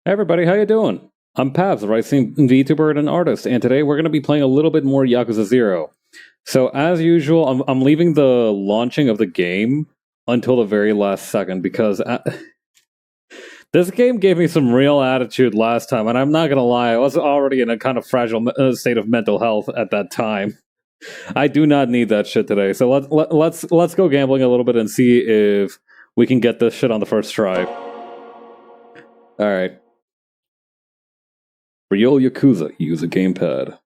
Hey everybody, how you doing? I'm Pavs, the Rising VTuber and an artist, and today we're going to be playing a little bit more Yakuza 0. So as usual, I'm leaving the launching of the game until the very last second because this game gave me some real attitude last time, and I'm not going to lie, I was already in a kind of fragile state of mental health at that time. I do not need that shit today, so let's go gambling a little bit and see if we can get this shit on the first try. Alright. Real Yakuza, use a gamepad.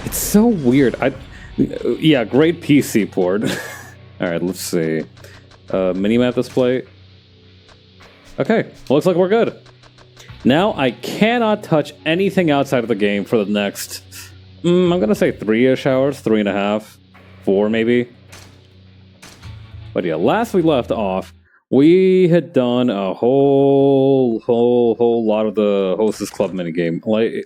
It's so weird. Yeah, great PC port. Alright, let's see. Minimap display. Okay, looks like we're good. Now I cannot touch anything outside of the game for the next, I'm gonna say 3-ish hours, 3.5, 4 maybe. But yeah, last we left off, we had done a whole lot of the Hostess Club minigame.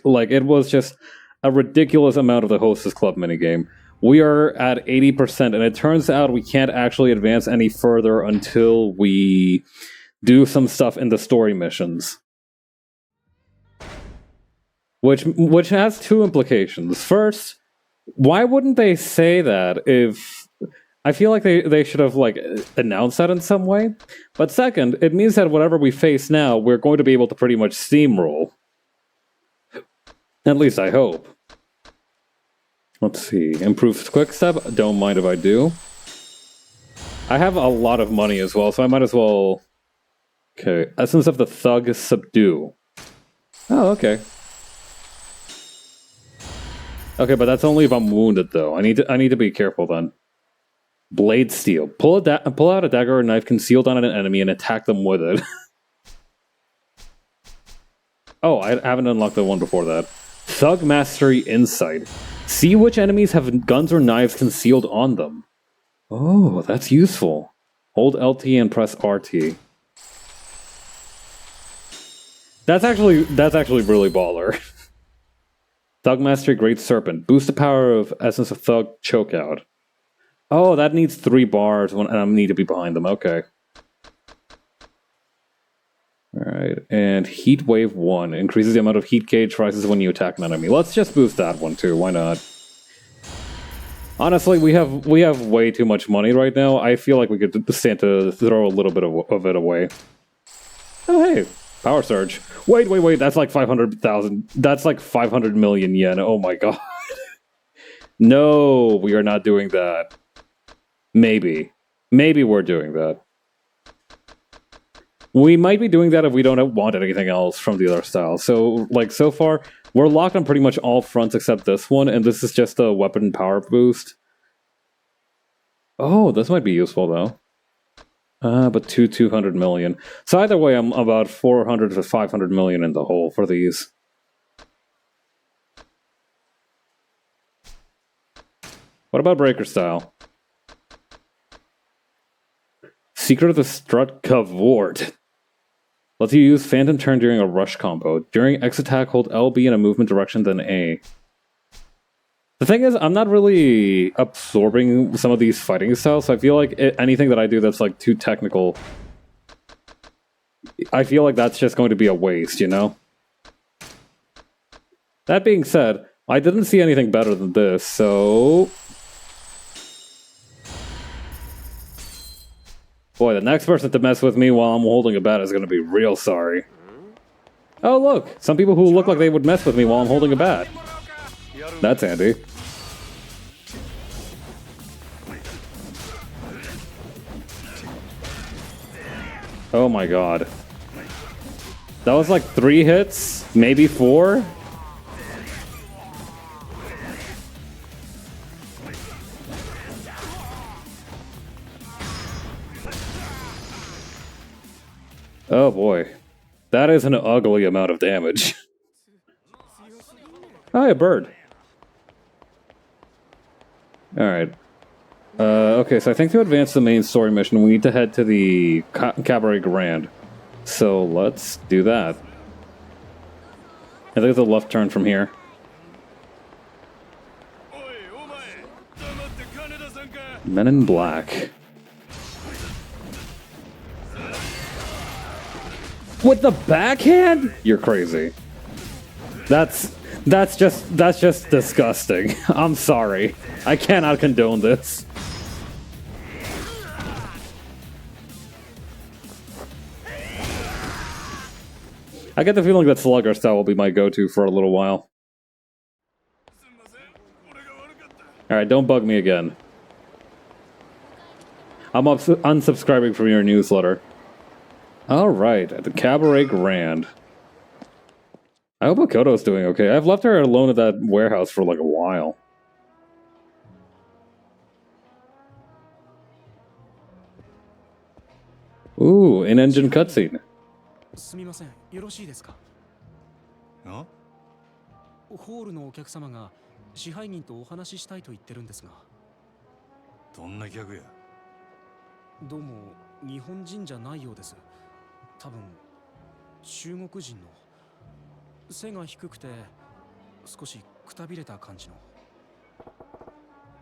Like it was just a ridiculous amount of the Hostess Club minigame. We are at 80%, and it turns out we can't actually advance any further until we do some stuff in the story missions. Which has two implications. First, why wouldn't they say that if... I feel like they should have, like, announced that in some way. But second, it means that whatever we face now, we're going to be able to pretty much steamroll. At least I hope. Let's see. Improved quick step. Don't mind if I do. I have a lot of money as well, so I might as well... Okay. Essence of the Thug Subdue. Oh, okay. Okay, but that's only if I'm wounded, though. I need to be careful then. Blade Steel. Pull out a dagger or knife concealed on an enemy and attack them with it. Oh, I haven't unlocked the one before that. Thug Mastery Insight. See which enemies have guns or knives concealed on them. Oh, that's useful. Hold LT and press RT. That's actually really baller. Thug Mastery Great Serpent. Boost the power of Essence of Thug Chokeout. Oh, that needs 3 bars, and I need to be behind them. Okay. Alright, and Heat Wave 1. Increases the amount of heat gauge rises when you attack an enemy. Let's just boost that one, too. Why not? Honestly, we have way too much money right now. I feel like we could stand to throw a little bit of it away. Oh, hey. Power Surge. Wait. That's like 500,000. That's like 500 million yen. Oh, my God. No, we are not doing that. Maybe we're doing that. We might be doing that if we don't want anything else from the other style. So, like, so far, we're locked on pretty much all fronts except this one, and this is just a weapon power boost. Oh, this might be useful, though. But 200 million. So either way, I'm about 400 to 500 million in the hole for these. What about Breaker Style? Secret of the Strut Cavort. Lets you use Phantom Turn during a rush combo. During X attack, hold LB in a movement direction, then A. The thing is, I'm not really absorbing some of these fighting styles, so I feel like anything that I do that's like too technical, I feel like that's just going to be a waste, you know? That being said, I didn't see anything better than this, so... Boy, the next person to mess with me while I'm holding a bat is going to be real sorry. Oh, look! Some people who look like they would mess with me while I'm holding a bat. That's handy. Oh my god. That was like 3 hits? Maybe 4? Oh boy. That is an ugly amount of damage. Oh, a bird. Alright. Okay, so I think to advance the main story mission, we need to head to the Cabaret Grand. So let's do that. I think it's a left turn from here. Men in Black. With the backhand? You're crazy. That's just disgusting. I'm sorry. I cannot condone this. I get the feeling that slugger style will be my go-to for a little while. Alright, don't bug me again. I'm unsubscribing from your newsletter. Alright, at the Cabaret Grand. I hope Makoto's doing okay. I've left her alone at that warehouse for like a while. Ooh, in-engine cutscene. すみません、よろしいですか？あ？ホールのお客様が支配人とお話ししたいと言ってるんですが。どんな客や？どうも日本人じゃないようです。多分中国人の。背が低くて少しくたびれた感じの。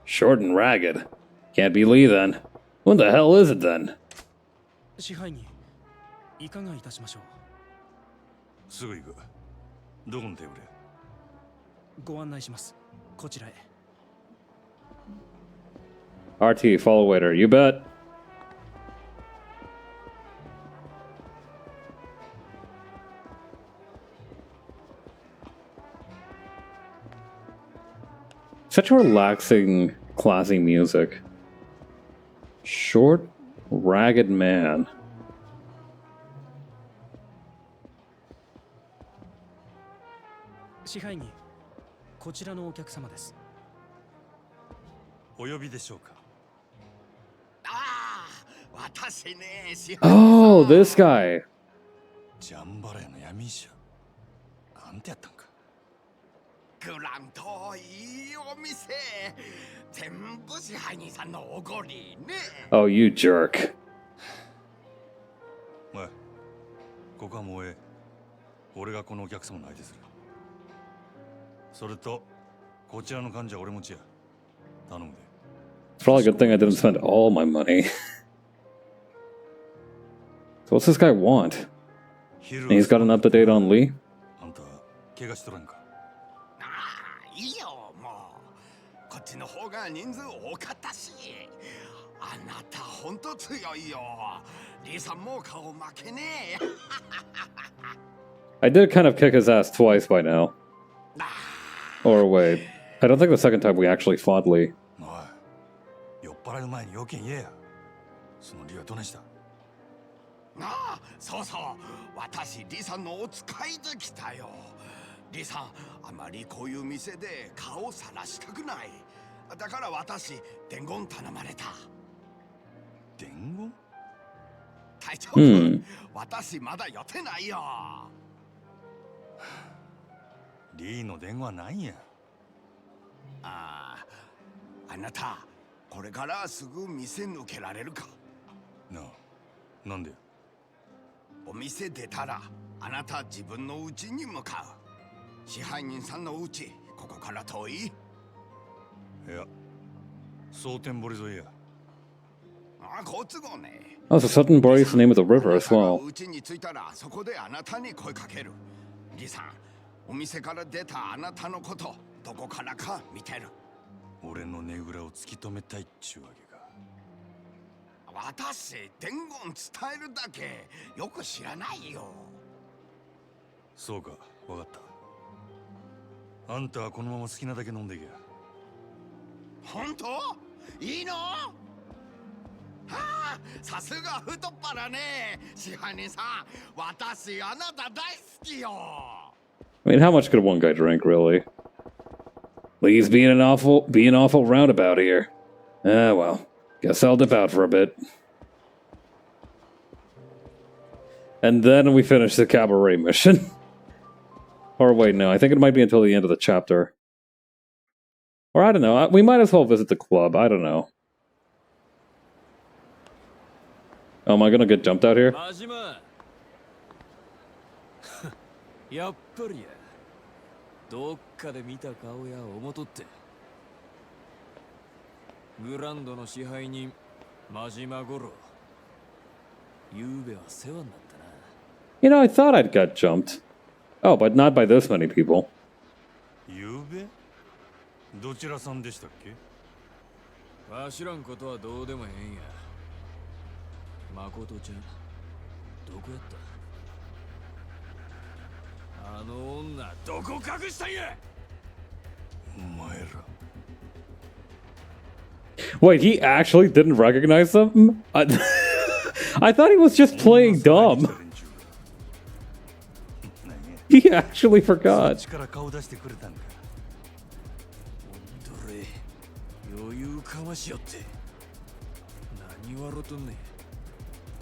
Short and ragged. Can't be Lee then. What the hell is it then? 支配人、いかがいたしましょう？すぐ行く。どこのテーブルや？ご案内します。こちらへ。RT, follow waiter. You bet. Such relaxing, classy music. Short, ragged man. 支配人、こちらのお客様です。お呼びでしょうか？私ね、Oh, this guy. ジャンバラヤの闇医者。なんてやったんか。グランといいお店。全部支配人さんのおごりね。Oh, you jerk. おい、ここはもうええ。俺がこのお客様の相手する。それと、こちらの患者は俺持ちや。頼むで。It's probably a good thing I didn't spend all my money. So what's this guy want? And he's got an up-to-date on Lee? あんた、怪我しとらんか？いいよ、もう。こっちの方が人数多かったし。あなたほんと強いよ。リーさんも顔負けねえ。I did kind of kick his ass twice by now. Or wait, I don't think the second time we actually fought Lee. おい、酔っ払う前に要件言えや。その理はどないした？そうそう。私、リさんのお使いで来たよ。リさん、あまりこういう店で顔さらしたくない。だから私、伝言頼まれた。伝言？隊長君、私まだ予定ないよ。リーの電話なんや？あなた、これからすぐ店抜けられるか？なんで？お店出たら、あなた自分の家に向かう。支配人さんの家、ここから遠い？いや、蒼天堀沿いや。好都合ね。Oh, so Sutton Boy is the name of the river as well. 家に着いたら、そこであなたに声かける。リさん、お店から出たあなたのこと、どこからか見てる。俺のねぐらを突き止めたいっちゅうわけか。私、伝言伝えるだけよく知らないよ。そうか、わかった。あんたはこのまま好きなだけ飲んでいけや。本当？いいの？さすが太っ腹ね。支配人さん、私あなた大好きよ。I mean, how much could one guy drink, really? Lee's being awful roundabout here. Ah, well, guess I'll dip out for a bit. And then we finish the cabaret mission. Or wait, no, I think it might be until the end of the chapter. Or I don't know, we might as well visit the club, I don't know. Oh, am I gonna get jumped out here? やっぱりや。どっかで見た顔や思とって。グランドの支配人、真島五郎。ゆうべは世話になったな。You know, I thought I'd got jumped. Oh, but not by this many people. ゆうべどちらさんでしたっけ？わしらんことはどうでもええんや。誠ちゃん、どこやった？あの女、どこ隠したんや？お前ら。 Wait, he actually didn't recognize them? I thought he was just playing dumb. He actually forgot. 力顔出してくれたんか。どれ、余裕かましよって。何笑とんねん。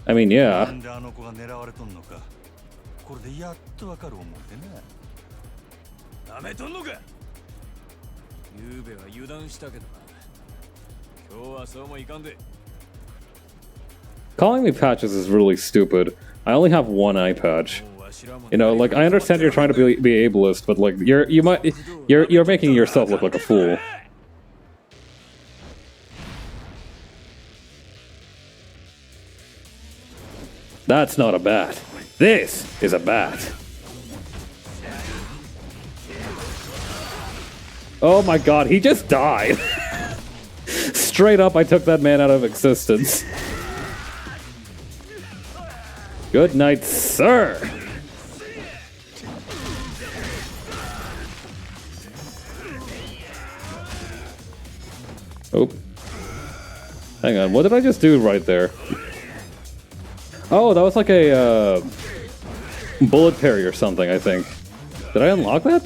I mean, な yeah. んであの子が狙われとんのか。これでやっとわかる思ってな。なめとんのか。ゆうべは油断したけどな。今日はそうもいかんで。 Calling me patches is really stupid. I only have one eye patch. You know, like I understand you're trying to be ableist, but like you're making yourself look like a fool. That's not a bat. This is a bat. Oh my god, he just died. Straight up, I took that man out of existence. Good night, sir. Oh. Hang on, what did I just do right there? Oh, that was like a bullet parry or something, I think. Did I unlock that?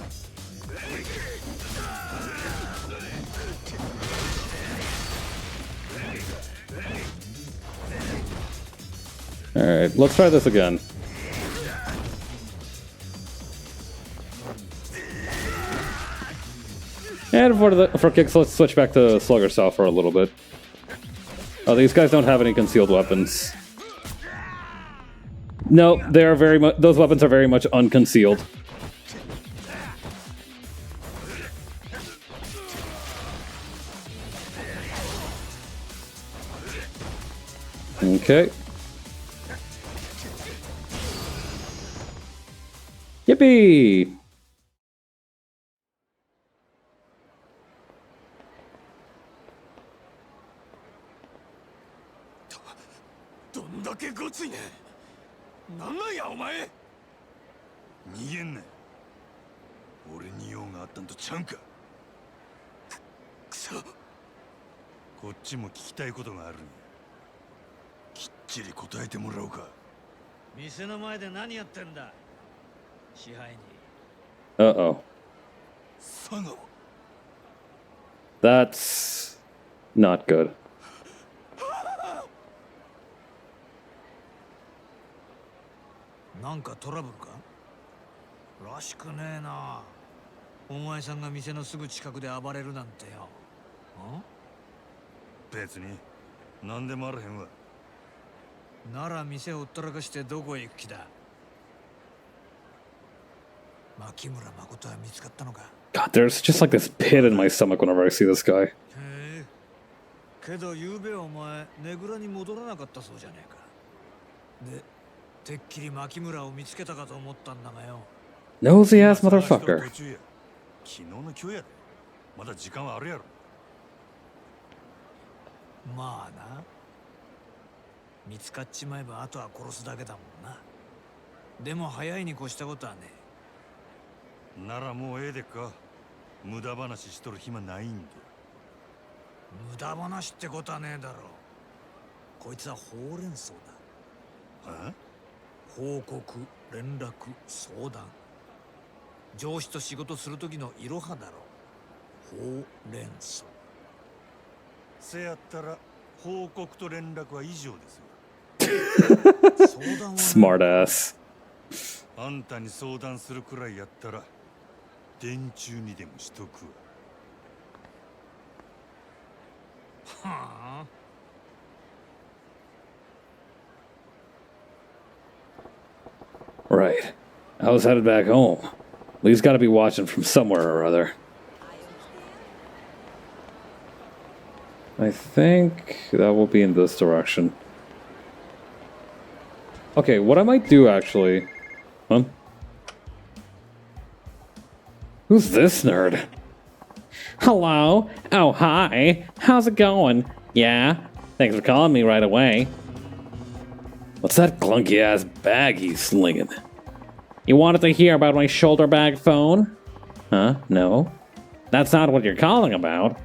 Alright, let's try this again. And for kicks, let's switch back to slugger style for a little bit. Oh, these guys don't have any concealed weapons. No, they are very much. Those weapons are very much unconcealed. Okay. Yippee! どんだけごついねん。なんなんやお前。逃げんな。俺に用があったんとちゃうんか。くそ。こっちも聞きたいことがあるんや。きっちり答えてもらおうか。店の前で何やってんだ。支配人。Uh-oh. 佐川。 That's not good. なんかトラブルか？らしくねえな。お前さんが店のすぐ近くで暴れるなんてよ。別に何でもあらへんわ。なら店をほったらかしてどこへ行く気だ。牧村誠は見つかったのか。 God, there's just like this pit in my stomach whenever I see this guy. へえ。けどゆうべお前ねぐらに戻らなかったそうじゃねえか。で、てっきり牧村を見つけたかと思ったんだがよ。 Nosy ass motherfucker. 昨日の今日やで。まだ時間はあるやろ。まあな。見つかっちまえばあとは殺すだけだもんな。でも早いに越したことはねえ。ならもうええでっか。無駄話しとる暇ないんで。無駄話ってことはねえだろう。こいつはほうれん草だ。は？報告、連絡、相談。上司と仕事する時のいろはだろう。ほうれん草。せやったら報告と連絡は以上ですよ。相談はね、Smart ass. あんたに相談するくらいやったら電柱にでもしとくわ。はあ。Right. I was headed back home. Lee's got to be watching from somewhere or other. I think that will be in this direction. Okay, what I might do actually What? Who's this nerd? Hello? Oh, hi. How's it going? Yeah? Thanks for calling me right away. What's that clunky-ass bag he's slinging? You wanted to hear about my shoulder bag phone? Huh? No? That's not what you're calling about.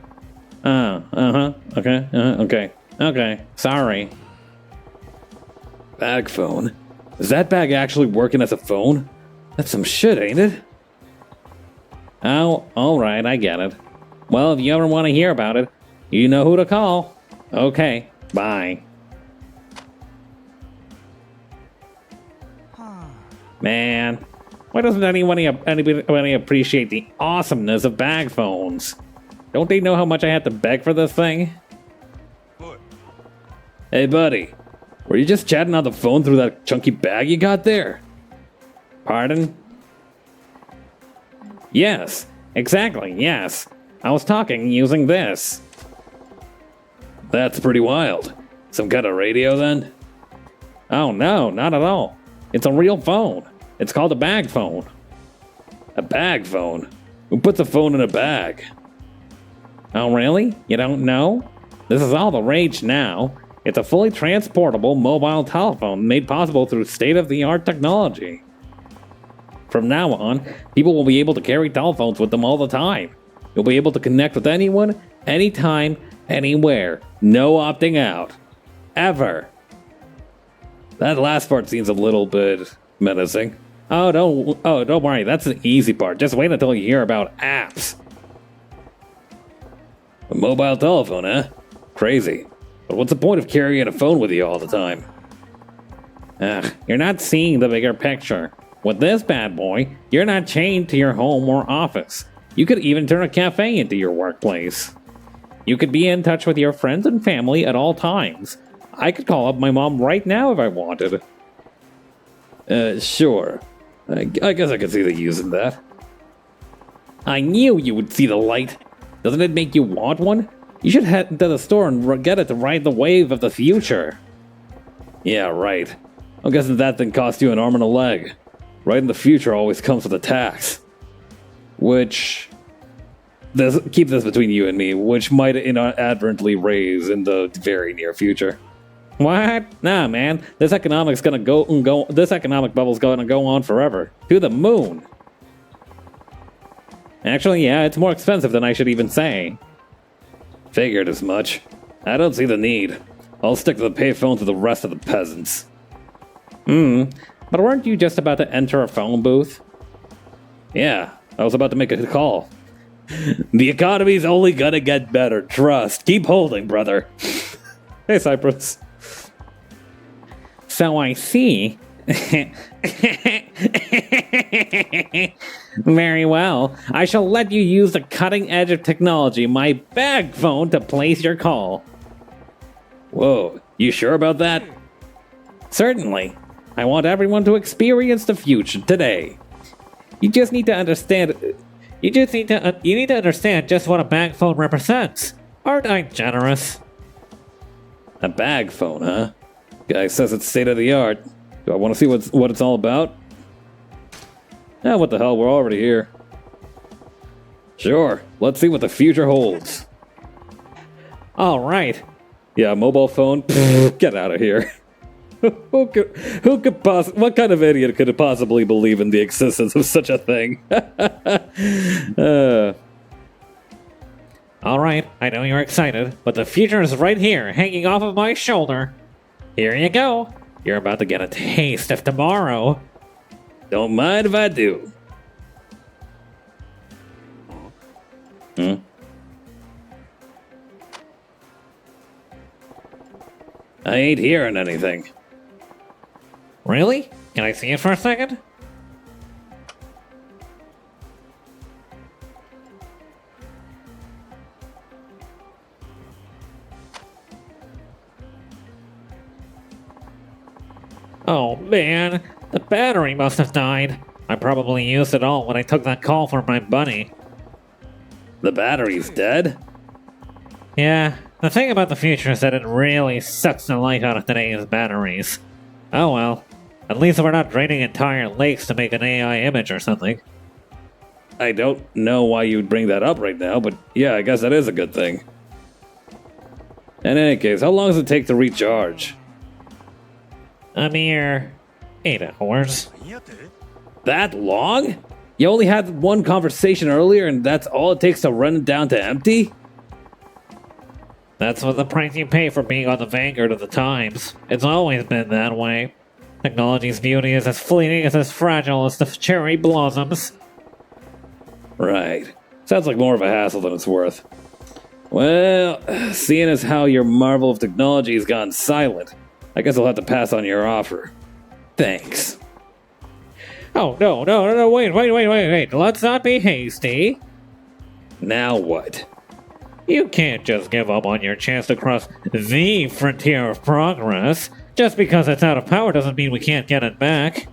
Okay, okay. Sorry. Bag phone? Is that bag actually working as a phone? That's some shit, ain't it? Oh, alright, I get it. Well, if you ever want to hear about it, you know who to call. Okay, bye. Man, why doesn't anybody appreciate the awesomeness of bag phones? Don't they know how much I had to beg for this thing? What? Hey, buddy. Were you just chatting on the phone through that chunky bag you got there? Pardon? Yes, exactly, yes. I was talking using this. That's pretty wild. Some kind of radio, then? Oh, no, not at all. It's a real phone. It's called a bag phone. A bag phone? Who puts a phone in a bag? Oh, really? You don't know? This is all the rage now. It's a fully transportable mobile telephone made possible through state-of-the-art technology. From now on, people will be able to carry telephones with them all the time. You'll be able to connect with anyone, anytime, anywhere. No opting out. Ever. That last part seems a little bit menacing. Oh, don't worry. That's the easy part. Just wait until you hear about apps. A mobile telephone, huh? Crazy. But what's the point of carrying a phone with you all the time? You're not seeing the bigger picture. With this bad boy, you're not chained to your home or office. You could even turn a cafe into your workplace. You could be in touch with your friends and family at all times. I could call up my mom right now if I wanted. Sure. I guess I could see the use in that. I knew you would see the light. Doesn't it make you want one? You should head to the store and get it to ride the wave of the future. Yeah, right. I'm guessing that thing cost you an arm and a leg. Right in the future always comes with a tax. Which... keep this between you and me, which might inadvertently raise in the very near future. What? Nah, man. This economic bubble's gonna go on forever. To the moon. Actually, yeah, it's more expensive than I should even say. Figured as much. I don't see the need. I'll stick to the payphone to the rest of the peasants. But weren't you just about to enter a phone booth? Yeah, I was about to make a call. The economy's only gonna get better, trust. Keep holding, brother. Hey, Cypress. So I see. Very well. I shall let you use the cutting edge of technology, my bag phone, to place your call. Whoa, you sure about that? Certainly. I want everyone to experience the future today. You just need to understand. You need to understand just what a bag phone represents. Aren't I generous? A bag phone, huh? Guy says it's state of the art. Do I want to see what it's all about? What the hell? We're already here. Sure. Let's see what the future holds. All right. Yeah, mobile phone. Get out of here. What kind of idiot could possibly believe in the existence of such a thing? All right, I know you're excited, but the future is right here, hanging off of my shoulder. Here you go. You're about to get a taste of tomorrow. Don't mind if I do. I ain't hearing anything. Really? Can I see it for a second? Oh man, the battery must have died. I probably used it all when I took that call from my buddy. The battery's dead? Yeah, the thing about the future is that it really sucks the life out of today's batteries. Oh well. At least we're not draining entire lakes to make an AI image or something. I don't know why you would bring that up right now, but yeah, I guess that is a good thing. In any case, how long does it take to recharge? A mere 8 hours. That long? You only had one conversation earlier and that's all it takes to run it down to empty? That's what the price you pay for being on the vanguard of the times. It's always been that way. Technology's beauty is as fleeting as fragile as the cherry blossoms. Right. Sounds like more of a hassle than it's worth. Well, seeing as how your marvel of technology has gone silent, I guess I'll have to pass on your offer. Thanks. Oh, no, wait. Let's not be hasty. Now what? You can't just give up on your chance to cross the frontier of progress. Just because it's out of power doesn't mean we can't get it back.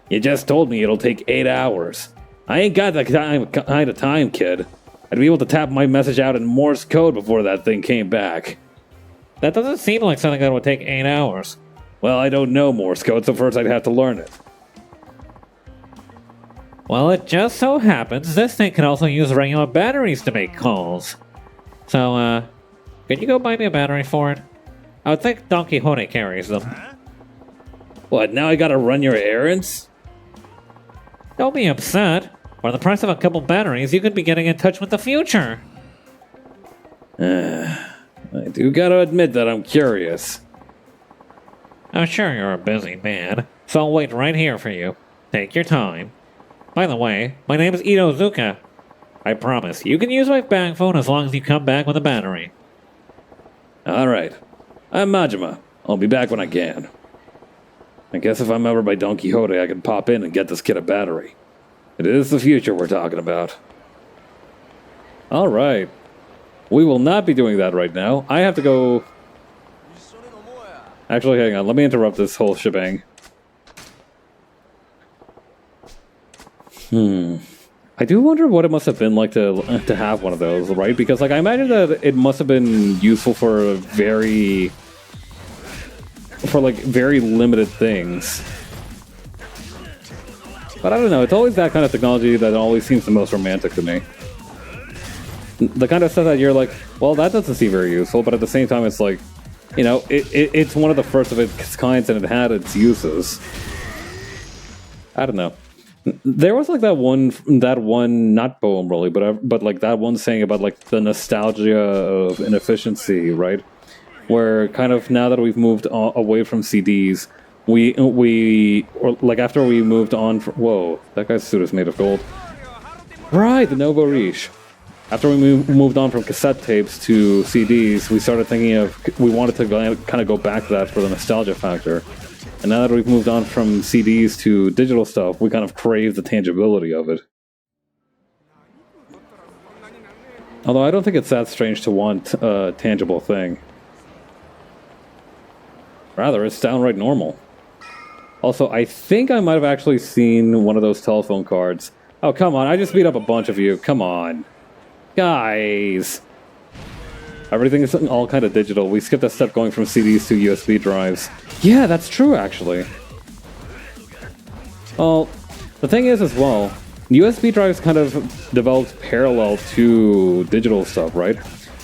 You just told me it'll take 8 hours. I ain't got that kind of time, kid. I'd be able to tap my message out in Morse code before that thing came back. That doesn't seem like something that would take 8 hours. Well, I don't know Morse code, so first I'd have to learn it. Well, it just so happens this thing can also use regular batteries to make calls. So, could you go buy me a battery for it? I would think Don Quixote carries them. What, now I gotta run your errands? Don't be upset. For the price of a couple batteries, you could be getting in touch with the future. I do gotta admit that I'm curious. I'm sure you're a busy man, so I'll wait right here for you. Take your time. By the way, my name is Ito Zuka. I promise, you can use my bag phone as long as you come back with a battery. Alright. I'm Majima. I'll be back when I can. I guess if I'm ever by Don Quixote, I can pop in and get this kid a battery. It is the future we're talking about. Alright. We will not be doing that right now. I have to go... Actually, hang on. Let me interrupt this whole shebang. I do wonder what it must have been like to have one of those, right? Because, like, I imagine that it must have been useful for very limited things. But I don't know, it's always that kind of technology that always seems the most romantic to me. The kind of stuff that you're like, well, that doesn't seem very useful, but at the same time it's like, you know, it's one of the first of its kinds and it had its uses. I don't know. There was like that one not poem really, but like that one saying about like the nostalgia of inefficiency, right? Where kind of now that we've moved away from CDs, or like after we moved on from, whoa, that guy's suit is made of gold. Right, the Novo Riche. After we moved on from cassette tapes to CDs, we started thinking of, we wanted to kind of go back to that for the nostalgia factor. And now that we've moved on from CDs to digital stuff, we kind of crave the tangibility of it. Although I don't think it's that strange to want a tangible thing. Rather, it's downright normal. Also, I think I might have actually seen one of those telephone cards. Oh, come on, I just beat up a bunch of you. Come on. Guys. Everything is all kind of digital. We skipped a step going from CDs to USB drives. Yeah, that's true, actually. Well, the thing is as well, USB drives kind of developed parallel to digital stuff, right?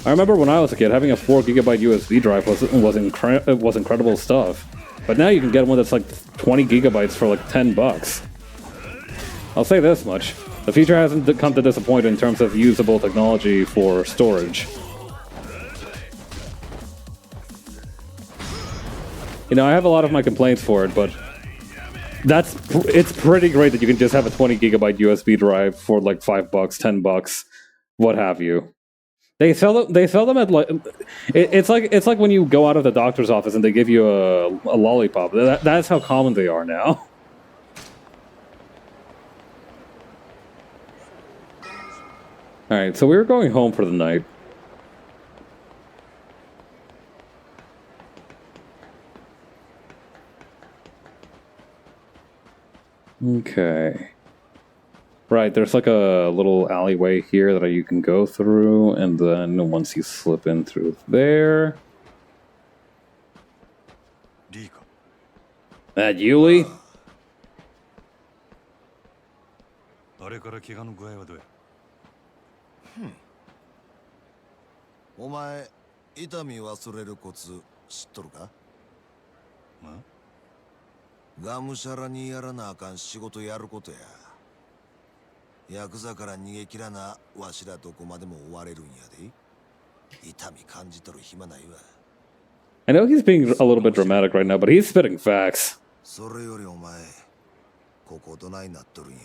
I remember when I was a kid, having a 4 gigabyte USB drive was incredible stuff. But now you can get one that's like 20 gigabytes for like $10. I'll say this much. The future hasn't come to disappoint in terms of usable technology for storage. You know, I have a lot of my complaints for it, but it's pretty great that you can just have a 20 gigabyte USB drive for like $5, $10, what have you. They sell them at like it's like when you go out of the doctor's office and they give you a lollipop. That's how common they are now. All right, so we were going home for the night. Okay. Right, there's like a little alleyway here that you can go through, and then once you slip in through there... リーか That Yuli? あれから怪我の具合はどうや？お前痛み忘れるコツ知っとるか？がむしゃらにやらなあかん仕事やることや。ヤクザから逃げ切らなわしらどこまでも追われるんやで。痛み感じとる暇ないわ。 I know he's being a little bit dramatic right now, but he's spitting facts. それよりお前ここどないなっとるんや。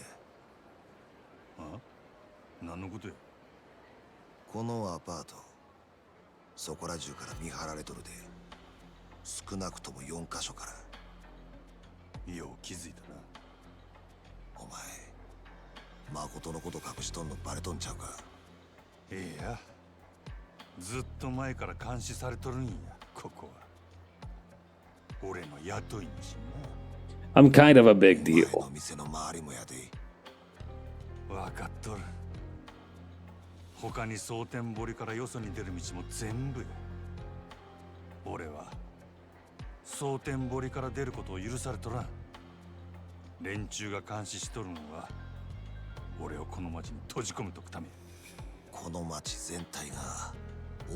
何のことや？このアパートそこら中から見張られとるで。少なくとも4カ所から。よう気づいたな。お前誠のこと隠しとんのバレとんちゃうか？いや、ずっと前から監視されとるんや、ここは。俺の雇い主な。 I'm kind of a big お前 deal. の店の周りもやで。わかっとる。他に蒼天堀からよそに出る道も全部や。俺は蒼天堀から出ることを許されとらん。連中が監視しとるのは俺をこの町に閉じ込めとくため。この町全体が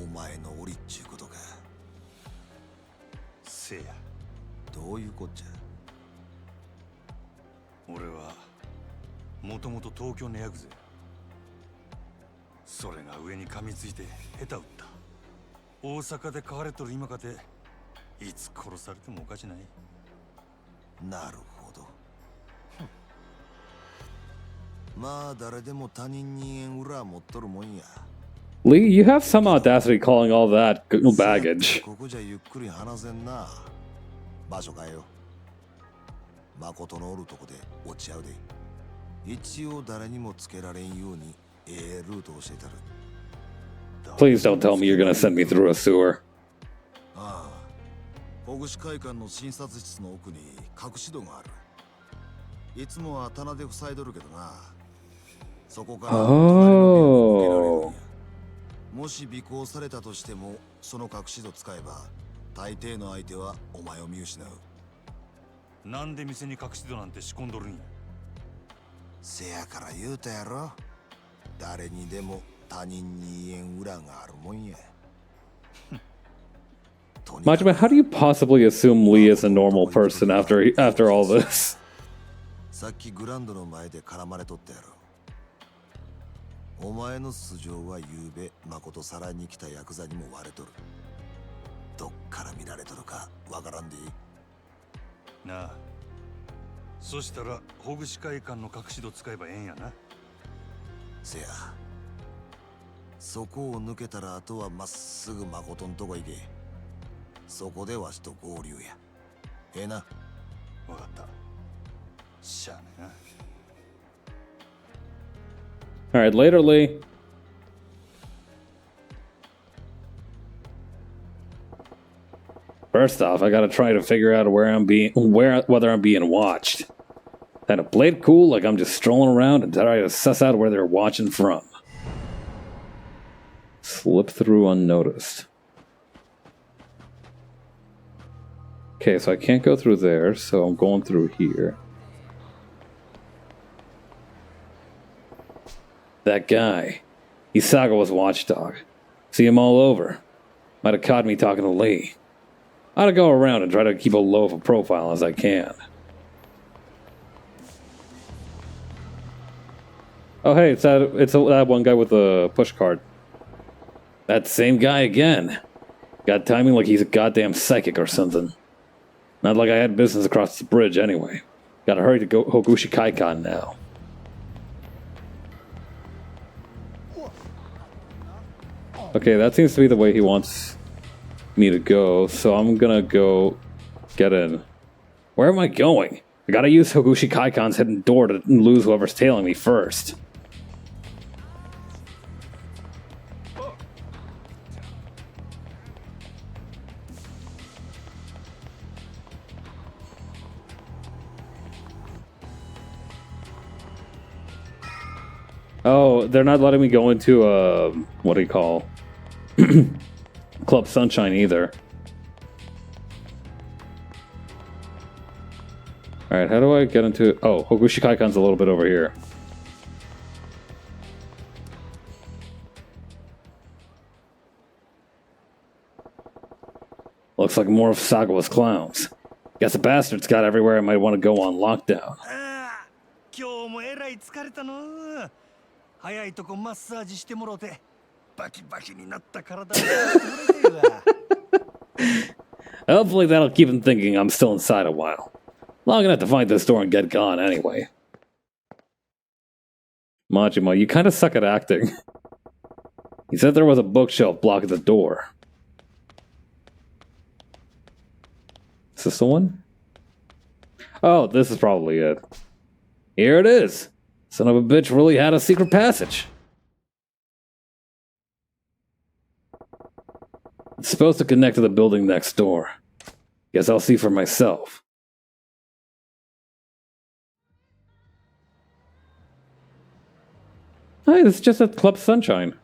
お前の檻っちゅうことか？せや。どういうこっちゃ？俺はもともと東京のヤクザや。それが上に噛みついて下手打った。大阪で飼われとる今かていつ殺されてもおかしない。なるほど。まあ誰でも他人に縁裏持っとるもんや。 Lee, you have some audacity calling all that baggage. ここじゃゆっくり話せんな。場所変えよ。誠のおるとこで落ち合うで。一応誰にもつけられんようにルートを教えたる。 Please don't tell me you're gonna send me through a sewer. ああ、保護司会館の診察室の奥に隠し戸がある。いつもは棚で塞いどるけどな。そこから隣のビルを抜けられるんや。もし尾行されたとしてもその隠し戸使えば大抵の相手はお前を見失う。なんで店に隠し戸なんて仕込んどるんや。せやから言うたやろ。誰にでも他人に言えん裏があるもんや。Majima, how do you possibly assume Lee is a normal person after all this? さっきグランドの前で絡まれとったやろ。お前の素性はゆうべ誠さらに来たヤクザにも割れとる。どっから見られとるかわからんでいい。なあ、そしたら保護司会館の隠し戸使えばええんやな。せや、そこを抜けたらあとはまっすぐ誠んとこ行け。そこでわしと合流や。ええな。わかった。しゃあねえな。Alright, later, Lee. First off, I gotta try to figure out whether I'm being watched. Had a play it cool, like I'm just strolling around and try to suss out where they're watching from. Slip through unnoticed. Okay, so I can't go through there, so I'm going through here. That guy. He's Sagawa's watchdog. See him all over. Might have caught me talking to Lee. Ought to go around and try to keep a low of a profile as I can. Oh hey, it's that one guy with the push card. That same guy again. Got timing like he's a goddamn psychic or something. Not like I had business across the bridge anyway. Gotta hurry to go Hogushi Kaikan now. Okay, that seems to be the way he wants me to go, so I'm gonna go get in. Where am I going? I gotta use Hogushi Kaikan's hidden door to lose whoever's tailing me first. Oh, they're not letting me go into, what do you call? Club Sunshine either. Alright, how do I get into... Oh, Hokushikaikan's a little bit over here. Looks like more of Sagawa's clowns. Guess the bastards got everywhere and might want to go on lockdown. 今日もえらい疲れたの。早いとこマッサージしてもろて、バキバキになった体をしてくれてるわ。 Hopefully that'll keep him thinking I'm still inside a while. Long enough to find this door and get gone anyway. Majima, you kind of suck at acting. He said there was a bookshelf blocking the door. Is this the one? Oh, this is probably it. Here it is. Son of a bitch really had a secret passage. It's supposed to connect to the building next door. Guess I'll see for myself. Hey, this is just at Club Sunshine.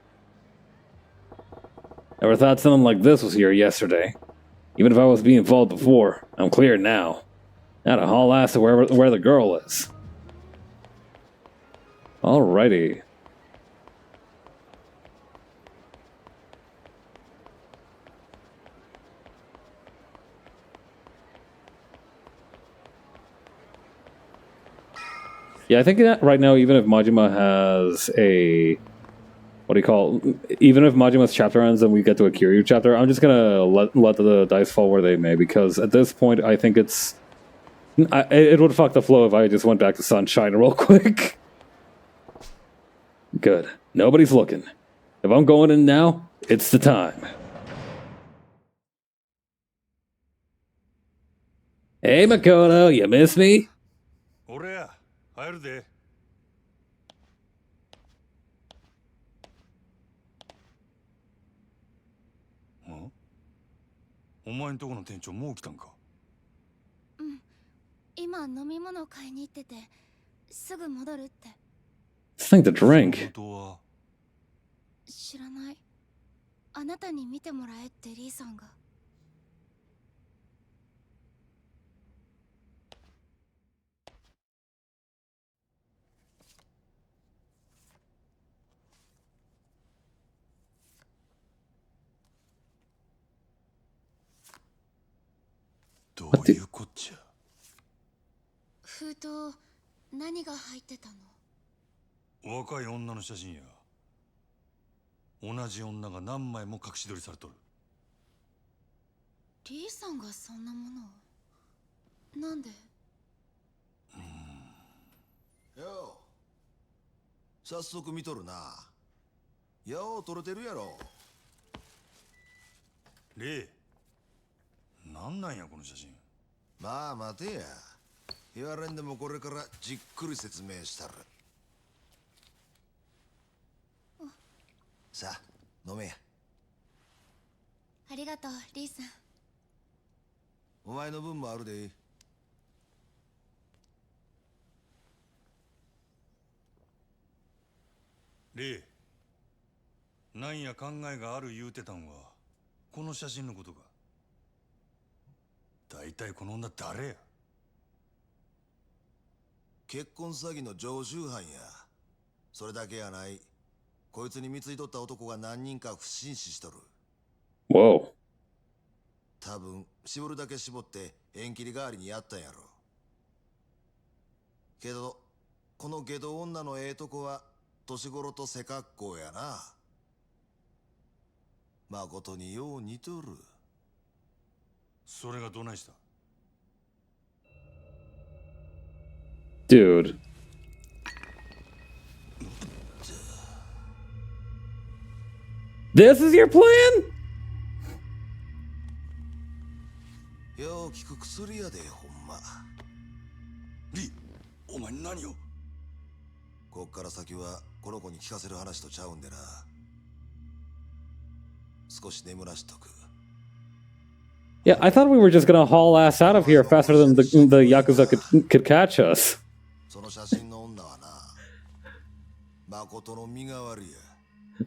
Never thought something like this was here yesterday. Even if I was being followed before, I'm clear now. Now to haul ass to where the girl is. Alrighty. Yeah, I think that right now, even if Majima has a... What do you call it? Even if Majima's chapter ends and we get to a Kiryu chapter, I'm just gonna let the dice fall where they may, because at this point, I think it's... it would fuck the flow if I just went back to Sunshine real quick. Good. Nobody's looking. If I'm going in now, it's the time. Hey, Makoto, you miss me? 俺や、入るで。お前んとこの店長もう来たんか。うん。今飲み物買いに行ってて、すぐ戻るって。Something to drink. 知らない。あなたに見てもらえってリーさんが。どういうこっちゃ。封筒何が入ってたの？若い女の写真や。同じ女が何枚も隠し撮りされとる。リーさんがそんなものを。なんで？よう、早速見とるな。よう撮れてるやろ。レイ、なんなんやこの写真。まあ待てや。言われんでもこれからじっくり説明したる。さあ、飲めや。ありがとう、リーさん。お前の分もあるで。レイ、なんや考えがある言うてたんはこの写真のことか。大体この女誰や。結婚詐欺の常習犯や。それだけやない。こいつに貢いとった男が何人か不審死しとる。Whoa. 多分絞るだけ絞って縁切り代わりにやったんやろ。けどこの下道女のええとこは年頃と背格好やな。まことによう似とる。それがどないした。 Dude. This is your plan? よう聞く薬やで、ほんま。リ、お前何を。こっから先はこの子に聞かせる話とちゃうんでな。少し眠らしとく。 Yeah, I thought we were just gonna haul ass out of here faster than the Yakuza could catch us. その写真の女はな、誠の身代わりや。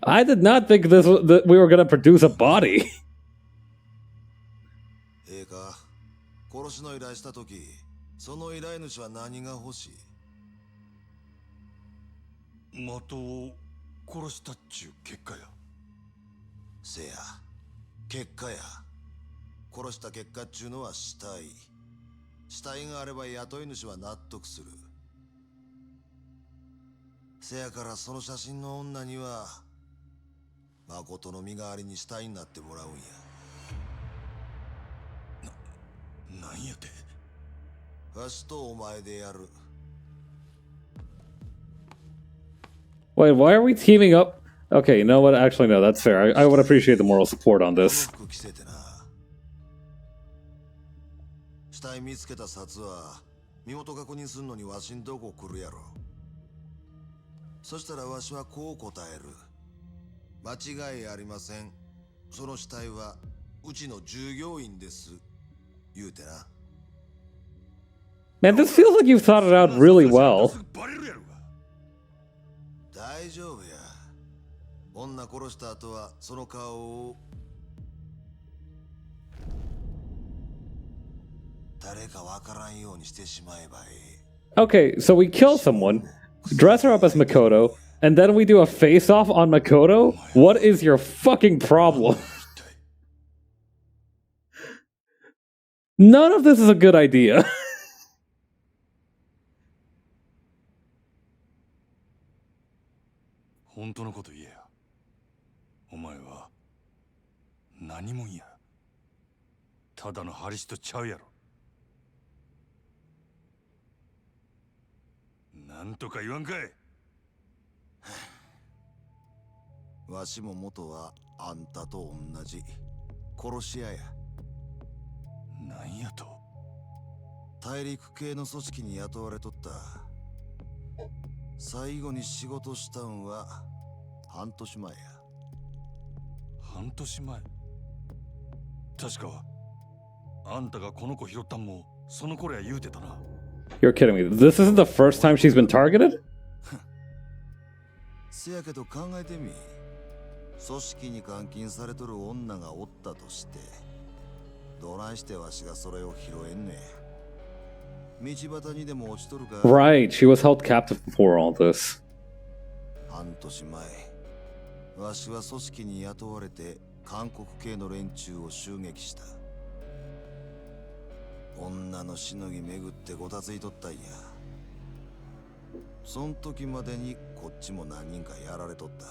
I did not think that we were gonna produce a body. ええか、殺しの依頼した時、その依頼主は何が欲しい？的を殺したっちゅう結果や。せや、結果や。殺した結果っちゅうのは死体。死体があれば雇い主は納得する。せやからその写真の女には誠の身代わりに死体になってもらうんや。なんやて。わしとお前でやる。 Wait, why are we teaming up? Okay, you know what? Actually, no, that's fair. I would appreciate the moral support on この this. 服着せてな。死体見つけた札は身元確認するのにわしんとこ来るやろ。そしたらわしはこう答える。間違いありません。その死体はうちの従業員です。言うてな。 Man, this feels like you've thought it out really well. バレるやろが。大丈夫や。女殺した後はその顔を誰かわからんようにしてしまえばいい。 Okay, so we kill someone, dress her up as Makoto, and then we do a face-off on Makoto? What is your fucking problem? None of this is a good idea. 本当のこと言えや。お前は何もんや。ただのハリスとちゃうやろ。なんとか言わんかい。わしも元はあんたと同じ殺し屋や。なんやと。大陸系の組織に雇われとった。最後に仕事したんは半年前や。半年前。確かあんたがこの子拾ったんもその頃や言うてたな。You're kidding me. This isn't the first time she's been targeted? せやけど考えてみ。組織に監禁されとる女がおったとして、どないしてわしがそれを拾えんねん。道端にでも落ちとるか。 Right, she was held captive before all this. 半年前、わしは組織に雇われて韓国系の連中を襲撃した。女のしのぎ巡ってごたついとったんや。そん時までにこっちも何人かやられとった。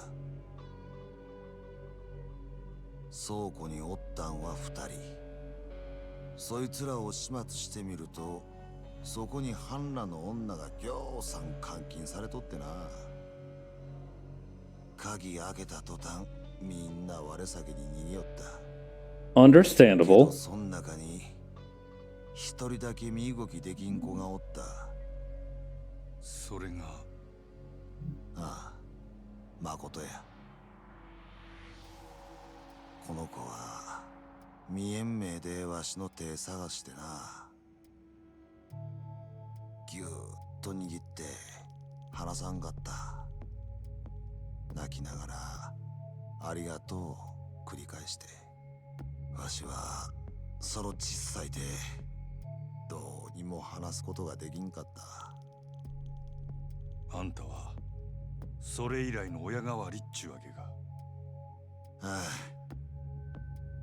倉庫におったんは2人。そいつらを始末してみると、そこに半裸の女がぎょうさん監禁されとってな。鍵開けた途端、みんな我先に逃げよった。 Understandable. そん中に一人だけ身動きできん子がおった。それが。ああ、誠や。この子は未延命でわしの手探してな。ぎゅーっと握って離さんかった。泣きながらありがとう繰り返して。わしはその小さい手どうにも話すことができんかった。あんたはそれ以来の親代わりっちゅうわけか。ああ。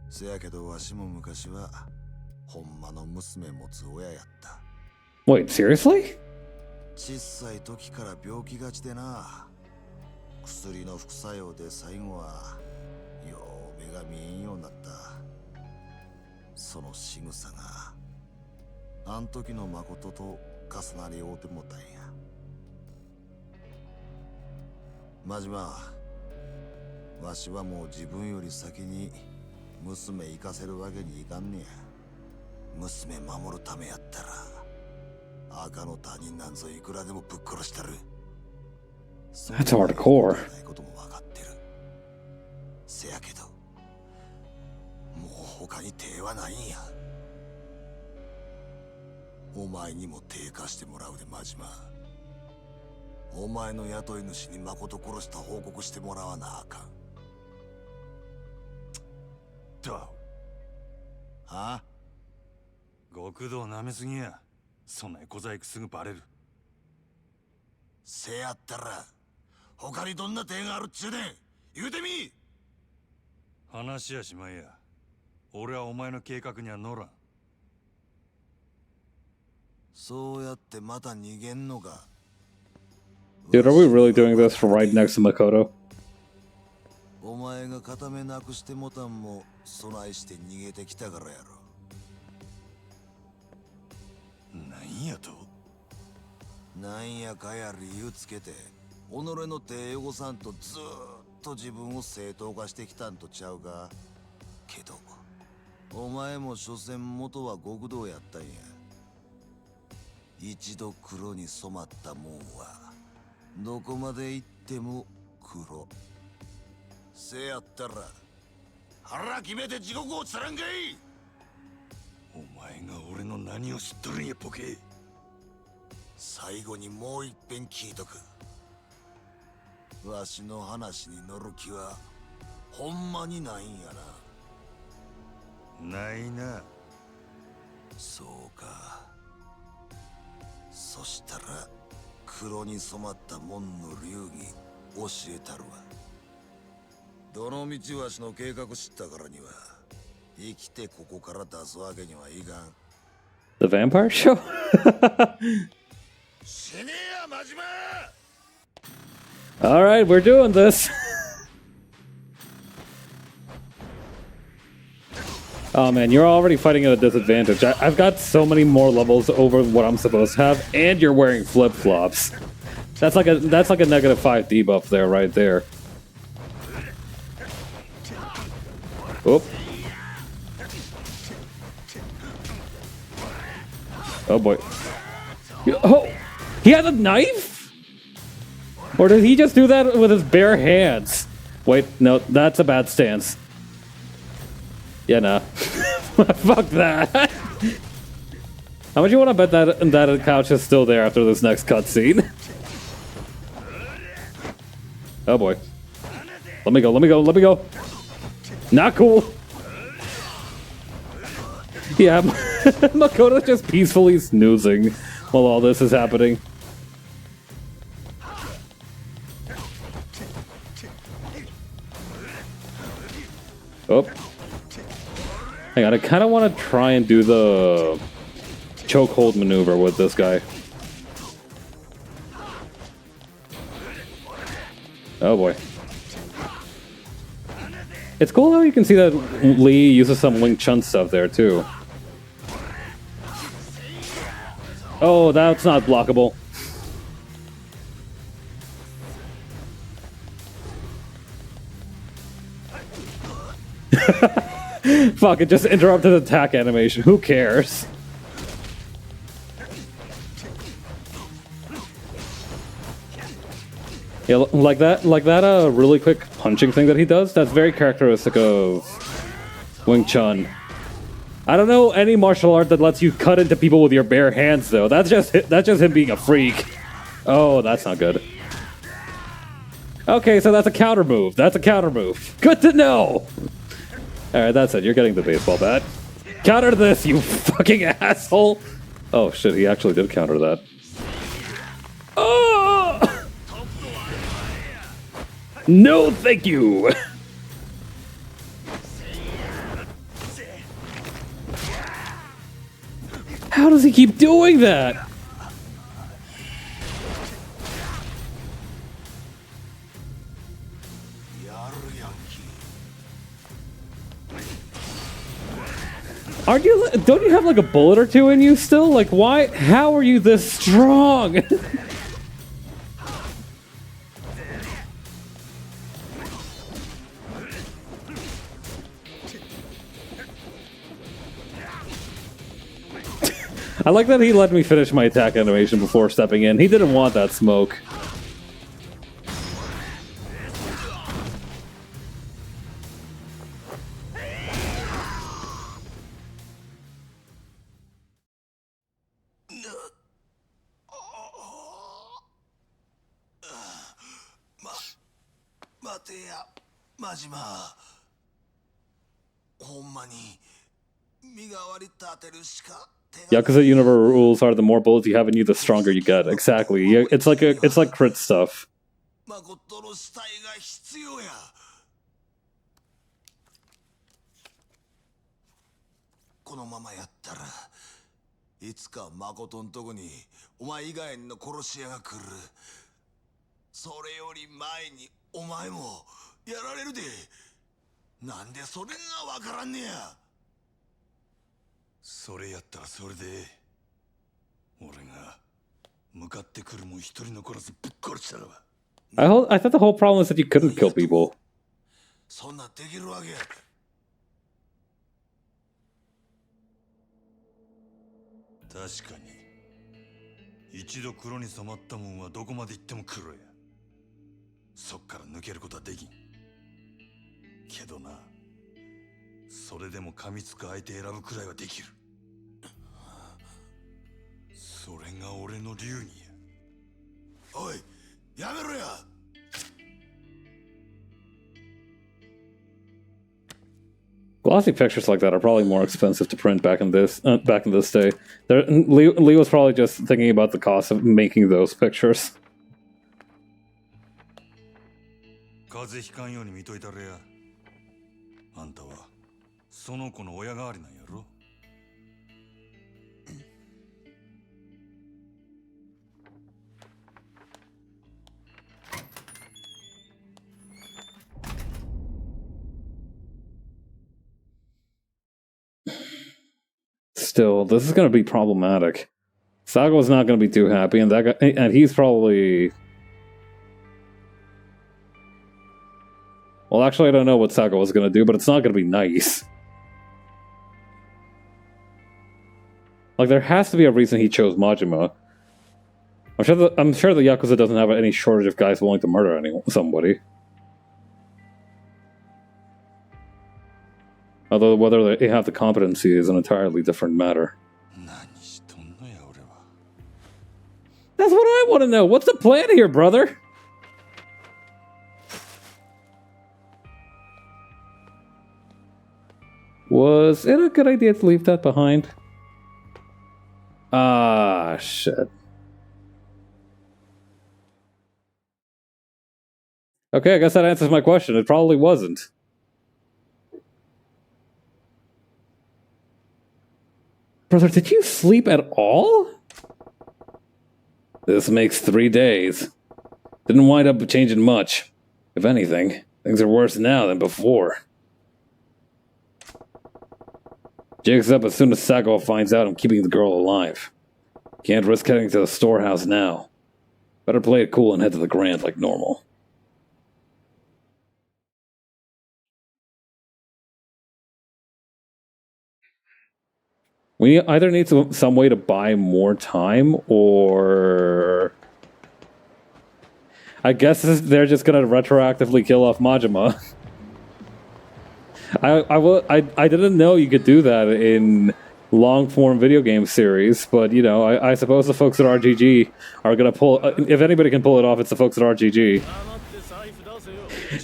せやけどわしも昔はほんまの娘持つ親やった。 Wait, seriously? 小さい時から病気がちでな。薬の副作用で最後はよう目が見えんようになった。その仕草があん時の誠と重なり合うてもたんや。真島、わしはもう自分より先に娘行かせるわけにいかんねや。娘守るためやったら赤の他人なんぞいくらでもぶっ殺したる。 That's hardcore. ないことも分かってる。せやけどもう他に手はないんや。お前にも手貸してもらうで真島。お前の雇い主に誠殺した報告してもらわなあかん。だ。はあ？極道なめすぎや。そんな小細工すぐバレる。せやったら他にどんな手があるっちゅうねん。言うてみ。話やしまいや。俺はお前の計画には乗らん。そうやってまた逃げんのか。 Dude, are we really doing this right next to Makoto? お前が片目なくしてもたんも備えして逃げてきたからやろ。なんやと。なんやかや理由つけて己の手汚さんとずーっと自分を正当化してきたんとちゃうか。けどお前も所詮元は極道やったんや。一度黒に染まったもんはどこまで行っても黒。せやったら腹決めて地獄をつらんかい。お前が俺の何を知っとるんやボケ。最後にもう一遍聞いとく。わしの話に乗る気はほんまにないんやな。ないな。そうか。そしたら黒に染まった門の流儀教えたるわ。どの道わしの計画知ったからには生きてここから出すわけにはいかん。 The vampire show? 死ねや真島。 Alright, we're doing this. Oh man, you're already fighting at a disadvantage. I've got so many more levels over what I'm supposed to have, and you're wearing flip-flops. That's like a -5 debuff there, right there. Oop. Oh boy. Oh! He has a knife? Or did he just do that with his bare hands? Wait, no, that's a bad stance. Yeah, nah. Fuck that. How much you want to bet that couch is still there after this next cutscene? Oh boy. Let me go, let me go, let me go. Not cool. Yeah, Makoto's just peacefully snoozing while all this is happening. Oh. Hang on, I kind of want to try and do the chokehold maneuver with this guy. Oh boy. It's cool how you can see that Lee uses some Wing Chun stuff there too. Oh, that's not blockable. Fuck, it just interrupted attack animation. Who cares? Yeah, like that really quick punching thing that he does, that's very characteristic of Wing Chun. I don't know any martial art that lets you cut into people with your bare hands though. That's just him being a freak. Oh, that's not good. Okay, so that's a counter move. That's a counter move. Good to know! Alright, that's it. You're getting the baseball bat. Counter this, you fucking asshole! Oh shit, he actually did counter that. Oh! No, thank you! How does he keep doing that? Don't you have like a bullet or two in you still? Like why? How are you this strong? I like that he let me finish my attack animation before stepping in. He didn't want that smoke. Majima. ほんまに身代わり立てるしか Yakuza universe rules are the more bullets you have in you, the stronger you get. Exactly. It's like crit stuff. 誠の死体が必要や。このままやったらいつか誠のとこにお前以外の殺し屋が来る。それより前にお前もやられるで。なんでそれがわからんねや。それやったらそれで俺が向かってくるもん一人残らずぶっ殺したらば。I thought the whole problem is that you couldn't kill people. そんなできるわけや。確かに一度黒に染まったもんはどこまで行っても黒や。そっから抜けることはできんけどな、それでも噛みつく相手選ぶくらいはできる。それが俺の流儀や。おい、やめろや。Glossy pictures like that are probably more expensive to print back in this day. Lee was probably just thinking about the cost of making those pictures. 風邪ひかんように見といたれや。あんたはその子の親代わりなんやろ。Still, this is going to be problematic. Sagawa's not going to be too happy, and he's probably... Well, actually, I don't know what Sagawa's going to do, but it's not going to be nice. Like, there has to be a reason he chose Majima. I'm sure the Yakuza doesn't have any shortage of guys willing to murder somebody. Although whether they have the competency is an entirely different matter. That's what I want to know. What's the plan here, brother? Was it a good idea to leave that behind? Ah, shit. Okay, I guess that answers my question. It probably wasn't. Brother, did you sleep at all? This makes 3 days. Didn't wind up changing much. If anything, things are worse now than before. Jig's up as soon as Sagawa finds out I'm keeping the girl alive. Can't risk heading to the storehouse now. Better play it cool and head to the Grand like normal. We either need some way to buy more time, or... I guess they're just gonna retroactively kill off Majima. I didn't know you could do that in long-form video game series, but, you know, I suppose the folks at RGG are gonna pull... if anybody can pull it off, it's the folks at RGG.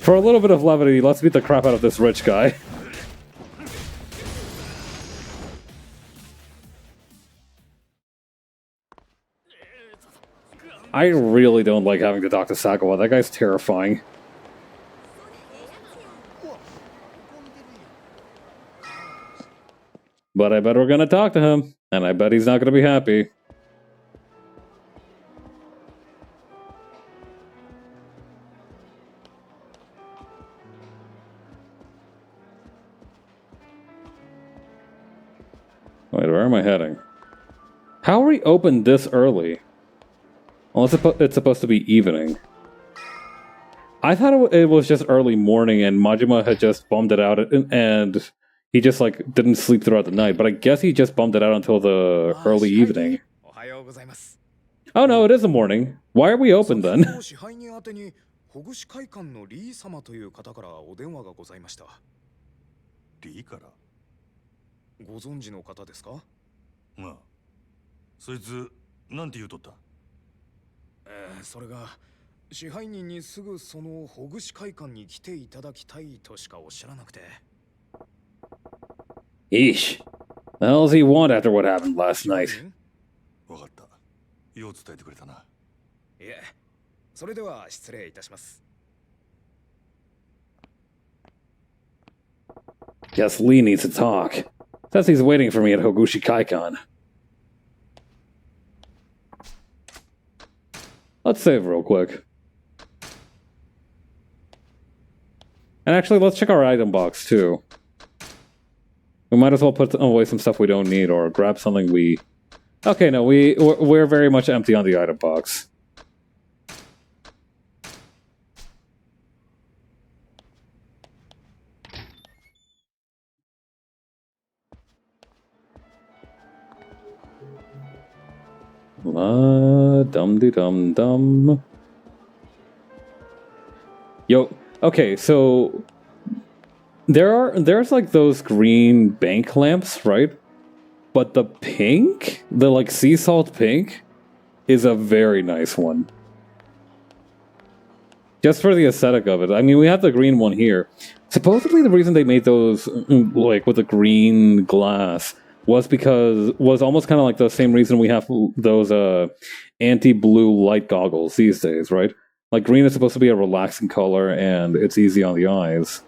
For a little bit of levity, let's beat the crap out of this rich guy. I really don't like having to talk to Sagawa. That guy's terrifying. But I bet we're gonna talk to him, and I bet he's not gonna be happy. Wait, where am I heading? How are we open this early? Well, it's supposed to be evening. I thought it was just early morning and Majima had just bummed it out and he just like didn't sleep throughout the night, but I guess he just bummed it out until the early evening. Oh no, it is the morning. Why are we open then? 保護司会官のリー様という方からお電話がございました。リーからご存知の方ですか？まあ、そいつなんて言うとった？それが支配人にすぐその保護司会館に来ていただきたいとしかおっしゃらなくて。Eesh. The hell does he want after what happened last night? わかった。よう伝えてくれたな。いえ、それでは失礼いたします。 Guess Lee needs to talk. Says he's waiting for me at Hogushi Kaikon. Let's save real quick. And actually, let's check our item box too. We might as well put away some stuff we don't need or grab something we... Okay, no, we're very much empty on the item box. Dum-de-dum-dum. Yo, okay, so... There's like those green bank lamps, right? But the pink, the like sea salt pink, is a very nice one. Just for the aesthetic of it. I mean, we have the green one here. Supposedly the reason they made those, like, with the green glass was almost kind of like the same reason we have those anti-blue light goggles these days, right? Like, green is supposed to be a relaxing color and it's easy on the eyes.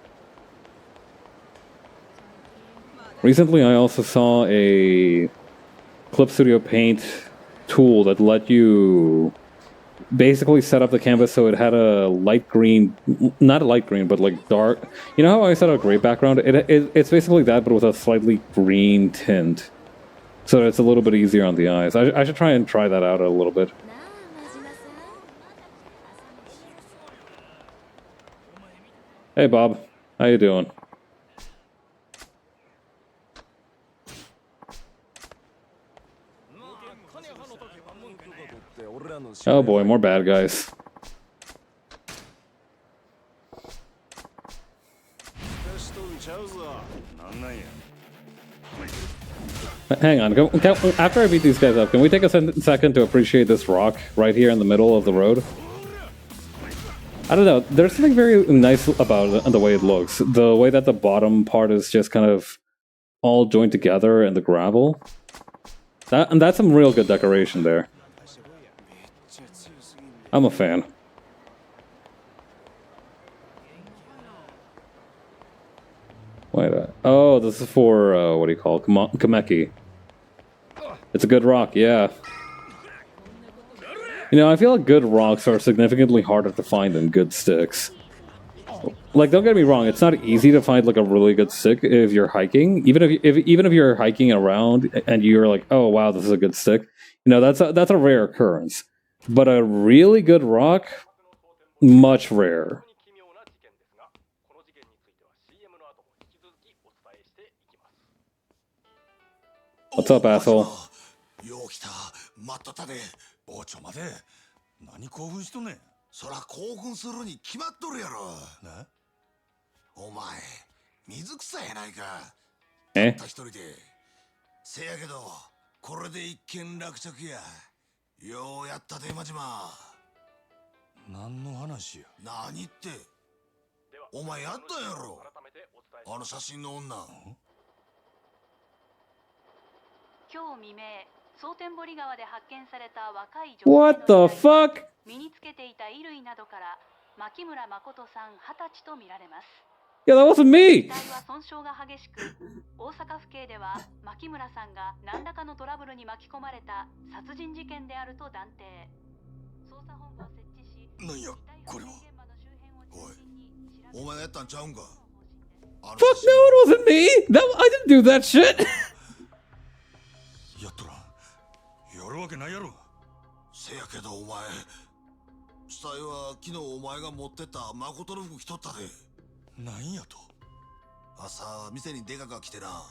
Recently, I also saw a Clip Studio Paint tool that let you basically set up the canvas so it had a light green, not a light green, but like dark. You know how I said a gray background? It's basically that, but with a slightly green tint. So it's a little bit easier on the eyes. I should try that out a little bit. Hey, Bob. How you doing? Oh boy, more bad guys. Hang on, after I beat these guys up, can we take a second to appreciate this rock right here in the middle of the road? I don't know, there's something very nice about the way it looks. The way that the bottom part is just kind of all joined together in the gravel. That's some real good decoration there. I'm a fan. Wait, oh, this is for, what do you call it? Kameki. It's a good rock, yeah. You know, I feel like good rocks are significantly harder to find than good sticks. Like, don't get me wrong, it's not easy to find, like, a really good stick if you're hiking. Even if you're hiking around and you're like, oh, wow, this is a good stick. You know, that's a rare occurrence. But a really good rock, much rarer. What's up, asshole? よう来た。待っとったで。おちょ待て。何興奮しとんねん。そら興奮するに決まっとるやろ。な？お前、水草やないか。え？たった一人で。せやけど、これで一件落着や。ようやったで、マジマ。何の話や？何って。お前やったやろ。あの写真の女。今日未明、蒼天堀川で発見された若い女性 What the fuck? 身につけていた衣類などから牧村誠さん20歳とみられます。Yeah, that wasn't me! 遺体は損傷が激しく、大阪府警では牧村さんが何らかのトラブルに巻き込まれた殺人事件であると断定。捜査本部を設置し、なんや、これは。おい、お前がやったんちゃうんか。 Fuck no, it wasn't me! I didn't do that shit! やっとらん。やるわけないやろ。せやけどお前、死体は昨日お前が持ってった誠の服着とったで。なんやと。朝店にデカが来てな、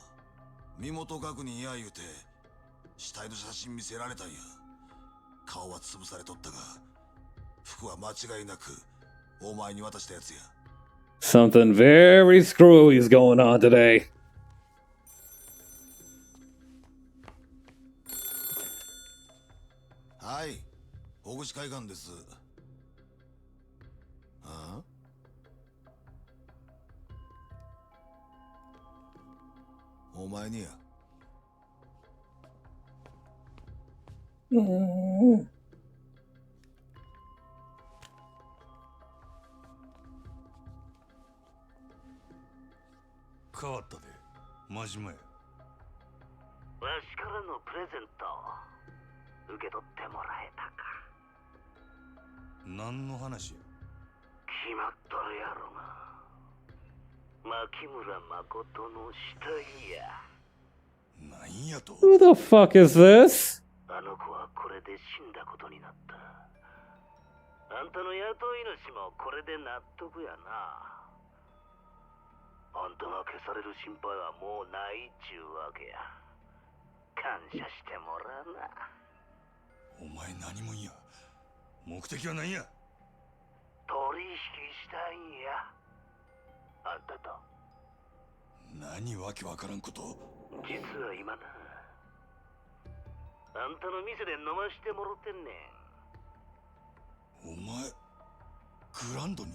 身元確認や言うて死体の写真見せられたんや。顔は潰されとったが、服は間違いなくお前に渡したやつや。 Something very screwy is going on today. Hi, 大口海岸です。ああ？お前にや。変わったで、真島や。わしからのプレゼント受け取ってもらえたか。何の話や。決まっとるやろが。牧村誠の死体や。なんやと。 Who the fuck is this? あの子はこれで死んだことになった。あんたの雇い主もこれで納得やな。あんたが消される心配はもうないっちゅうわけや。感謝してもらうな。お前何もんや。目的は何や。取引したいんや。あんたと。何わけわからんこと。実は今な、あんたの店で飲ましてもろてんねん。お前、グランドに。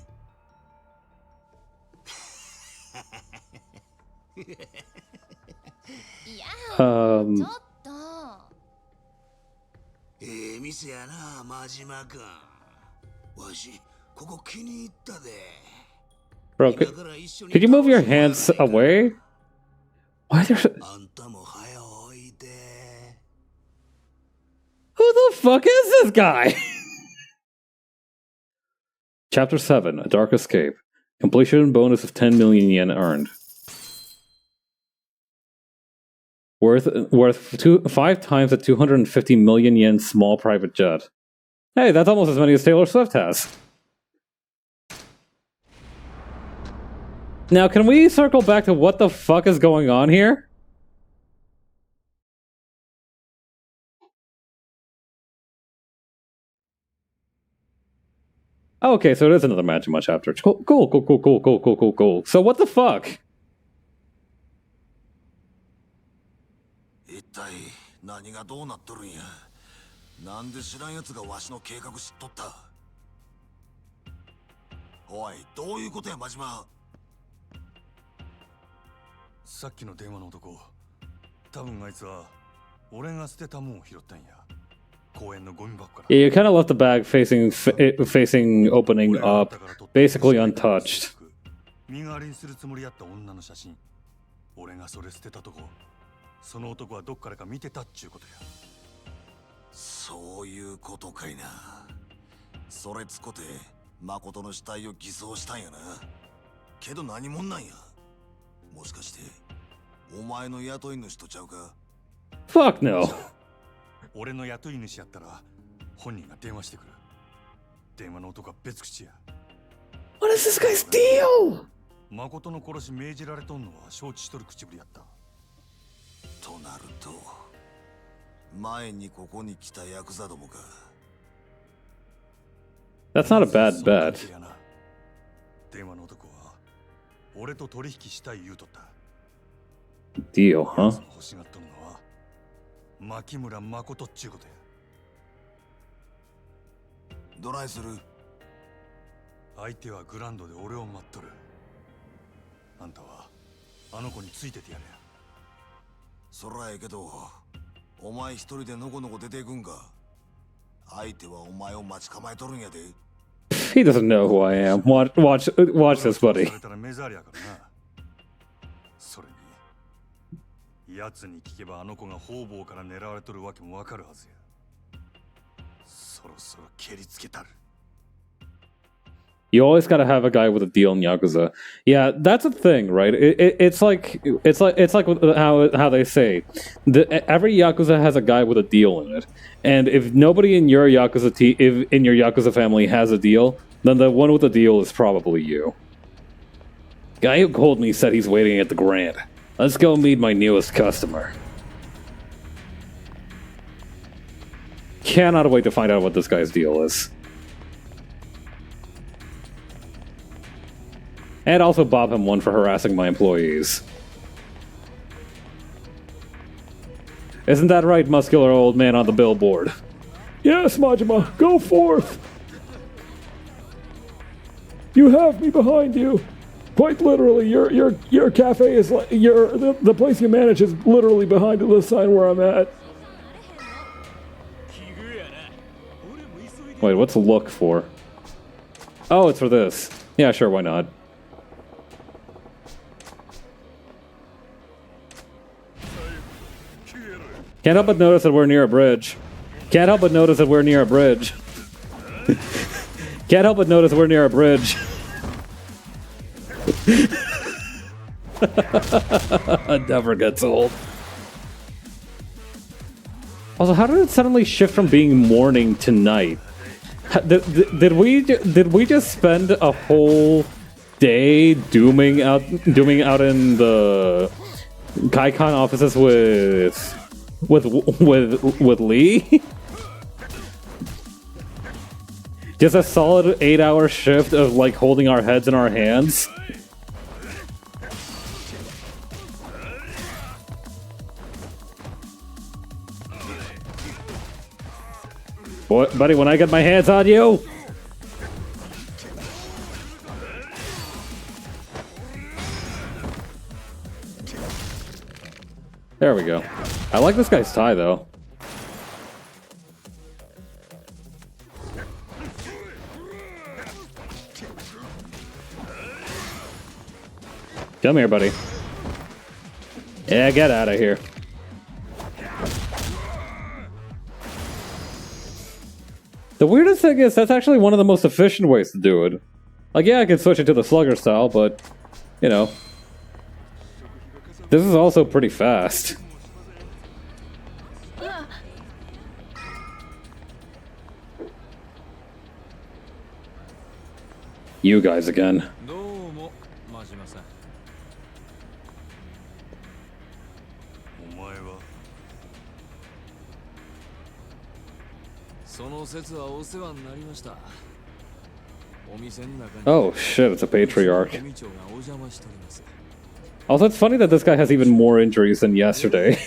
いや、ち Um, ょっと。店やな、真島君。わし、ここ気に入ったで。 bro, could you move your hands away? Why are there... あんたも早おいで。 Who the fuck is this guy? Chapter 7, A Dark Escape. Completion bonus of 10 million yen earned. Worth 5 times a 250 million yen small private jet. Hey, that's almost as many as Taylor Swift has. Now, can we circle back to what the fuck is going on here? Okay, so it is another Majima chapter. Cool. So what the fuck? 一体何がどうなっとるんや。なんで知らんやつがわしの計画知っとった。おい、どういうことや、真島。さっきの電話の男、多分あいつは俺が捨てたもんを拾ったんや。公園のゴミ箱から。Yeah, you kind of left the bag facing opening up, basically untouched. 身代わりにするつもりやった女の写真。俺がそれ捨てたとこ、その男はどっからか見てたっちゅうことや。そういうことかいな。それつこて誠の死体を偽装したんやな。けど何者なんや。もしかしてお前の雇い主とちゃうか。 Fuck no. 俺の雇い主やったら本人が電話してくる。電話の男は別口や。 What is this guy's deal? 誠の殺し命じられとんのは承知しとる口ぶりやった。となると前にここに来たヤクザどもか。 That's not a bad bet. 電話の男は俺と取引したい言うとった。 Deal, huh? 欲しがっとるのは牧村誠っちゅうことや。どないする。相手はグランドで俺を待っとる。あんたはあの子についててやれや。そらええけど、お前一人でのこのこ出ていくんか。相手はお前を待ち構えとるんやで。 He doesn't know who I am. Watch this, buddy. それたら目障りやからな。それに奴に聞けばあの子が方々から狙われとるわけもわかるはずや。そろそろ蹴りつけたる。 You always gotta have a guy with a deal in Yakuza. Yeah, that's a thing, right? It's like how they say every Yakuza has a guy with a deal in it, and if nobody in your Yakuza family has a deal, then the one with the deal is probably you. Guy who called me said he's waiting at the Grand. Let's go meet my newest customer. Cannot wait to find out what this guy's deal is. And also bob him one for harassing my employees. Isn't that right, muscular old man on the billboard? Yes, Majima, go forth! You have me behind you. Quite literally, your cafe is like the place you manage is literally behind the sign where I'm at. Wait, what's look for? Oh, it's for this. Yeah, sure, why not? Can't help but notice that we're near a bridge. Can't help but notice that we're near a bridge. Can't help but notice we're near a bridge. Never gets old. Also, how did it suddenly shift from being morning to night? Did we just spend a whole day dooming out in the Kaikon offices with Lee? Just a solid 8-hour shift of like holding our heads in our hands. Boy, buddy, when I get my hands on you. There we go. I like this guy's tie, though. Come here, buddy. Yeah, get out of here. The weirdest thing is that's actually one of the most efficient ways to do it. Like, yeah, I could switch it to the slugger style, but, you know. This is also pretty fast. You guys again. Oh shit, it's a patriarch. Also, it's funny that this guy has even more injuries than yesterday.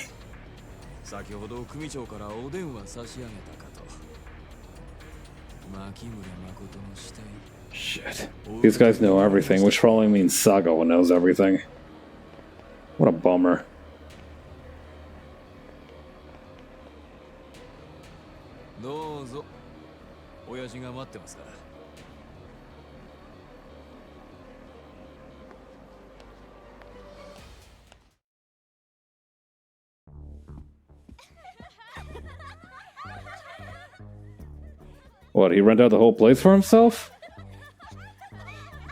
Shit. These guys know everything, which probably means Sagawa knows everything. What a bummer. What, he rent out the whole place for himself?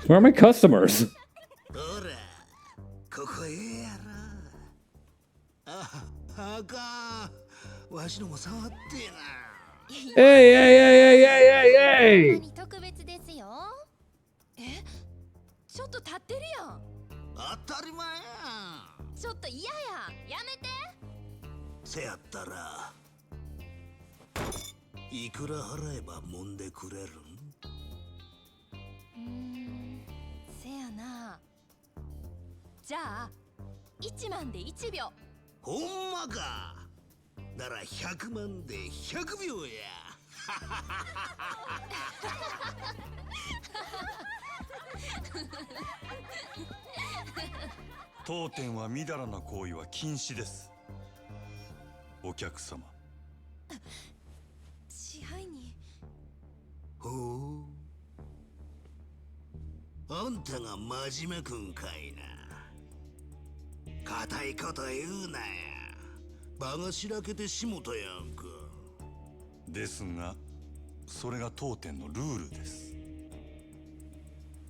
Where are my customers? Hey, hey, hey, hey, hey, hey, hey! 特別ですよ。え、ちょっと立ってるやん。当たり前やん。ちょっと嫌や。やめて。せやったらいくら払えば揉んでくれるん？せやな。じゃあ1万で1秒。ほんまか。なら100万で100秒や。当店はみだらな行為は禁止です。お客様。支配人。ほう。あんたが真面目くんかいな。固いこと言うなや。場がしらけてしもたやんか。ですが、それが当店のルールです。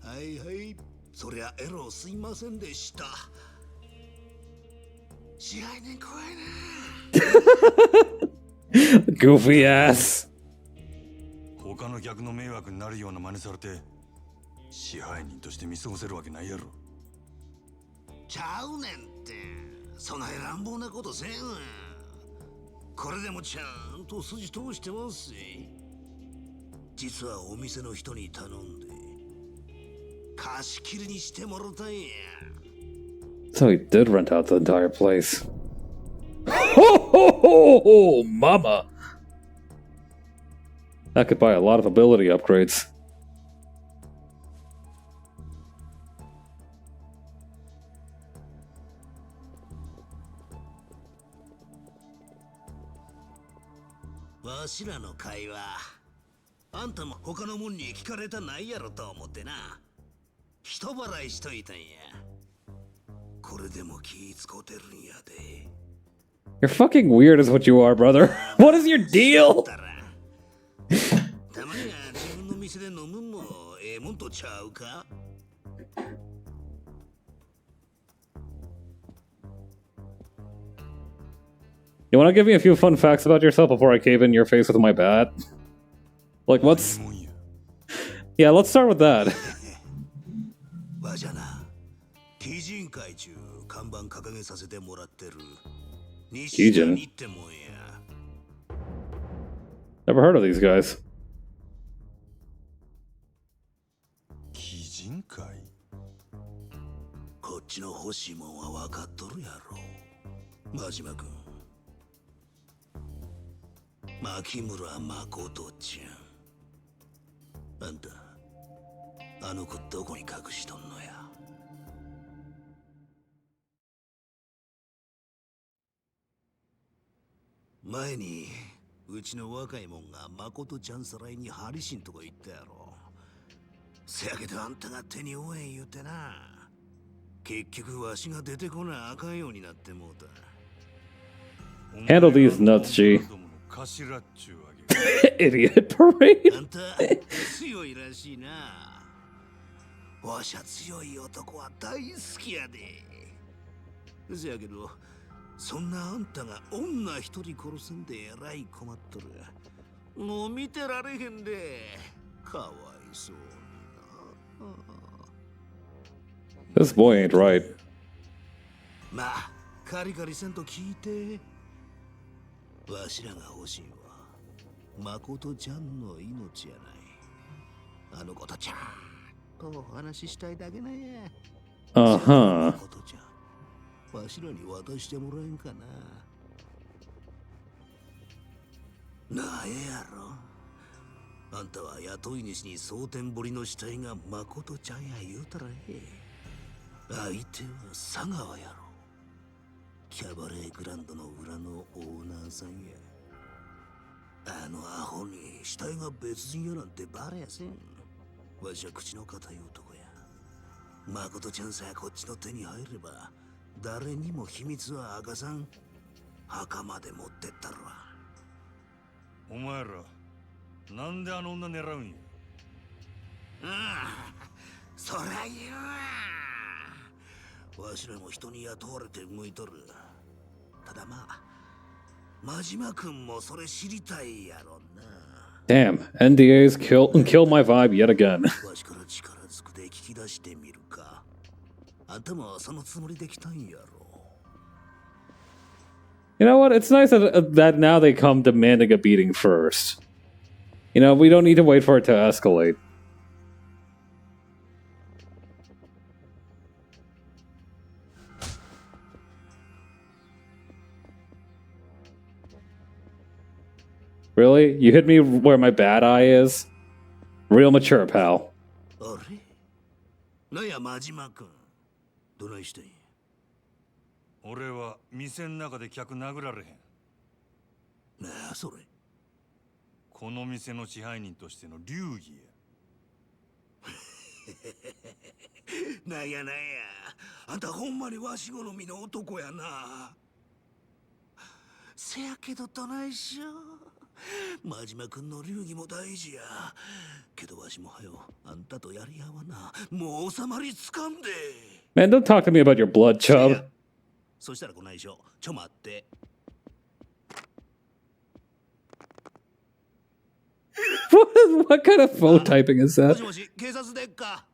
はいはい、そりゃエロすいませんでした。支配人怖いな。Goofy ass. 他の客の迷惑になるような真似されて、支配人として見過ごせるわけないやろ。ちゃうねんって、そない乱暴なことせんわ。これでもちゃんと筋通してますし。実はお店の人に頼んで貸し切りにしてもらったんや。So he did rent out the entire place. Ho ho ho ho, mama! That could buy a lot of ability upgrades. あんたも他のもんに聞かれたないやろと思ってな。人払いしといたんや。これでも気使うてるんやで。You're fucking weird is what you are, brother. What is your deal? たまには自分の店で飲むんもええもんとちゃうか。You want to give me a few fun facts about yourself before I cave in your face with my bat? Like, what's... Yeah, let's start with that. わじゃな、基人会中看板掲げさせてもらってる西谷ってもんや。Never heard of these guys. 基人会？こっちの欲しいもんは分かっとるやろ、真島君。牧村誠ちゃん。あんた、あの子どこに隠しとんのや。前にうちの若いもんが誠ちゃんさらいにハリシンとか言ったやろ。せやけどあんたが手に負えん言うてな。結局わしが出てこなあかんようになってもうた。Handle these nuts, G. 頭っちゅうわけ。Idiot parade. あんた強いらしいな。わしゃ強い男は大好きやで。せやけどそんなあんたが女一人殺すんでえらい困っとる。もう見てられへんで。かわいそうにな。 This boy ain't right. まあカリカリせんと聞いて。わしらが欲しいのは誠ちゃんの命やない。あの子とちゃんとお話ししたいだけなんや。Uh-huh. 誠ちゃん、わしらに渡してもらえんかな。なえやろ。あんたは雇い主に蒼天堀の死体が誠ちゃんや言うたらええ。相手は佐川やろ。キャバレーグランドの裏のオーナーさんや。あのアホに死体が別人やなんてバレやせん。わしは口の固い男や。誠ちゃんさえこっちの手に入れば誰にも秘密は明かさん。墓まで持ってったるわ。お前らなんであの女狙うんや。そら言うわ。わしらも人に雇われて動いとる。ただまあ真島君もそれ知りたいやろな。 Damn, NDAs kill my vibe yet again. わしから力ずくで聞き出してみるか。あんたもそのつもりで来たんやろ。 You know what? It's nice that now they come demanding a beating first. You know, we don't need to wait for it to escalate. Really? You hit me where my bad eye is? Real mature, pal. あれなんや真島君、どないしてんや。俺は店の中で客殴られへん。なあそれ。この店の支配人としての流儀や。なんやなんや、あんたほんまにわし好みの男やな。せやけどどないしよう。真島君の流儀も大事や。けどわしもはよあんたとやり合わな。もう収まりつかんで。 Man, don't talk to me about your blood, chub. そしたらこないしょ。ちょ待って。what kind of phone typing is も that? しもし、警察でっか。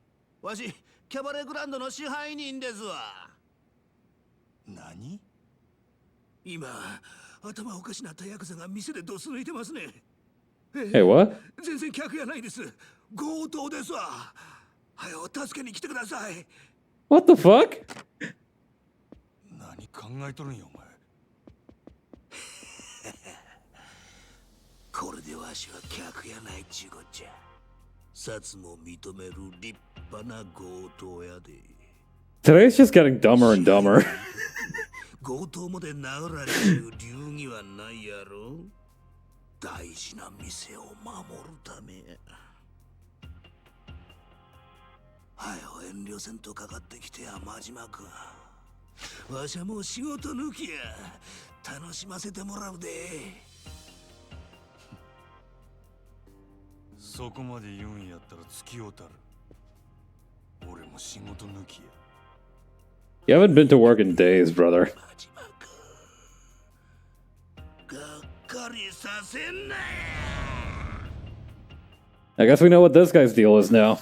わしキャバレーグランドの支配人ですわ。何？今頭おかしなったヤクザが店でドス抜いてますね。Hey, what? 全然客やないです。強盗ですわ。はよ助けに来てください。 What the fuck? 何考えとるんやお前。これでわしは客やないっちゅうこっちゃ。札も認める立派な強盗やで。 Today's just getting dumber and dumber. 強盗まで殴られる流儀はないやろ。大事な店を守るため。はよ遠慮せんとかかってきてや真島君。わしゃもう仕事抜きや。楽しませてもらうで。そこまで言うんやったら付き合うたる。俺も仕事抜きや。You haven't been to work in days, brother. 真島君。がっかりさせんなや。 I guess we know what this guy's deal is now.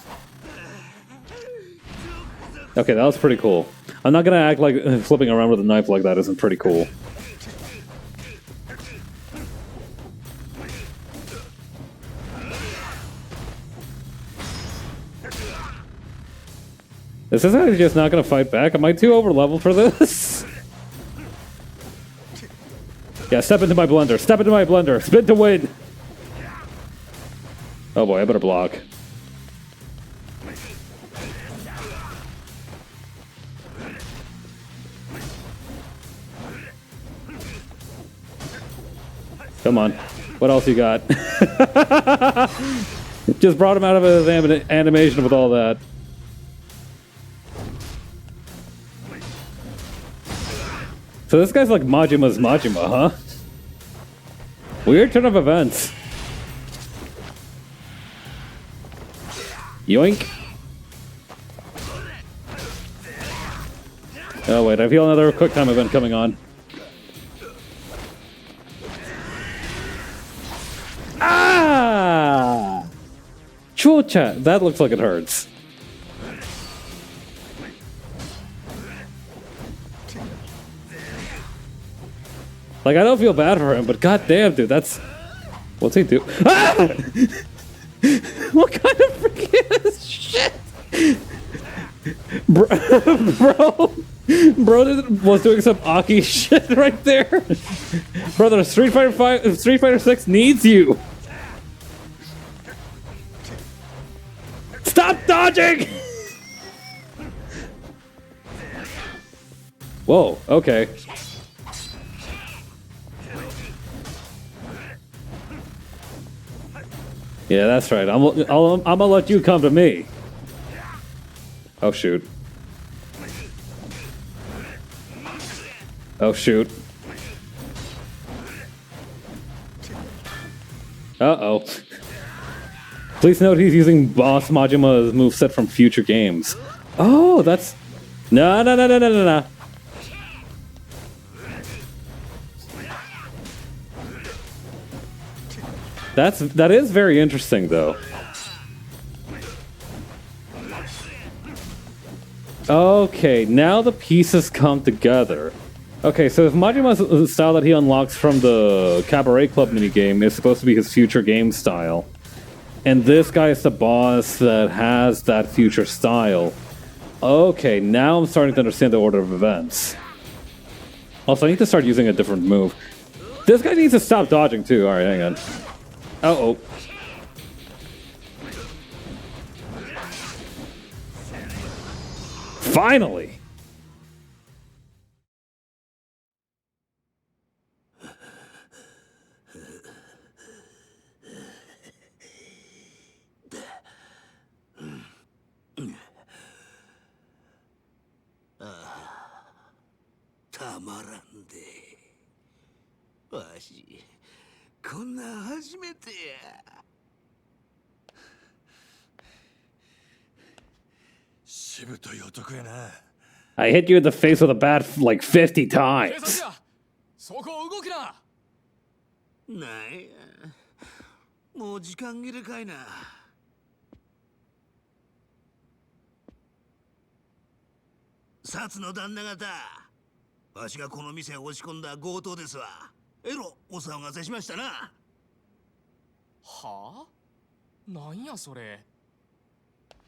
Okay, that was pretty cool. I'm not gonna act like flipping around with a knife like that isn't pretty cool. Is this guy just not gonna fight back? Am I too over leveled for this? Yeah, step into my blender. Step into my blender. Spin to win. Oh boy, I better block. Come on. What else you got? Just brought him out of his animation with all that. So this guy's like Majima's Majima, huh? Weird turn of events. Yoink. Oh wait, I feel another quick time event coming on. Ah! Chucha, that looks like it hurts. Like, I don't feel bad for him, but goddamn, dude, that's... What's he do? Ah! What kind of freaking shit? Bro was doing some Aki shit right there. Brother, Street Fighter 6 needs you. Stop dodging! Whoa, okay. Yeah, that's right. I'm gonna let you come to me. Oh shoot. Oh shoot. Uh-oh. Please note he's using Boss Majima's moveset from future games. Oh, that's... No. That is very interesting, though. Okay, now the pieces come together. Okay, so if Majima's style that he unlocks from the Cabaret Club minigame is supposed to be his future game style, and this guy is the boss that has that future style. Okay, now I'm starting to understand the order of events. Also, I need to start using a different move. This guy needs to stop dodging, too. Alright, hang on. Uh-oh. Finally! Tamarande. わし、こんなん初めてや。しぶとい男やな。I hit you in the face with a bat like 50 times. そこ動くな。なんや、もう時間切れかいな。薩の旦那方、わしがこの店へ押し込んだ強盗ですわ。えろ、お騒がせしましたな。はあ？なんやそれ。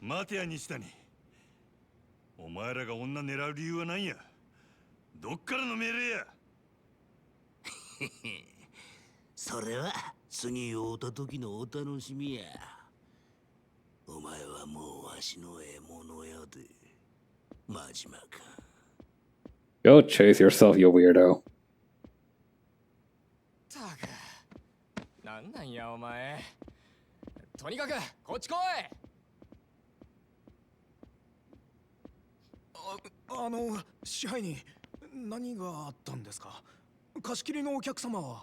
待てや西谷。お前らが女狙う理由は何や。どっからの命令や。それは次会うた時のお楽しみや。お前はもうわしの獲物やで。真島か。Go chase yourself, you weirdo. たく。なんなんやお前。とにかくこっち来い。支配人、何があったんですか？貸し切りのお客様は。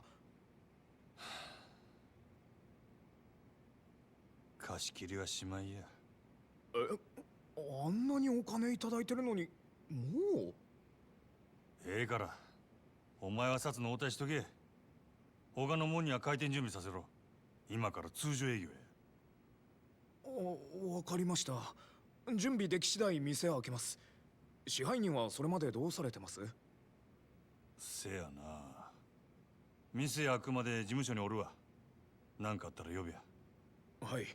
貸し切りはしまいや。あんなにお金いただいてるのに、もう。ええから、お前は札の応対しとけ。他のもんには開店準備させろ。今から通常営業や。わかりました。準備でき次第店開けます。支配人はそれまでどうされてます？せやな。店開くまで事務所におるわ。何かあったら呼べや。はい。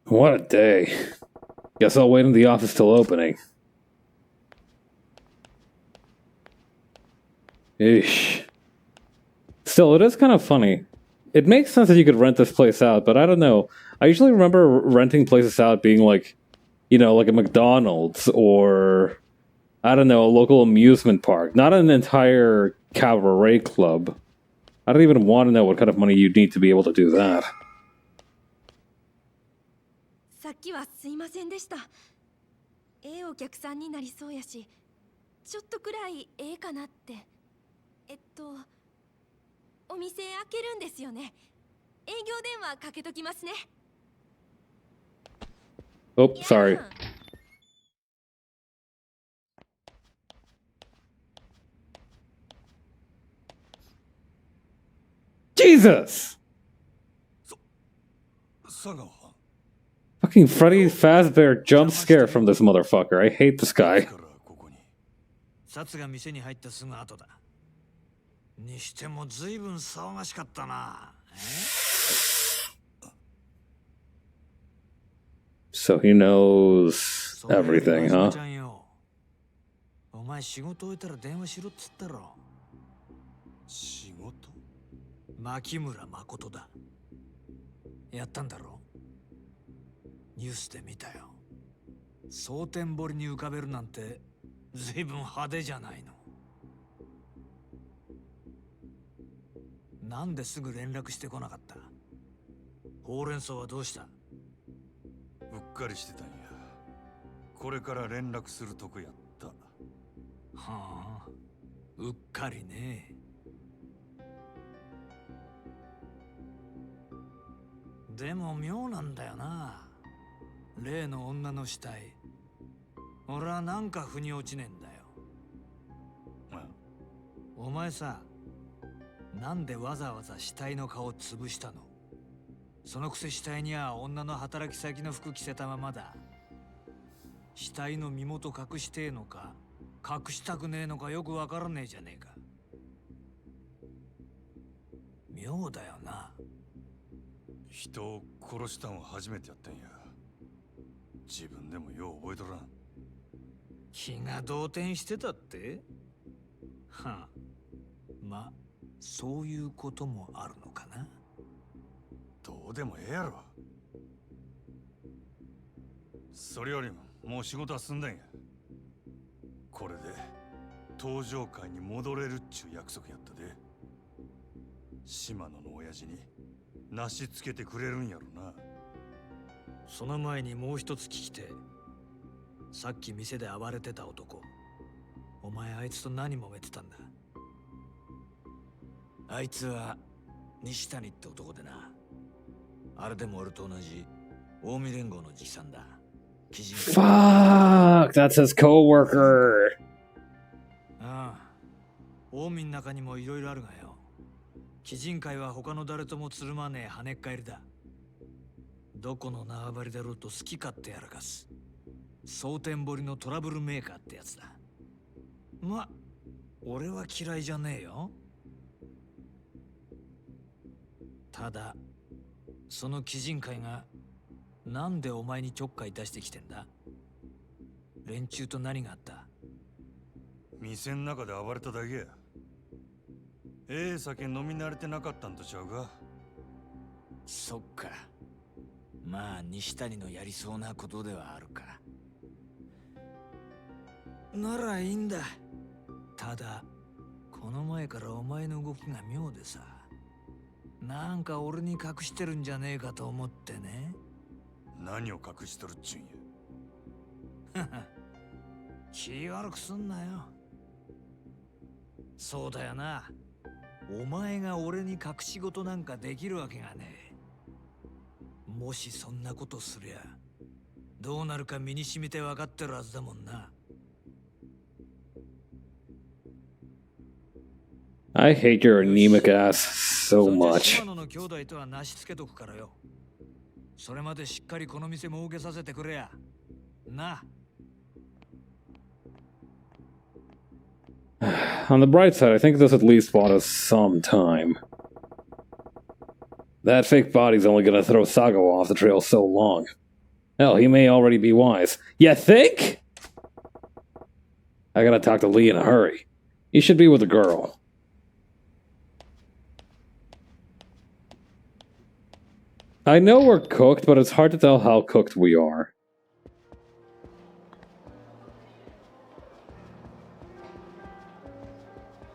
What a day. Guess I'll wait in the office till opening. Eesh. Still, it is kind of funny. It makes sense that you could rent this place out, but I don't know. I usually remember renting places out being like, you know, like a McDonald's or, I don't know, a local amusement park, not an entire cabaret club. I don't even want to know what kind of money you'd need to be able to do that. さっきはすいませんでした。お客さんになりそうやし、ちょっとくらいかなって。お店開けるんですよね。営業電話かけときますね。Oh, sorry. Jesus! Fucking Freddy Fazbear jump scare from this motherfucker. I hate this guy. 札が店に入ったすぐ後だ。にしても随分騒がしかったな。So he knows everything, huh? お前仕事終えたら電話しろっつったろ。仕事？牧村誠だ。やったんだろ？ニュースで見たよ。蒼天堀に浮かべるなんて随分派手じゃないの。なんですぐ連絡してこなかった？ほうれん草はどうした？うっかりしてたんや。これから連絡するとこやった。はあ、うっかりね。でも妙なんだよな。例の女の死体。俺はなんか腑に落ちねえんだよ。お前さ、なんでわざわざ死体の顔潰したの？そのくせ死体には女の働き先の服着せたままだ。死体の身元隠してえのか隠したくねえのかよくわからねえじゃねえか。妙だよな。人を殺したんは初めてやったんや。自分でもよう覚えとらん。気が動転してたって？はあ、ま、そういうこともあるのかな。どうでもええやろ。それよりももう仕事は済んだんや。これで登場会に戻れるっちゅう約束やったで。島野の親父になしつけてくれるんやろな。その前にもう一つ聞きて。さっき店で暴れてた男、お前あいつと何揉めてたんだ？あいつは西谷って男でな。あれでも俺と同じ近江連合の直参だ。Fuck, that's his coworker. ああ、近江の中にもいろいろあるがよ。鬼人会は他の誰ともつるまねえ跳ねっ返りだ。どこの縄張りだろうと好き勝手やらかす。蒼天堀のトラブルメーカーってやつだ。ま、俺は嫌いじゃねえよ。ただ、その鬼人会がなんでお前にちょっかい出してきてんだ？連中と何があった？店の中で暴れただけや。酒飲み慣れてなかったんとちゃうか？そっか。まあ西谷のやりそうなことではあるか。ならいいんだ。ただここの前からお前の動きが妙でさ。なんか俺に隠してるんじゃねえかと思ってね。何を隠しとるっちゅうんや。気悪くすんなよ。そうだよな。お前が俺に隠し事なんかできるわけがねえ。もしそんなことすりゃ、どうなるか身に染みて分かってるはずだもんな。I hate your anemic ass so そんじゃ much. 島野の兄弟とはなしつけとくからよ。それまでしっかりこの店儲けさせてくれや。な。On the bright side, I think this at least bought us some time. That fake body's only gonna throw Sago off the trail so long. Hell, he may already be wise. You think? I gotta talk to Lee in a hurry. He should be with the girl. I know we're cooked, but it's hard to tell how cooked we are.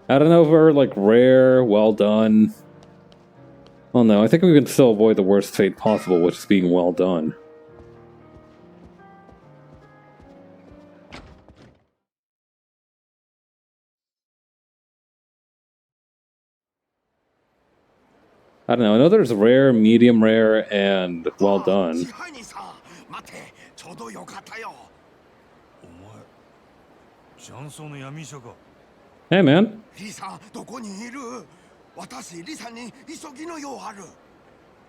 I don't know if we're, like, rare, well done. Well, no, I think we can still avoid the worst fate possible, which is being well done. I don't know, I know there's rare, medium rare, and well done. 支配人さん待てちょうどよかったよお前雀荘の闇医者か。 Hey, man. リさんどこにいる私リさんに急ぎの用ある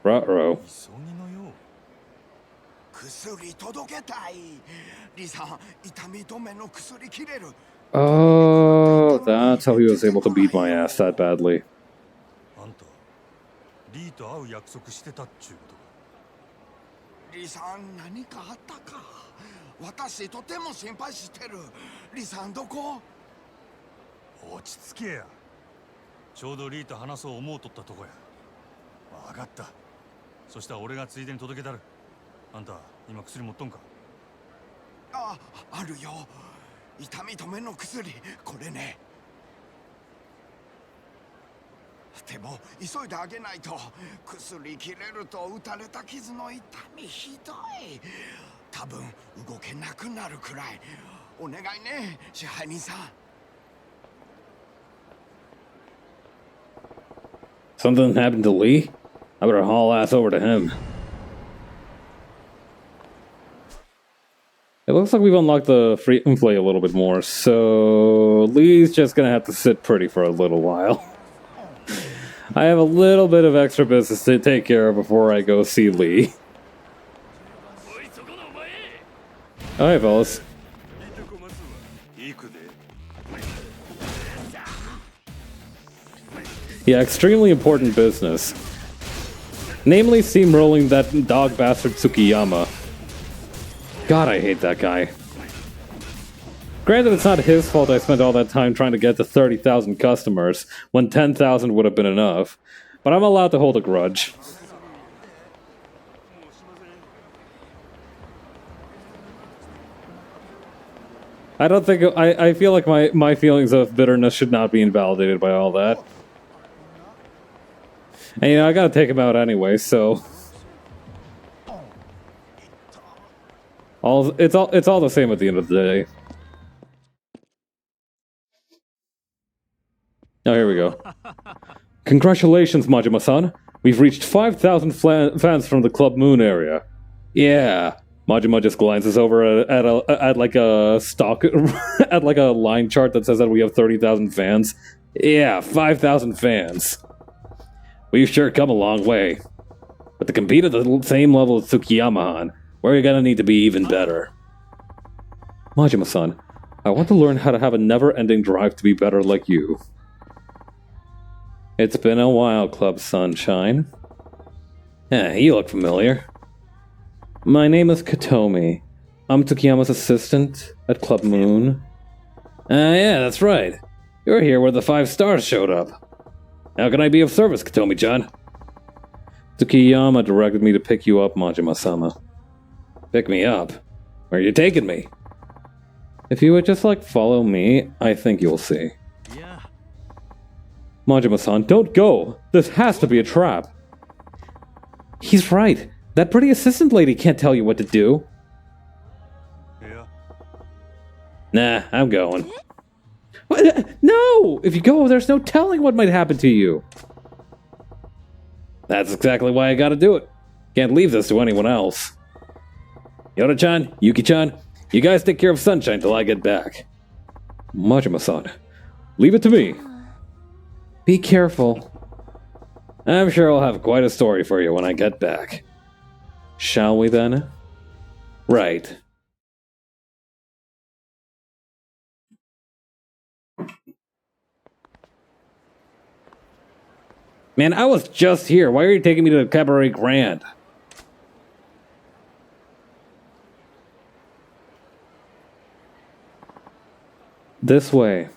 Ruh-roh. 急ぎのよう。薬届けたいリさん痛み止めの薬切れる Oh, that's how he was able to beat my ass that badly. あんたリーと会う約束してたっちゅうことか。リさん何かあったか私とても心配してるリさんどこ落ち着けや。ちょうどリーと話そう思うとったとこや。わかった。そしたら俺がついでに届けたる。あんた今薬持っとんか。あるよ痛み止めの薬これねでも急いであげないと薬切れると打たれた傷の痛みひどい多分動けなくなるくらいお願いね支配人さん Something happened to Lee? I better haul ass over to him. It looks like we've unlocked the free play a little bit more, so Lee's just gonna have to sit pretty for a little while. I have a little bit of extra business to take care of before I go see Lee. Oh, hey, fellas. Yeah, extremely important business. Namely, steamrolling that dog bastard Tsukiyama. God, I hate that guy. Granted, it's not his fault I spent all that time trying to get to 30,000 customers, when 10,000 would have been enough. But I'm allowed to hold a grudge. I don't think... I feel like my feelings of bitterness should not be invalidated by all that. And, you know, I gotta take him out anyway, so... It's all the same at the end of the day. Oh, here we go. Congratulations, Majima-san. We've reached 5,000 fans from the Club Moon area. Yeah. Majima just glances over at like a stock at like a line chart that says that we have 30,000 fans. Yeah, 5,000 fans. We've sure come a long way. But to compete at the same level as Tsukiyama-han, we're gonna need to be even better. Majima-san, I want to learn how to have a never-ending drive to be better like you. It's been a while, Club Sunshine. You look familiar. My name is Katomi. I'm Tsukiyama's assistant at Club Moon. Yeah, that's right. You're here where the 5 stars showed up. How can I be of service, Katomi-chan? Tsukiyama directed me to pick you up, Majima-sama. Pick me up? Where are you taking me? If you would just, follow me, I think you'll see. Majima-san, don't go! This has to be a trap! He's right. That pretty assistant lady can't tell you what to do. Yeah. Nah, I'm going. What? No! If you go, there's no telling what might happen to you. That's exactly why I gotta do it. Can't leave this to anyone else. Yoda-chan, Yuki-chan, you guys take care of Sunshine till I get back. Majima-san, leave it to me. Be careful. I'm sure I'll have quite a story for you when I get back. Shall we then? Right. Man, I was just here. Why are you taking me to the Cabaret Grand? This way.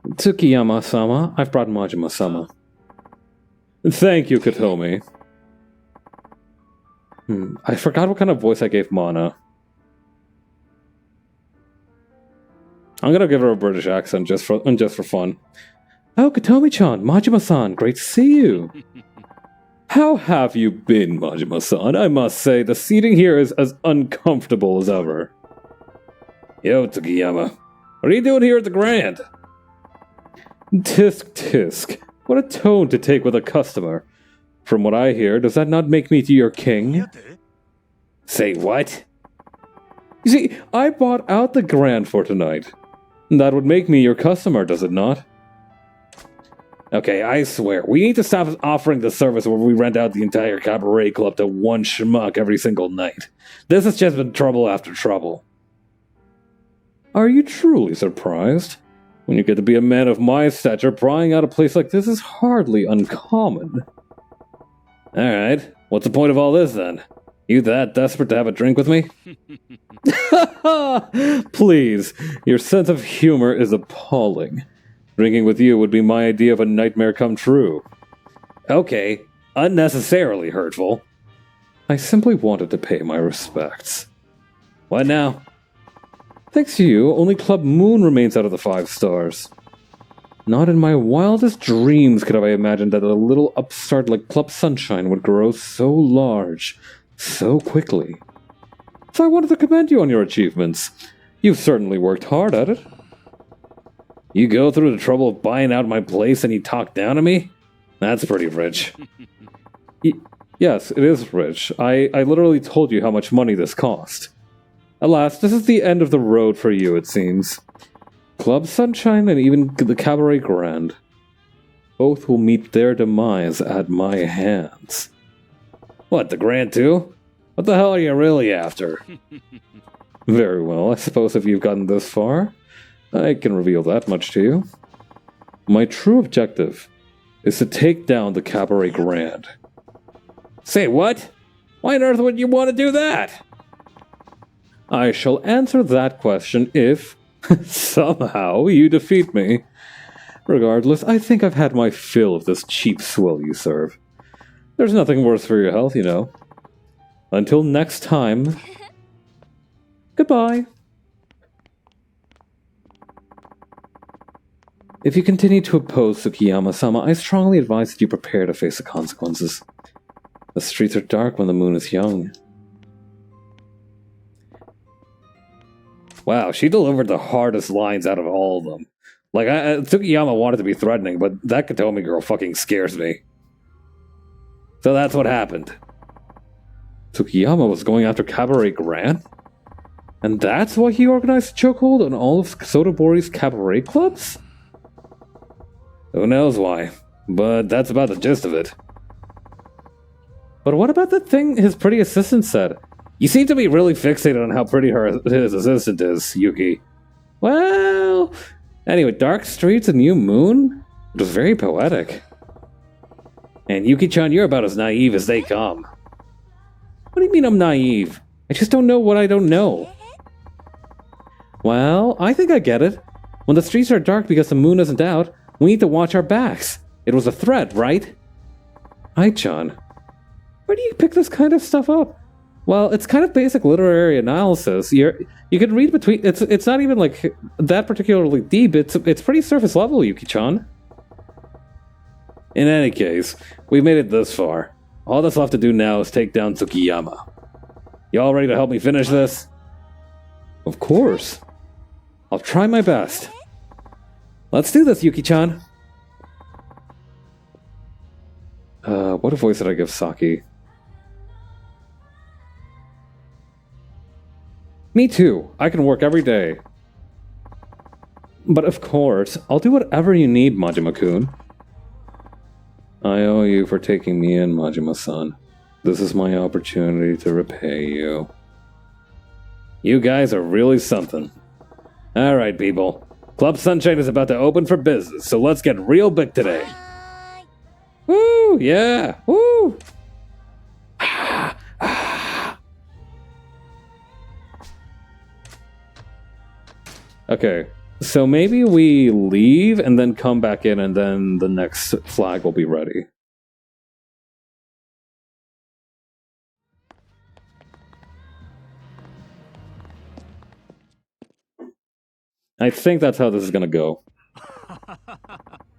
Tsukiyama-sama, I've brought Majima-sama. Thank you, Katomi. I forgot what kind of voice I gave Mana. I'm gonna give her a British accent just for fun. Oh, Katomi-chan, Majima-san, great to see you. How have you been, Majima-san? I must say, the seating here is as uncomfortable as ever. Yo, Tsukiyama. What are you doing here at the Grand? Tisk tisk. What a tone to take with a customer. From what I hear, does that not make me your king? Say what? You see, I bought out the Grand for tonight. That would make me your customer, does it not? Okay, I swear, we need to stop offering the service where we rent out the entire cabaret club to one schmuck every single night. This has just been trouble after trouble. Are you truly surprised? When you get to be a man of my stature, prying out a place like this is hardly uncommon. Alright, what's the point of all this then? You that desperate to have a drink with me? Please, your sense of humor is appalling. Drinking with you would be my idea of a nightmare come true. Okay, unnecessarily hurtful. I simply wanted to pay my respects. What now? Thanks to you, only Club Moon remains out of the 5 stars. Not in my wildest dreams could I imagined that a little upstart like Club Sunshine would grow so large, so quickly. So I wanted to commend you on your achievements. You've certainly worked hard at it. You go through the trouble of buying out my place and you talk down to me? That's pretty rich. Yes, it is rich. I literally told you how much money this cost. Alas, this is the end of the road for you, it seems. Club Sunshine and even the Cabaret Grand. Both will meet their demise at my hands. What, the Grand too? What the hell are you really after? Very well, I suppose if you've gotten this far, I can reveal that much to you. My true objective is to take down the Cabaret Grand. Say what? Why on earth would you want to do that? I shall answer that question if, somehow, you defeat me. Regardless, I think I've had my fill of this cheap swill you serve. There's nothing worse for your health, you know. Until next time, goodbye. If you continue to oppose Tsukiyama-sama, I strongly advise that you prepare to face the consequences. The streets are dark when the moon is young. Wow, she delivered the hardest lines out of all of them. Like, Tsukiyama wanted to be threatening, but that Katomi girl fucking scares me. So that's what happened. Tsukiyama was going after Cabaret Grand? And that's why he organized a chokehold on all of Sodobori's cabaret clubs? Who knows why, but that's about the gist of it. But what about the thing his pretty assistant said? You seem to be really fixated on how pretty his assistant is, Yuki. Well, anyway, dark streets and new moon? It was very poetic. And Yuki-chan, you're about as naive as they come. What do you mean I'm naive? I just don't know what I don't know. Well, I think I get it. When the streets are dark because the moon isn't out, we need to watch our backs. It was a threat, right? Ai-chan. Where do you pick this kind of stuff up? Well, it's kind of basic literary analysis. You can read between. It's not even like that particularly deep. It's pretty surface level, Yuki-chan. In any case, we've made it this far. All that's left to do now is take down Tsukiyama. You all ready to help me finish this? Of course. I'll try my best. Let's do this, Yuki-chan. What voice did I give Saki? Me too. I can work every day. But of course, I'll do whatever you need, Majima-kun. I owe you for taking me in, Majima-san. This is my opportunity to repay you. You guys are really something. Alright, people. Club Sunshine is about to open for business, so let's get real big today. Woo! Yeah! Woo! Okay, so maybe we leave and then come back in and then the next flag will be ready. I think that's how this is gonna go.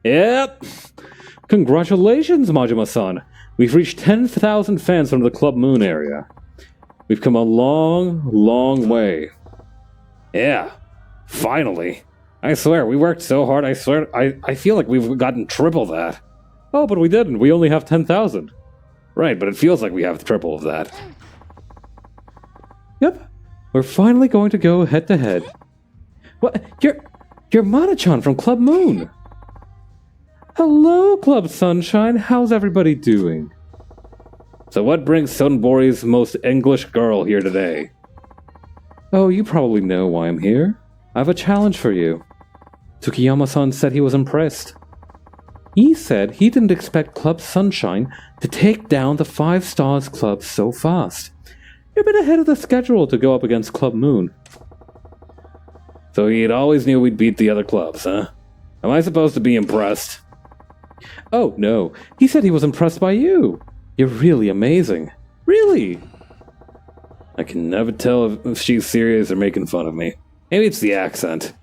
Yep! Congratulations, Majima-san! We've reached 10,000 fans from the Club Moon area. We've come a long, long way. Yeah, finally. I swear, we worked so hard, I feel like we've gotten triple that. Oh, but we didn't, we only have 10,000. Right, but it feels like we have triple of that. Yep, we're finally going to go head-to-head. What? You're Mana-chan from Club Moon! Hello, Club Sunshine. How's everybody doing? So what brings Sonbori's most English girl here today? Oh, you probably know why I'm here. I have a challenge for you. Tsukiyama-san said he was impressed. He said he didn't expect Club Sunshine to take down the 5 Stars Club so fast. You're a bit ahead of the schedule to go up against Club Moon. So he'd always knew we'd beat the other clubs, huh? Am I supposed to be impressed? Oh, no. He said he was impressed by you. You're really amazing. Really? I can never tell if she's serious or making fun of me. Maybe it's the accent.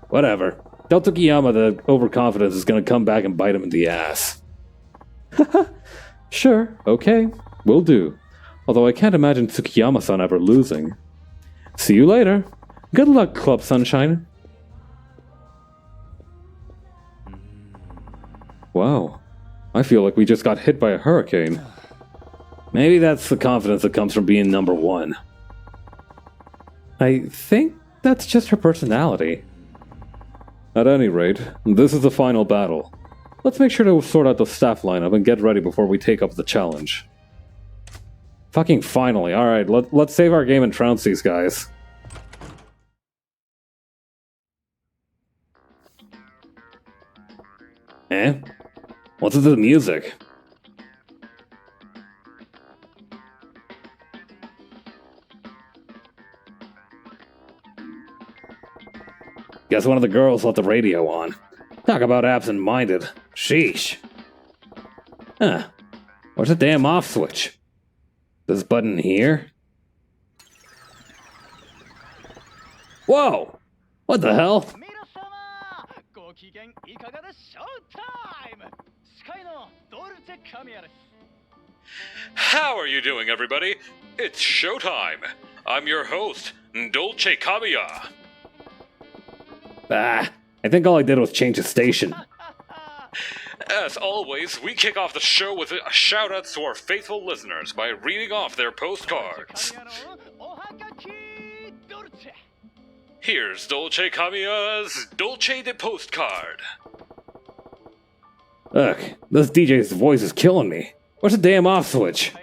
Whatever. Tell Tsukiyama that overconfidence is going to come back and bite him in the ass. Haha. Sure, okay. Will do. Although I can't imagine Tsukiyama-san ever losing. See you later. Good luck, Club Sunshine. Wow. I feel like we just got hit by a hurricane. Maybe that's the confidence that comes from being number 1. I think that's just her personality. At any rate, this is the final battle. Let's make sure to sort out the staff lineup and get ready before we take up the challenge. Fucking finally. Alright, let's save our game and trounce these guys. Eh? What's with the music? Guess one of the girls left the radio on. Talk about absent-minded. Sheesh. Huh. Where's the damn off switch? This button here? Whoa! What the hell? How are you doing, everybody? It's showtime. I'm your host, Dolce Kamiya. I think all I did was change the station. As always, we kick off the show with a shout-out to our faithful listeners by reading off their postcards. Here's Dolce Kamiya's Dolce de Postcard. Ugh, this DJ's voice is killing me. Where's the damn off switch?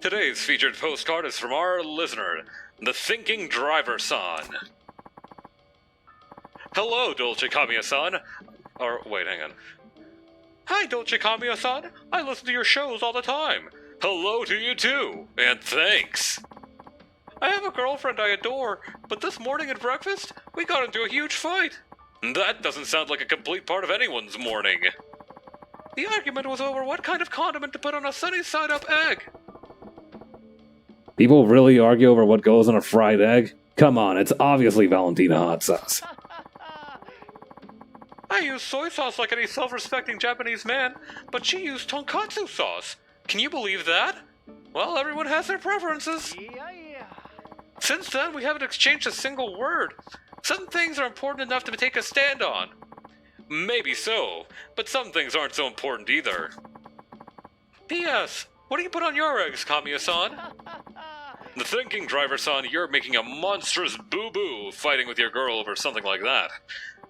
Today's featured postcard is from our listener, the Thinking Driver-san. Hello, Dolce Kamiya-san. Or, wait, hang on. Hi, Dolce Kamiya-san. I listen to your shows all the time. Hello to you too, and thanks. I have a girlfriend I adore, but this morning at breakfast, we got into a huge fight. That doesn't sound like a complete part of anyone's morning. The argument was over what kind of condiment to put on a sunny side up egg. People really argue over what goes on a fried egg? Come on, it's obviously Valentina hot sauce. I use soy sauce like any self-respecting Japanese man, but she used tonkatsu sauce. Can you believe that? Well, everyone has their preferences. Since then, we haven't exchanged a single word. Some things are important enough to take a stand on. Maybe so, but some things aren't so important either. P.S. What do you put on your eggs, Kamiya-san? The thinking driver-san, you're making a monstrous boo-boo fighting with your girl over something like that.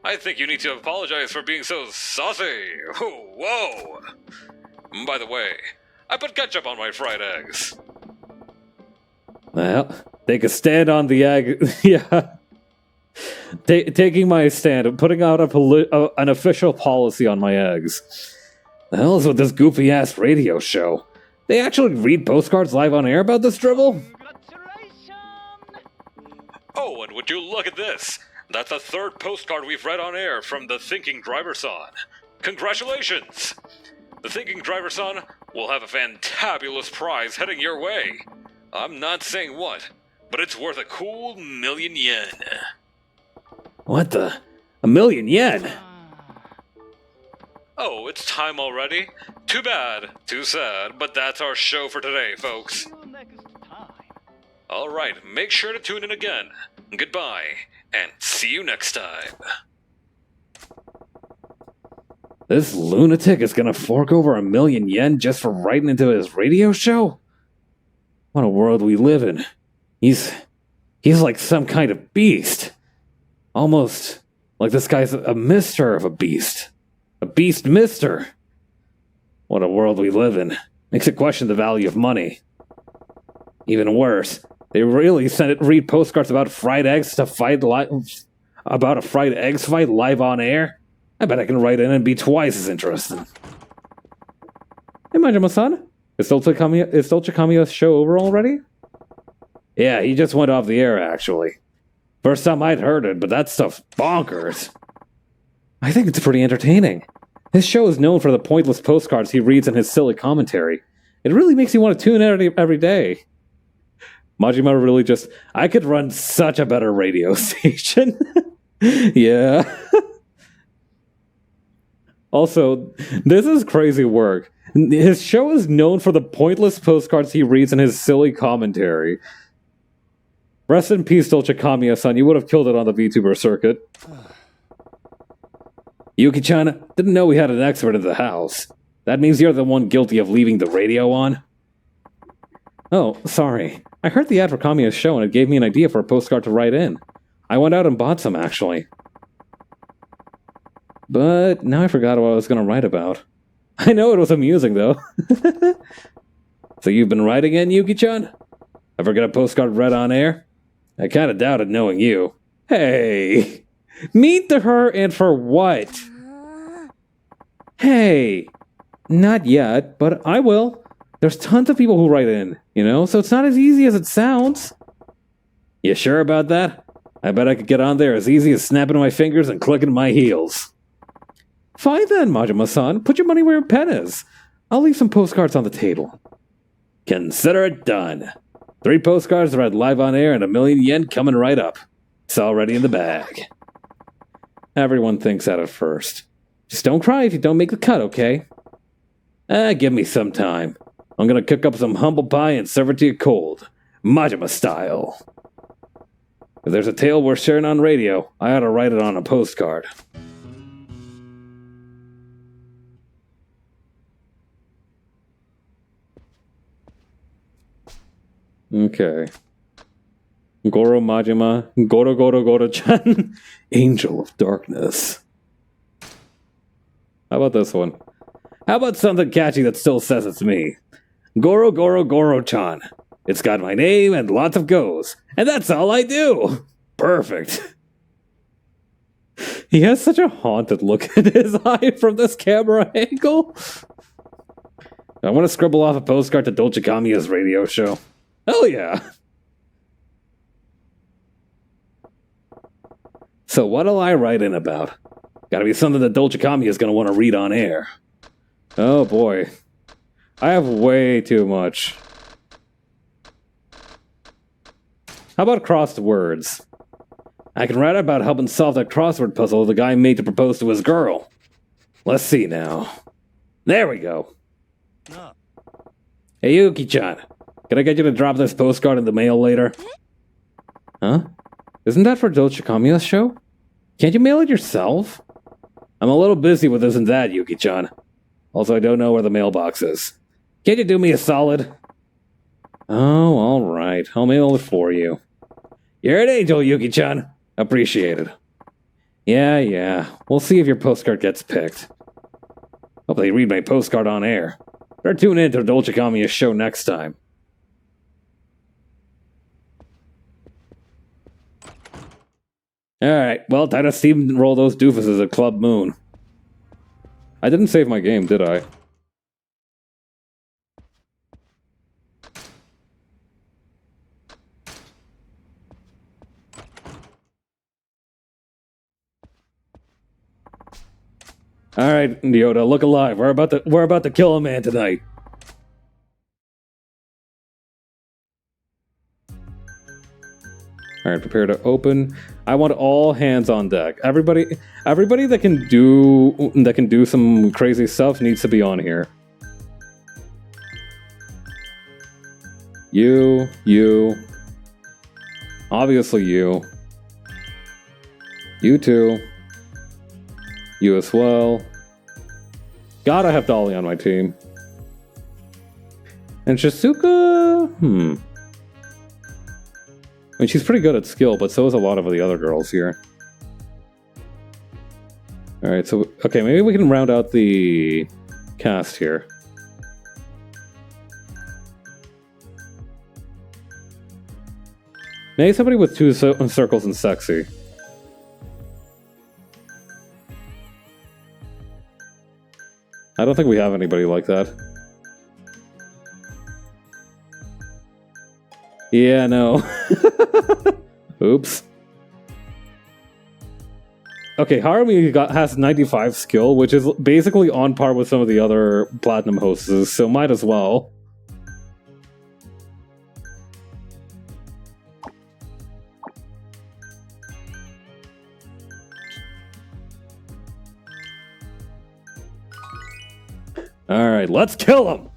I think you need to apologize for being so saucy. Whoa! By the way, I put ketchup on my fried eggs. Well, take a stand on the egg. Yeah. Taking my stand and putting out an official policy on my eggs. The hell is with this goofy-ass radio show? They actually read postcards live on air about this dribble? Oh, and would you look at this? That's the third postcard we've read on air from the Thinking Driver-san. Congratulations! The Thinking Driver-san will have a fantabulous prize heading your way. I'm not saying what, but it's worth a cool 1,000,000 yen. What the? 1,000,000 yen? Oh, it's time already? Too bad, too sad, but that's our show for today, folks. Alright, make sure to tune in again. Goodbye, and see you next time. This lunatic is gonna fork over 1,000,000 yen just for writing into his radio show? What a world we live in. He's like some kind of beast. Almost like this guy's a mister of a beast. A beast mister. What a world we live in. Makes you question the value of money. Even worse, they really read postcards about fried eggs to fight about a fried eggs fight live on air? I bet I can write in and be twice as interesting. Hey, Majima-san. Is Dolce Kamiya's show over already? Yeah, he just went off the air, actually. First time I'd heard it, but that stuff's bonkers. I think it's pretty entertaining. His show is known for the pointless postcards he reads in his silly commentary. It really makes you want to tune in every day. Majima really I could run such a better radio station. Yeah. Also, this is crazy work. His show is known for the pointless postcards he reads in his silly commentary. Rest in peace, Dolce Kamiya-san. You would have killed it on the VTuber circuit. Yuki-chan, didn't know we had an expert in the house. That means you're the one guilty of leaving the radio on? Oh, sorry. I heard the ad for Kamiya's show and it gave me an idea for a postcard to write in. I went out and bought some, actually. But now I forgot what I was going to write about. I know it was amusing, though. So you've been writing in, Yuki-chan? Ever get a postcard read on air? I kind of doubted knowing you. Hey! Meet to her and for what? Hey! Not yet, but I will. There's tons of people who write in, so it's not as easy as it sounds. You sure about that? I bet I could get on there as easy as snapping my fingers and clicking my heels. Fine then, Majima-san. Put your money where your pen is. I'll leave some postcards on the table. Consider it done. 3 postcards read live on air and 1,000,000 yen coming right up. It's already in the bag. Everyone thinks that at first. Just don't cry if you don't make the cut, okay? Give me some time. I'm gonna cook up some humble pie and serve it to you cold. Majima style. If there's a tale worth sharing on radio, I ought to write it on a postcard. Okay. Goro Majima, Goro-chan, Angel of Darkness. How about this one? How about something catchy that still says it's me? Goro-chan. It's got my name and lots of goes, and that's all I do. Perfect. He has such a haunted look in his eye from this camera angle. I want to scribble off a postcard to Dolce Kamiya's radio show. Hell yeah! So what'll I write in about? Gotta be something that Dolce Kamiya is gonna want to read on air. Oh boy. I have way too much. How about crosswords? I can write about helping solve that crossword puzzle the guy made to propose to his girl. Let's see now. There we go.なあ Hey Yuki-chan, can I get you to drop this postcard in the mail later? Huh? Isn't that for Dolce Kamiya's show? Can't you mail it yourself? I'm a little busy with this and that, Yuki-chan. Also, I don't know where the mailbox is. Can't you do me a solid? Oh, alright. I'll mail it for you. You're an angel, Yuki-chan. Appreciate it. Yeah. We'll see if your postcard gets picked. Hope they read my postcard on air. Better tune in to Dolce Kamiya's show next time. Alright, well, time to steamroll those doofuses at Club Moon. I didn't save my game, did I? Alright, Yoda, look alive. We're about to kill a man tonight. Alright, prepare to open. I want all hands on deck. Everybody that can do some crazy stuff needs to be on here. You. Obviously you. You too. You as well. Gotta have Dolly on my team. And Shizuka? I mean, she's pretty good at skill, but so is a lot of the other girls here. Alright, so, okay, maybe we can round out the cast here. Maybe somebody with two circles and sexy. I don't think we have anybody like that. Yeah, no. Oops. Okay, Harumi has 95 skill, which is basically on par with some of the other Platinum hosts, so might as well. Alright, let's kill him!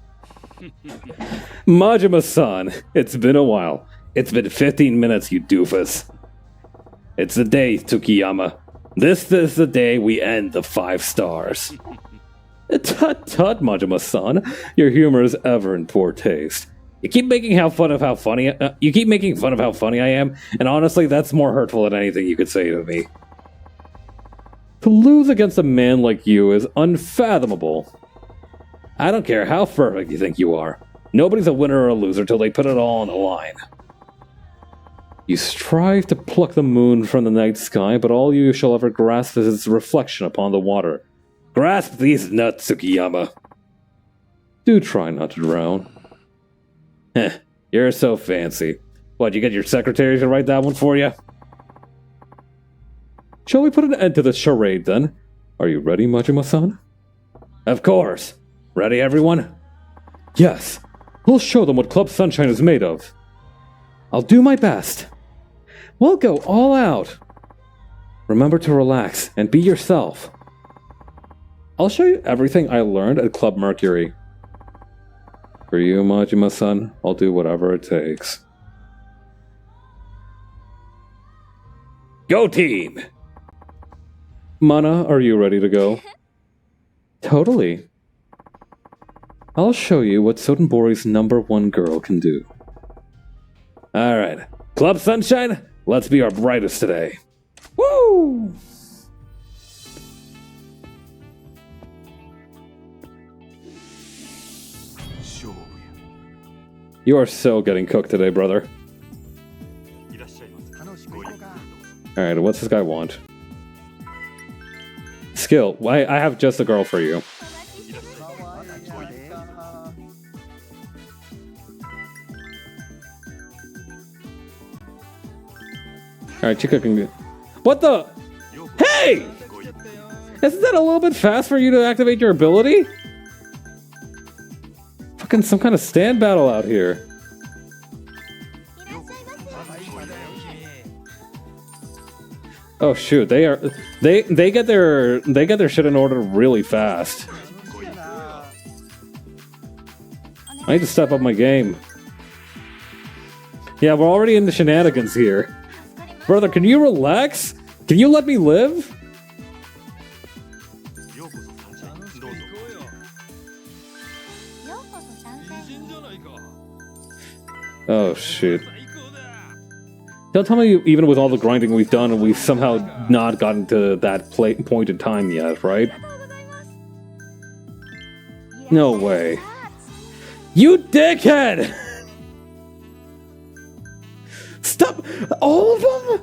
Majima-san, it's been a while. It's been 15 minutes, you doofus. It's the day, Tsukiyama. This is the day we end the 5 stars. Tut, Majima-san. Your humor is ever in poor taste. You keep making fun of how funny I am, and honestly, that's more hurtful than anything you could say to me. To lose against a man like you is unfathomable. I don't care how perfect you think you are. Nobody's a winner or a loser till they put it all on the line. You strive to pluck the moon from the night sky, but all you shall ever grasp is its reflection upon the water. Grasp these nuts, Tsukiyama. Do try not to drown. Heh, you're so fancy. What, you get your secretary to write that one for you? Shall we put an end to this charade, then? Are you ready, Majima-san? Of course. Ready, everyone? Yes. We'll show them what Club Sunshine is made of. I'll do my best. We'll go all out. Remember to relax and be yourself. I'll show you everything I learned at Club Mercury. For you, Majima-san, I'll do whatever it takes. Go team! Mana, are you ready to go? Totally. I'll show you what Sotenbori's #1 girl can do. Alright, Club Sunshine, let's be our brightest today. Woo! You are so getting cooked today, brother. Alright, what's this guy want? Skill. I have just a girl for you. Alright, Chica can do. What the? Hey! Isn't that a little bit fast for you to activate your ability? Fucking some kind of stand battle out here. Oh shoot, they get their shit in order really fast. I need to step up my game. Yeah, we're already in the shenanigans here. Brother, can you relax? Can you let me live? Oh shoot. Don't tell me even with all the grinding we've done and we've somehow not gotten to that point in time yet, right? No way. You dickhead! Stop! All of them?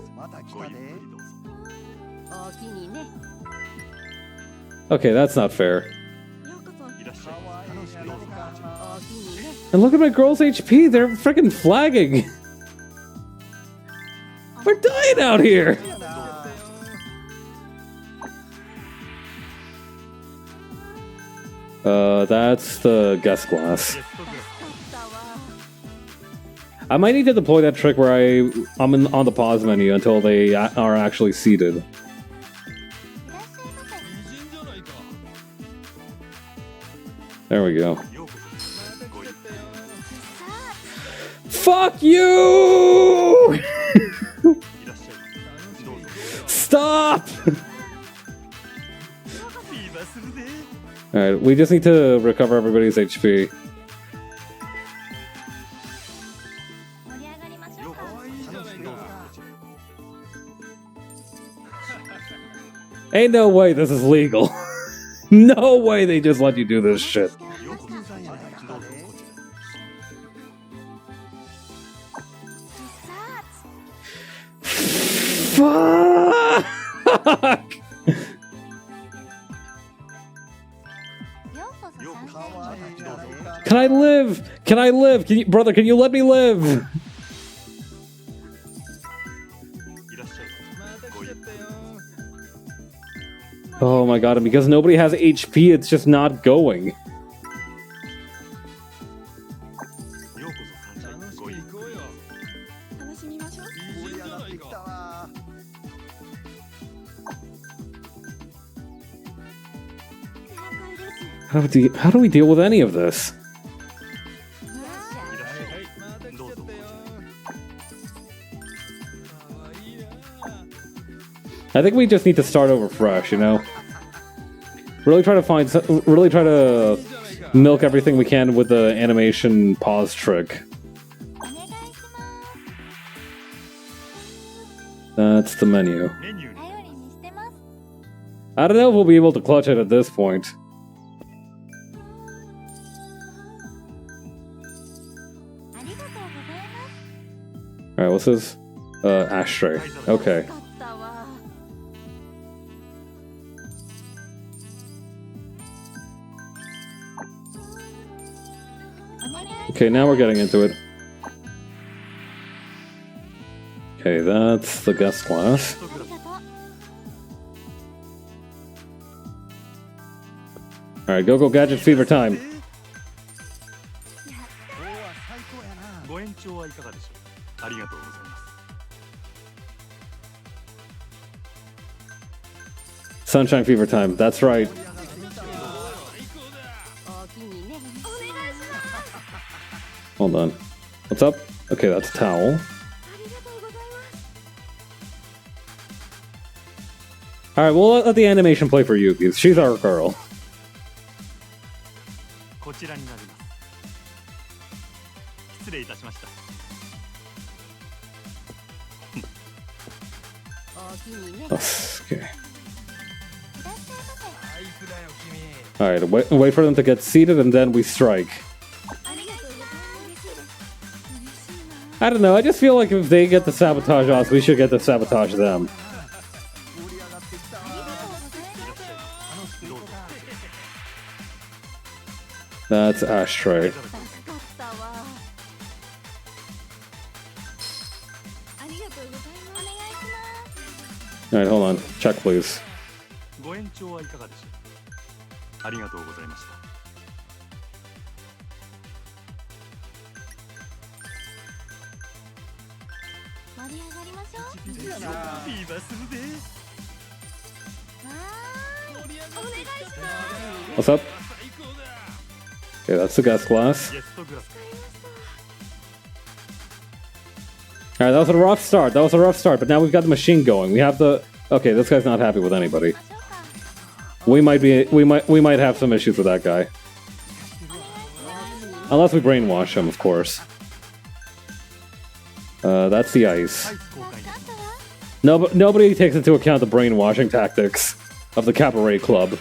Okay, that's not fair. And look at my girl's HP, they're freaking flagging! We're dying out here! That's the guest glass. I might need to deploy that trick where I'm on the pause menu until they are actually seated. There we go. Fuck you! Stop! Alright, we just need to recover everybody's HP. Ain't no way this is legal. No way they just let you do this shit. Fuck! Can I live? Can I live? Can you, brother, can you let me live? Oh my god, and because nobody has HP, it's just not going. How do we deal with any of this? I think we just need to start over fresh, you know? Really try to milk everything we can with the animation pause trick. That's the menu. I don't know if we'll be able to clutch it at this point. Alright, what's this? Ashtray. Okay. Okay, now we're getting into it. Okay, that's the guest class. Alright, go gadget fever time. Sunshine fever time, that's right. Hold on. What's up? Okay, that's a towel. Alright, we'll let the animation play for Yuki. She's our girl. Okay. Alright, wait for them to get seated and then we strike. I don't know, I just feel like if they get to sabotage us, we should get to sabotage them. That's Ashtray. Alright, hold on. Check, please. 盛り上がりましょう。ビバするで。わーい、お願いします。 What's up? Okay, that's the guest class. ゲストグラス Alright, that was a rough start. That was a rough start, but now we've got the machine going. We have the... Okay, this guy's not happy with anybody. We might have some issues with that guy. Unless we brainwash him, of course. That's the ice. No, but nobody takes into account the brainwashing tactics of the cabaret club.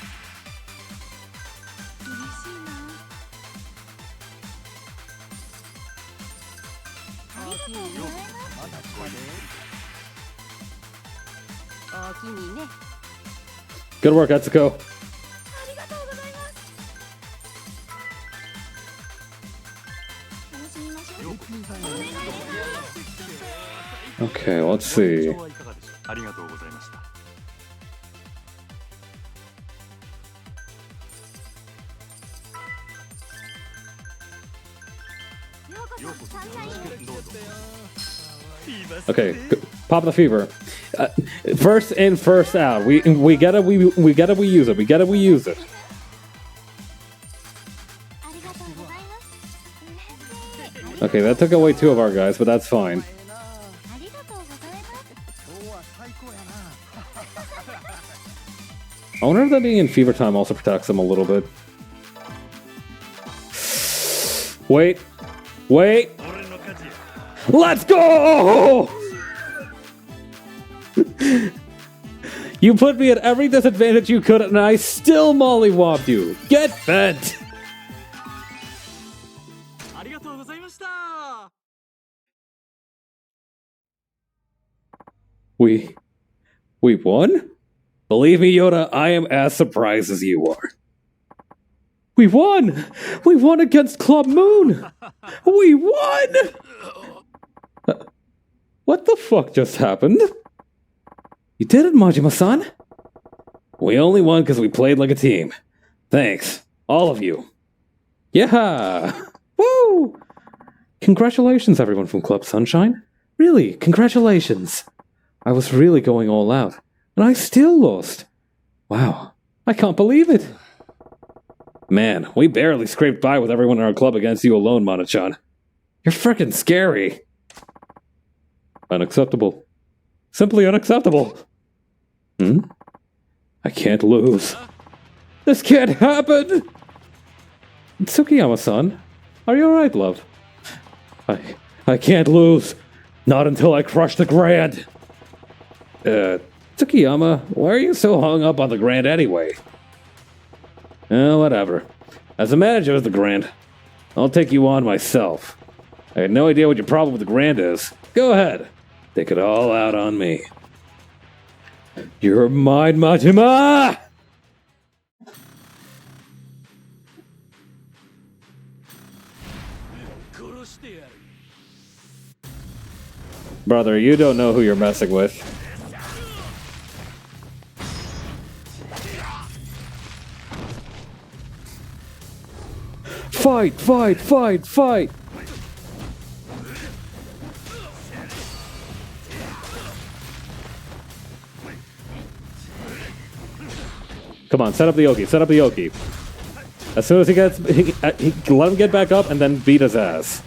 Good work, Etsuko. Okay, let's see. はいかがでしょう。ありがとうございました。 Okay, pop the fever. First in, first out. We gotta use it. We gotta use it. Okay, that took away 2 of our guys, but that's fine. I wonder if that being in fever time also protects them a little bit. Wait. Wait. Let's go! You put me at every disadvantage you could, and I still mollywopped you. Get bent! ありがとうございました。 We won? Believe me, Yoda, I am as surprised as you are. We won! We won against Club Moon! We won! What the fuck just happened? You did it, Majima-san. We only won because we played like a team. Thanks, all of you. Yeah! Woo! Congratulations, everyone from Club Sunshine. Really, congratulations. I was really going all out, and I still lost. Wow, I can't believe it. Man, we barely scraped by with everyone in our club against you alone, Mana-chan. You're frickin' scary. Unacceptable. Simply unacceptable. I can't lose. This can't happen! Tsukiyama-san, are you alright, love? I can't lose. Not until I crush the Grand. Tsukiyama, why are you so hung up on the Grand anyway? Whatever. As a manager of the Grand, I'll take you on myself. I had no idea what your problem with the Grand is. Go ahead. Take it all out on me. You're mine, Majima! Brother, you don't know who you're messing with. Fight, fight, fight, fight! Come on, set up the Yoki, set up the Yoki. As soon as he gets... let him get back up and then beat his ass.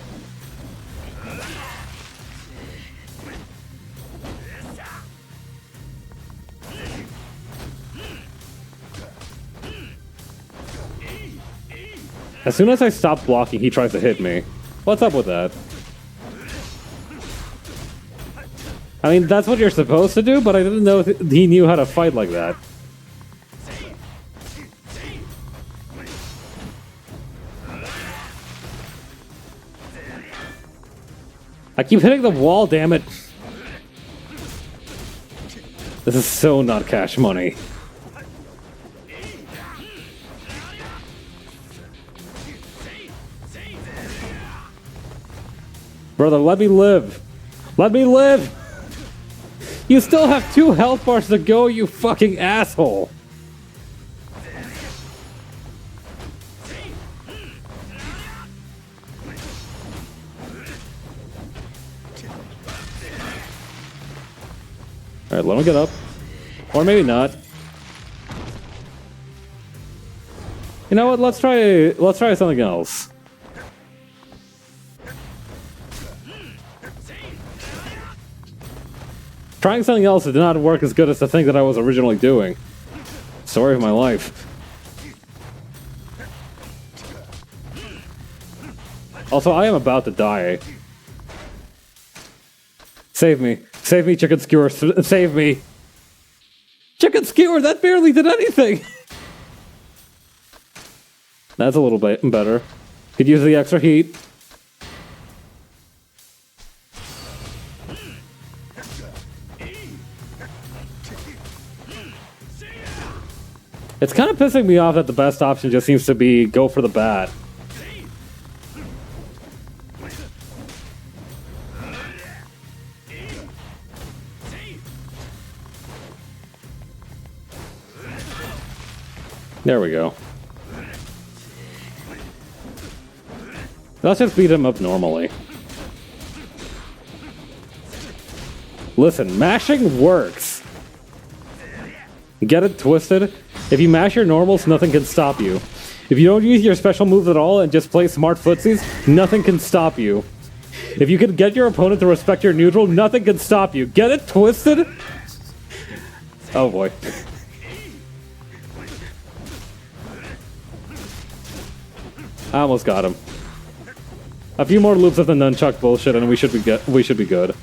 As soon as I stop blocking, he tries to hit me. What's up with that? I mean, that's what you're supposed to do, but I didn't know he knew how to fight like that. I keep hitting the wall, damn it. This is so not cash money. Brother, let me live. Let me live! You still have 2 health bars to go, you fucking asshole! Alright, let him get up. Or maybe not. You know what? Let's try something else. Trying something else did not work as good as the thing that I was originally doing. Story of my life. Also, I am about to die. Save me. Save me, chicken skewer. Save me. Chicken skewer, that barely did anything. That's a little bit better. Could use the extra heat. It's kind of pissing me off that the best option just seems to be go for the bat. There we go. Let's just beat him up normally. Listen, mashing works. Get it twisted? If you mash your normals, nothing can stop you. If you don't use your special moves at all and just play smart footsies, nothing can stop you. If you can get your opponent to respect your neutral, nothing can stop you. Get it twisted? Oh boy. I almost got him. A few more loops of the nunchuck bullshit and we should be good.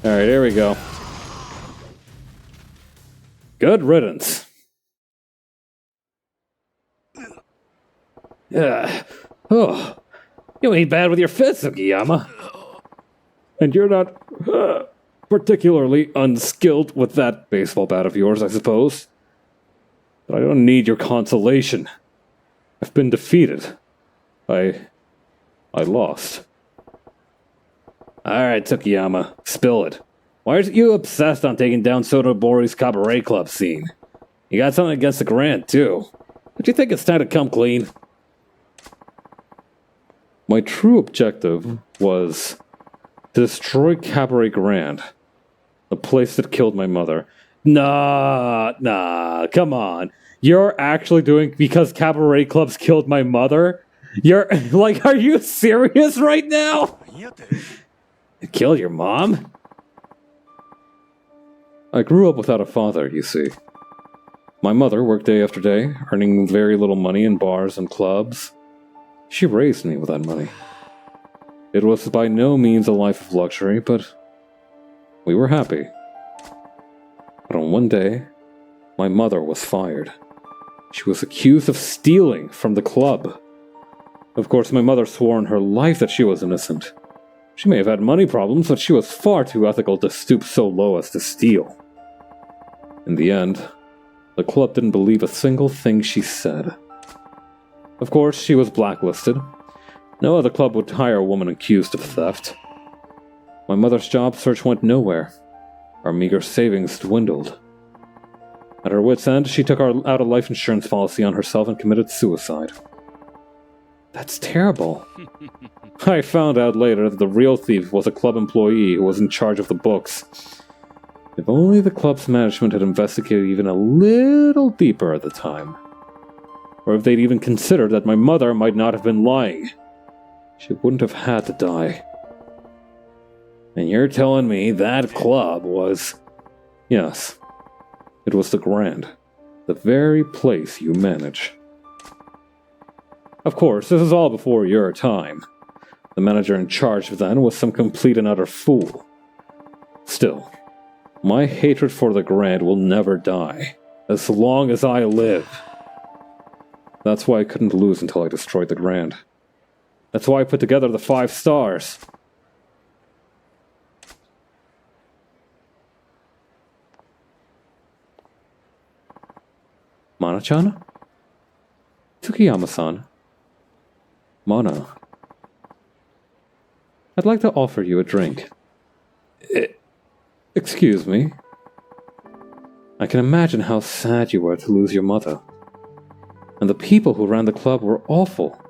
Alright, here we go. Good riddance. Yeah. Oh. You ain't bad with your fists, Sugiyama. And you're not particularly unskilled with that baseball bat of yours, I suppose. But I don't need your consolation. I've been defeated. I lost. Alright, Tsukiyama, spill it. Why are you obsessed on taking down Sotobori's cabaret club scene? You got something against the Grand, too. Don't you think it's time to come clean? My true objective was to destroy Cabaret Grand, the place that killed my mother. Nah, come on. You're actually doing because Cabaret Clubs killed my mother? You're, like, are you serious right now? It killed your mom? I grew up without a father, you see. My mother worked day after day, earning very little money in bars and clubs. She raised me with that money. It was by no means a life of luxury, but we were happy. But on one day, my mother was fired. She was accused of stealing from the club. Of course, my mother swore on her life that she was innocent. She may have had money problems, but she was far too ethical to stoop so low as to steal. In the end, the club didn't believe a single thing she said. Of course, she was blacklisted. No other club would hire a woman accused of theft. My mother's job search went nowhere. Our meager savings dwindled. At her wit's end, she took out a life insurance policy on herself and committed suicide. That's terrible. I found out later that the real thief was a club employee who was in charge of the books. If only the club's management had investigated even a little deeper at the time. Or if they'd even considered that my mother might not have been lying. She wouldn't have had to die. And you're telling me that club was... Yes, it was the Grand. The very place you manage. Of course, this is all before your time. The manager in charge then was some complete and utter fool. Still, my hatred for the Grand will never die, as long as I live. That's why I couldn't lose until I destroyed the Grand. That's why I put together the 5 stars. Mana-chan? Tsukiyama-san? Mana. I'd like to offer you a drink. Excuse me? I can imagine how sad you were to lose your mother. And the people who ran the club were awful.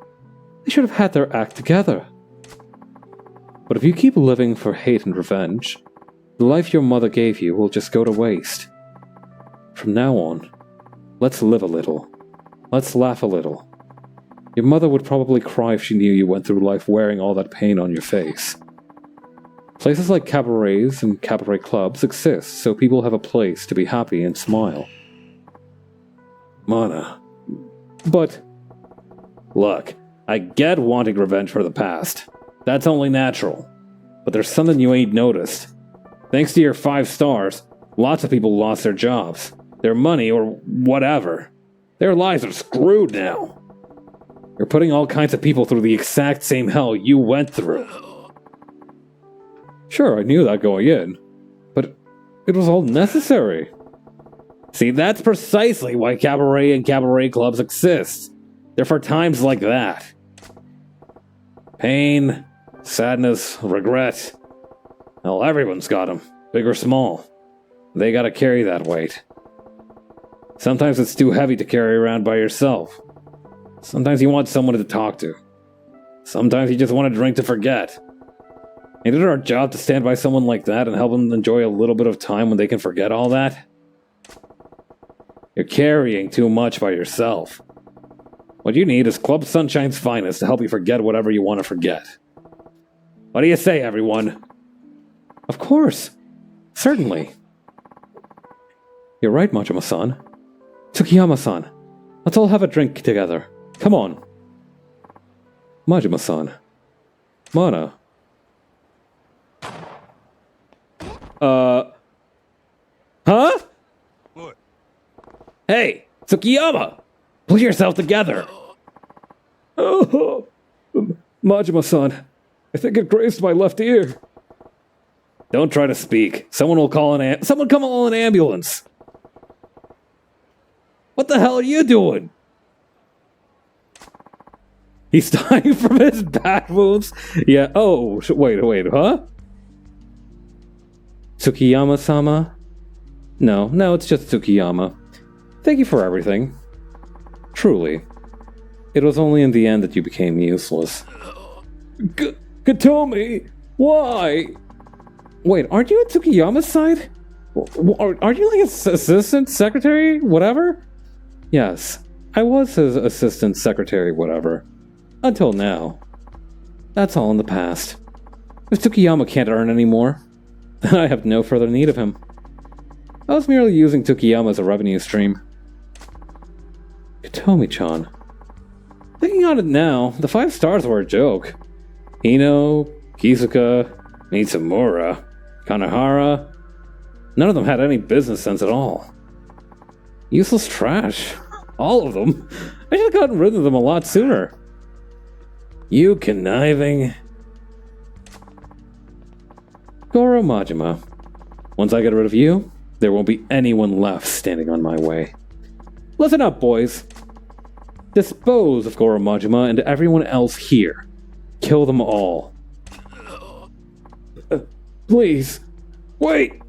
They should have had their act together. But if you keep living for hate and revenge, the life your mother gave you will just go to waste. From now on, let's live a little. Let's laugh a little. Your mother would probably cry if she knew you went through life wearing all that pain on your face. Places like cabarets and cabaret clubs exist so people have a place to be happy and smile. Mana. But, look, I get wanting revenge for the past. That's only natural. But there's something you ain't noticed. Thanks to your 5 stars, lots of people lost their jobs, their money, or whatever. Their lives are screwed now. You're putting all kinds of people through the exact same hell you went through. Sure, I knew that going in, but it was all necessary. See, that's precisely why cabaret and cabaret clubs exist. They're for times like that. Pain, sadness, regret. Well, everyone's got them, big or small. They gotta carry that weight. Sometimes it's too heavy to carry around by yourself. Sometimes you want someone to talk to. Sometimes you just want a drink to forget. Ain't it our job to stand by someone like that and help them enjoy a little bit of time when they can forget all that? You're carrying too much by yourself. What you need is Club Sunshine's finest to help you forget whatever you want to forget. What do you say, everyone? Of course. Certainly. You're right, Majima-san. Tsukiyama-san, let's all have a drink together. Come on. Majima-san. Mana. Huh? What? Hey, Tsukiyama! Pull yourself together! Oh, Majima-san, I think it grazed my left ear. Don't try to speak. Someone will call someone come call an ambulance. What the hell are you doing? He's dying from his back wounds? Yeah, oh, wait, huh? Tsukiyama-sama? No, it's just Tsukiyama. Thank you for everything. Truly. It was only in the end that you became useless. Katomi! Why? Wait, aren't you at Tsukiyama's side? Aren't you like his assistant, secretary, whatever? Yes, I was his assistant, secretary, whatever. Until now. That's all in the past. If Tsukiyama can't earn anymore, then I have no further need of him. I was merely using Tsukiyama as a revenue stream. Katomi-chan. Thinking on it now, the 5 stars were a joke. Hino, Kizuka, Mitsumura, Kanahara. None of them had any business sense at all. Useless trash. All of them. I should have gotten rid of them a lot sooner. You conniving... Goro Majima. Once I get rid of you, there won't be anyone left standing on my way. Listen up, boys. Dispose of Goro Majima and everyone else here. Kill them all. Please. Wait!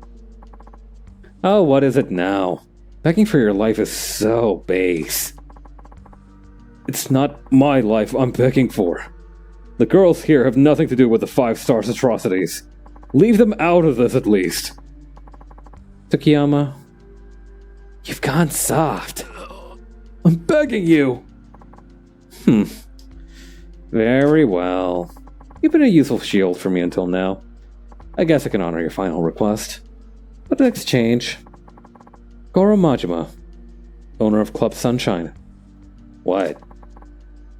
Oh, what is it now? Begging for your life is so base. It's not my life I'm begging for. The girls here have nothing to do with the 5 stars atrocities. Leave them out of this at least. Tsukiyama, you've gone soft. I'm begging you. Very well. You've been a useful shield for me until now. I guess I can honor your final request. But in exchange, Goro Majima, owner of Club Sunshine. What?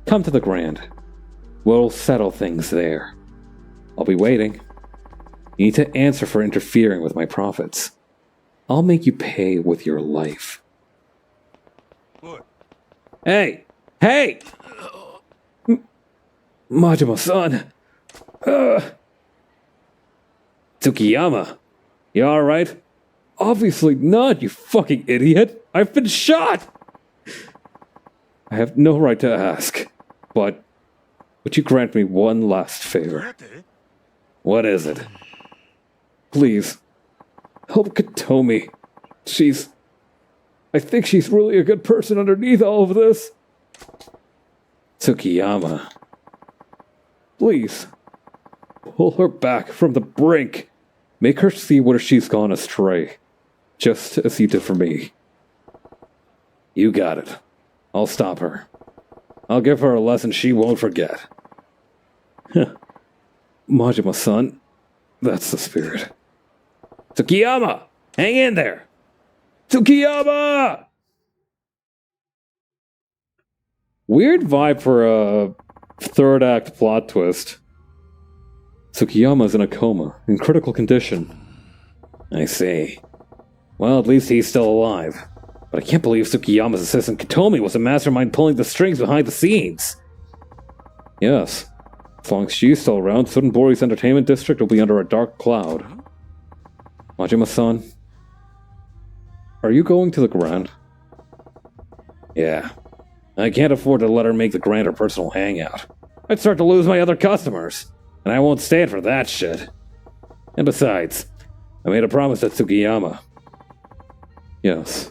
Come to the Grand. We'll settle things there. I'll be waiting. You need to answer for interfering with my profits. I'll make you pay with your life. What? Hey! Majima-san! Tsukiyama! You alright? Obviously not, you fucking idiot! I've been shot! I have no right to ask, but would you grant me one last favor? What is it? Please, help Katomi. She's I think she's really a good person underneath all of this. Tsukiyama. Please. Pull her back from the brink. Make her see where she's gone astray. Just as you did for me. You got it. I'll stop her. I'll give her a lesson she won't forget. Majima-san. That's the spirit. Tsukiyama! Hang in there! Tsukiyama! Weird vibe for a third act plot twist. Tsukiyama's in a coma, in critical condition. I see. Well, at least he's still alive. But I can't believe Tsukiyama's assistant Katomi was a mastermind pulling the strings behind the scenes. Yes. As long as she's still around, Sunbori's entertainment district will be under a dark cloud. Majima-san, are you going to the Grand? Yeah. I can't afford to let her make the Grand her personal hangout. I'd start to lose my other customers. And I won't stand for that shit. And besides, I made a promise to Tsukiyama. Yes.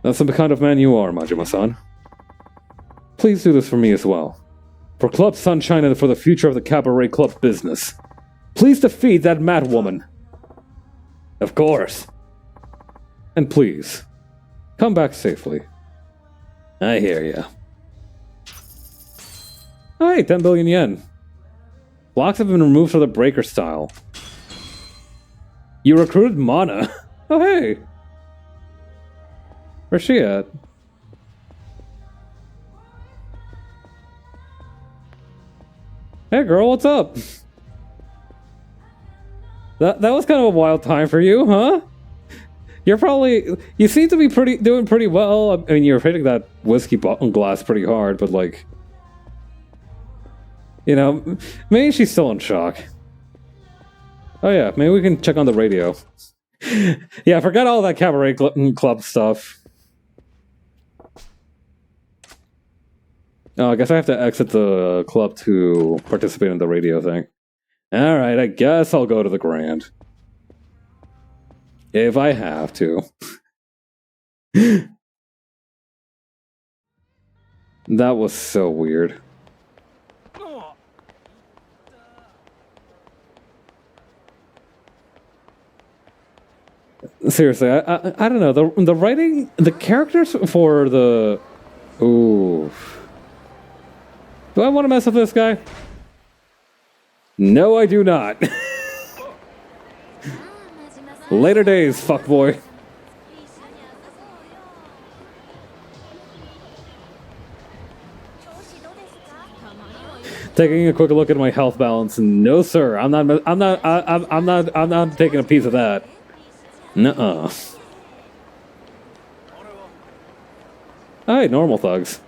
That's the kind of man you are, Majima-san. Please do this for me as well. For Club Sunshine and for the future of the Cabaret Club business. Please defeat that mad woman. Of course. And please, come back safely. I hear ya. Alright, 10 billion yen. Blocks have been removed from the breaker style. You recruited Mana? Oh hey! Where's she at? Hey girl, what's up? That was kind of a wild time for you, huh? You seem to be doing pretty well. I mean, you're hitting that whiskey glass pretty hard, but like, you know, maybe she's still in shock. Oh yeah, maybe we can check on the radio. Yeah, forget all that cabaret club stuff. Oh, I guess I have to exit the club to participate in the radio thing. Alright, I guess I'll go to the Grand. If I have to. That was so weird. Seriously, I don't know. The writing, the characters for the... Ooh. Do I want to mess with this guy? No, I do not. Later days, fuckboy. Taking a quick look at my health balance, and no, sir, I'm not taking a piece of that. Nuh-uh. Alright, normal thugs.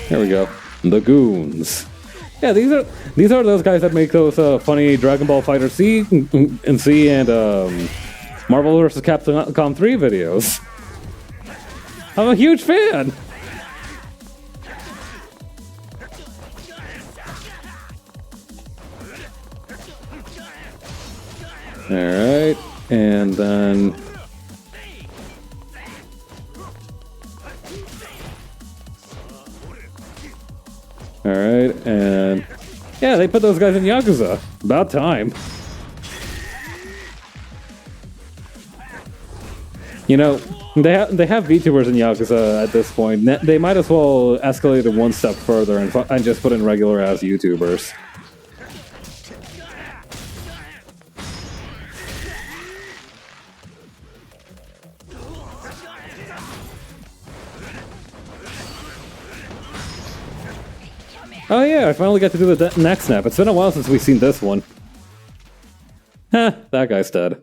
There we go. The Goons. Yeah, these are those guys that make those funny Dragon Ball Fighter C and C and Marvel vs. Capcom 3 videos. I'm a huge fan. Alright, and then... Alright, and... Yeah, they put those guys in Yakuza. About time. You know, they have VTubers in Yakuza at this point. They might as well escalate it one step further and just put in regular-ass YouTubers. Oh yeah, I finally got to do the neck snap. It's been a while since we've seen this one. Huh, that guy's dead.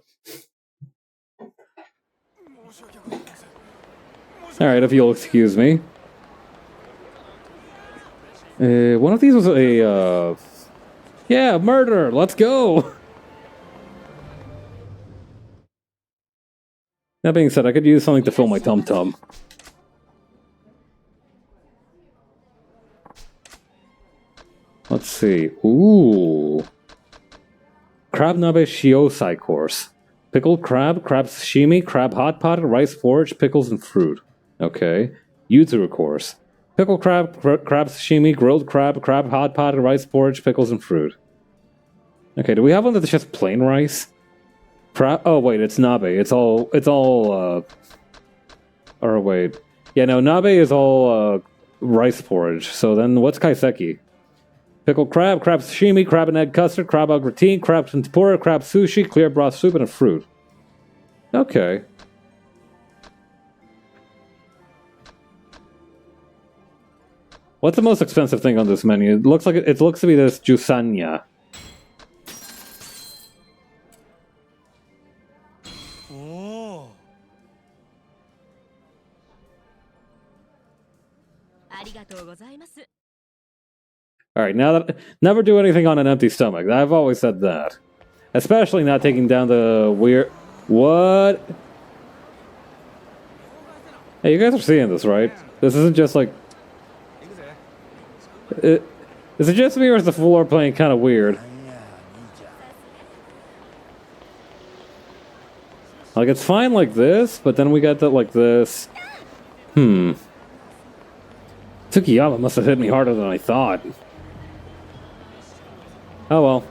Alright, if you'll excuse me. One of these was a, yeah, murder! Let's go! That being said, I could use something to fill my tum-tum. Let's see. Ooh. Crab nabe shiosai course. Pickled crab, crab sashimi, crab hot pot, rice porridge, pickles, and fruit. Okay. Yuzuru course. Pickled crab, crab sashimi, grilled crab, crab hot pot, rice porridge, pickles, and fruit. Okay, do we have one that's just plain rice? Oh wait, it's nabe. It's all or wait. Yeah, no, nabe is all rice porridge. So then what's kaiseki? Pickled crab, crab sashimi, crab and egg custard, crab au gratin, crab tempura, crab sushi, clear broth soup, and a fruit. Okay. What's the most expensive thing on this menu? It looks to be this jusanya. Oh. Alright, now that never do anything on an empty stomach. I've always said that. Especially not taking down the weird... What? Hey, you guys are seeing this, right? This isn't just like... Is it just me or is the floor playing kind of weird? Like, it's fine like this, but then we got that like this. Tsukiyama must have hit me harder than I thought. Oh well.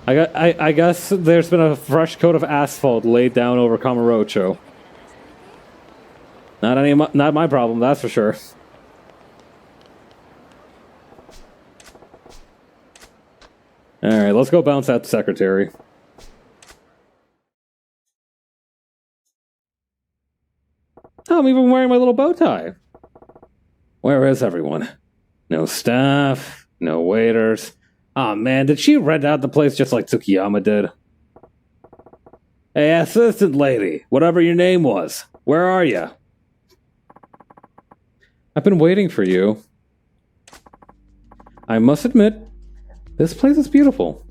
I guess there's been a fresh coat of asphalt laid down over Kamurocho. Not my problem, that's for sure. Alright, let's go bounce that secretary. Oh, I'm even wearing my little bow tie. Where is everyone? No staff, no waiters. Aw, man, did she rent out the place just like Tsukiyama did? Hey, assistant lady, whatever your name was, where are you? I've been waiting for you. I must admit, this place is beautiful.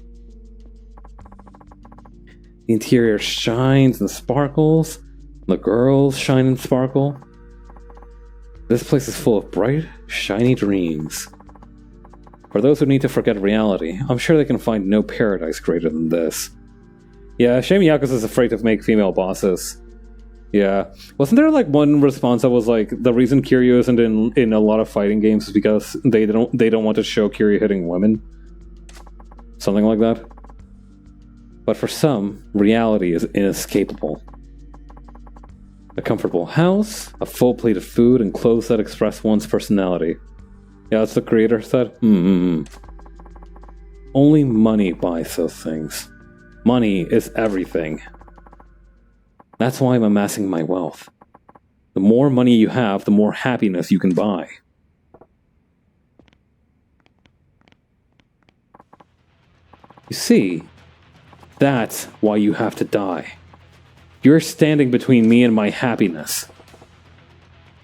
The interior shines and sparkles. The girls shine and sparkle. This place is full of bright, shiny dreams. For those who need to forget reality, I'm sure they can find no paradise greater than this. Yeah, shame Yakuza is afraid to make female bosses. Yeah. Wasn't there like one response that was like, the reason Kiryu isn't in a lot of fighting games is because they don't want to show Kiryu hitting women? Something like that. But for some, reality is inescapable. A comfortable house, a full plate of food, and clothes that express one's personality. Yeah, that's the creator said. Only money buys those things. Money is everything. That's why I'm amassing my wealth. The more money you have, the more happiness you can buy. You see, that's why you have to die. You're standing between me and my happiness.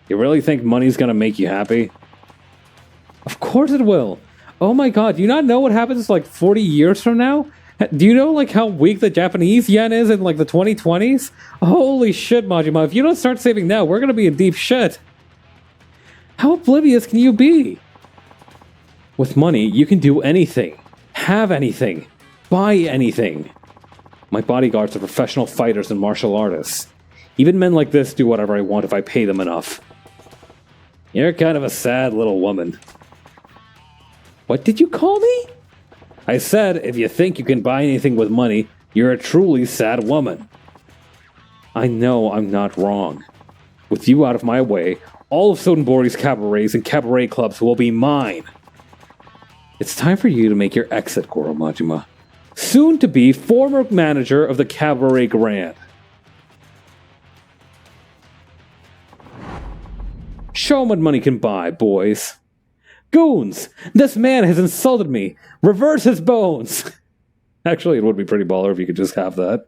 You really think money's gonna make you happy? Of course it will. Oh my god, do you not know what happens like 40 years from now? Do you know like how weak the Japanese yen is in like the 2020s? Holy shit, Majima, if you don't start saving now, we're gonna be in deep shit. How oblivious can you be? With money, you can do anything, have anything, buy anything. My bodyguards are professional fighters and martial artists. Even men like this do whatever I want if I pay them enough. You're kind of a sad little woman. What did you call me? I said, if you think you can buy anything with money, you're a truly sad woman. I know I'm not wrong. With you out of my way, all of Sotenbori's cabarets and cabaret clubs will be mine. It's time for you to make your exit, Goro Majima. Soon to be former manager of the Cabaret Grand. Show 'em what money can buy, boys. Goons! This man has insulted me! Reverse his bones! Actually, it would be pretty baller if you could just have that.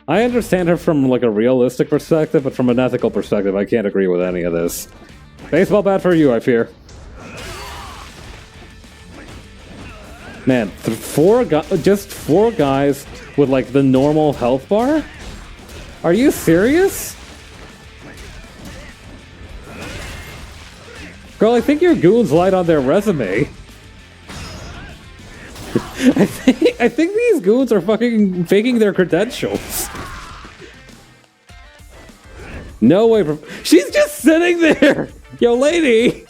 I understand her from like a realistic perspective, but from an ethical perspective, I can't agree with any of this. Baseball bat for you, I fear. Man, just four guys with like the normal health bar? Are you serious? Girl, I think your goons lied on their resume. I think these goons are fucking faking their credentials. No way. She's just sitting there. Yo, lady,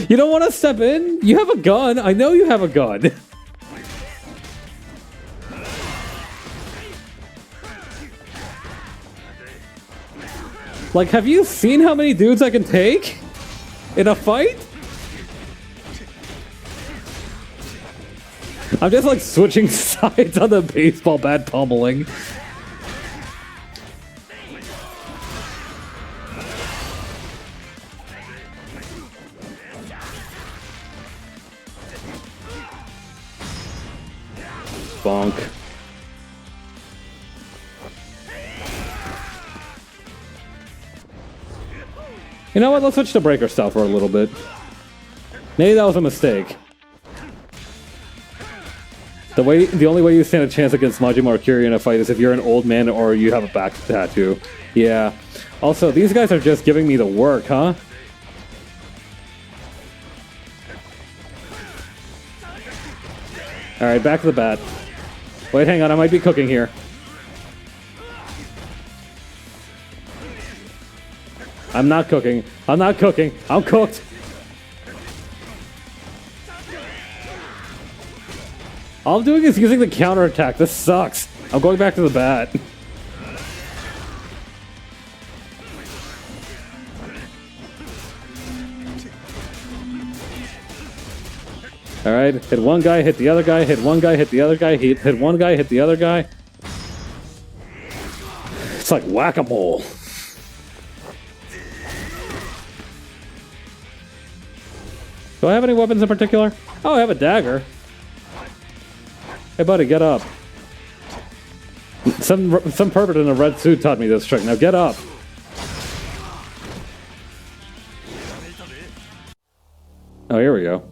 you don't want to step in? You have a gun. I know you have a gun. Like, have you seen how many dudes I can take in a fight? I'm just like switching sides on the baseball bat pummeling. Bonk. You know what? Let's switch to breaker style for a little bit. Maybe that was a mistake. The only way you stand a chance against Majima or Kiryu in a fight is if you're an old man or you have a back tattoo. Yeah. Also, these guys are just giving me the work, huh? Alright, back to the bat. Wait, hang on, I might be cooking here. I'm not cooking. I'm not cooking. I'm cooked. All I'm doing is using the counterattack. This sucks. I'm going back to the bat. Alright, hit one guy, hit the other guy, hit one guy, hit the other guy, hit one guy, hit the other guy. It's like whack-a-mole. Do I have any weapons in particular? Oh, I have a dagger. Hey, buddy, get up. Some pervert in a red suit taught me this trick. Now get up. Oh, here we go.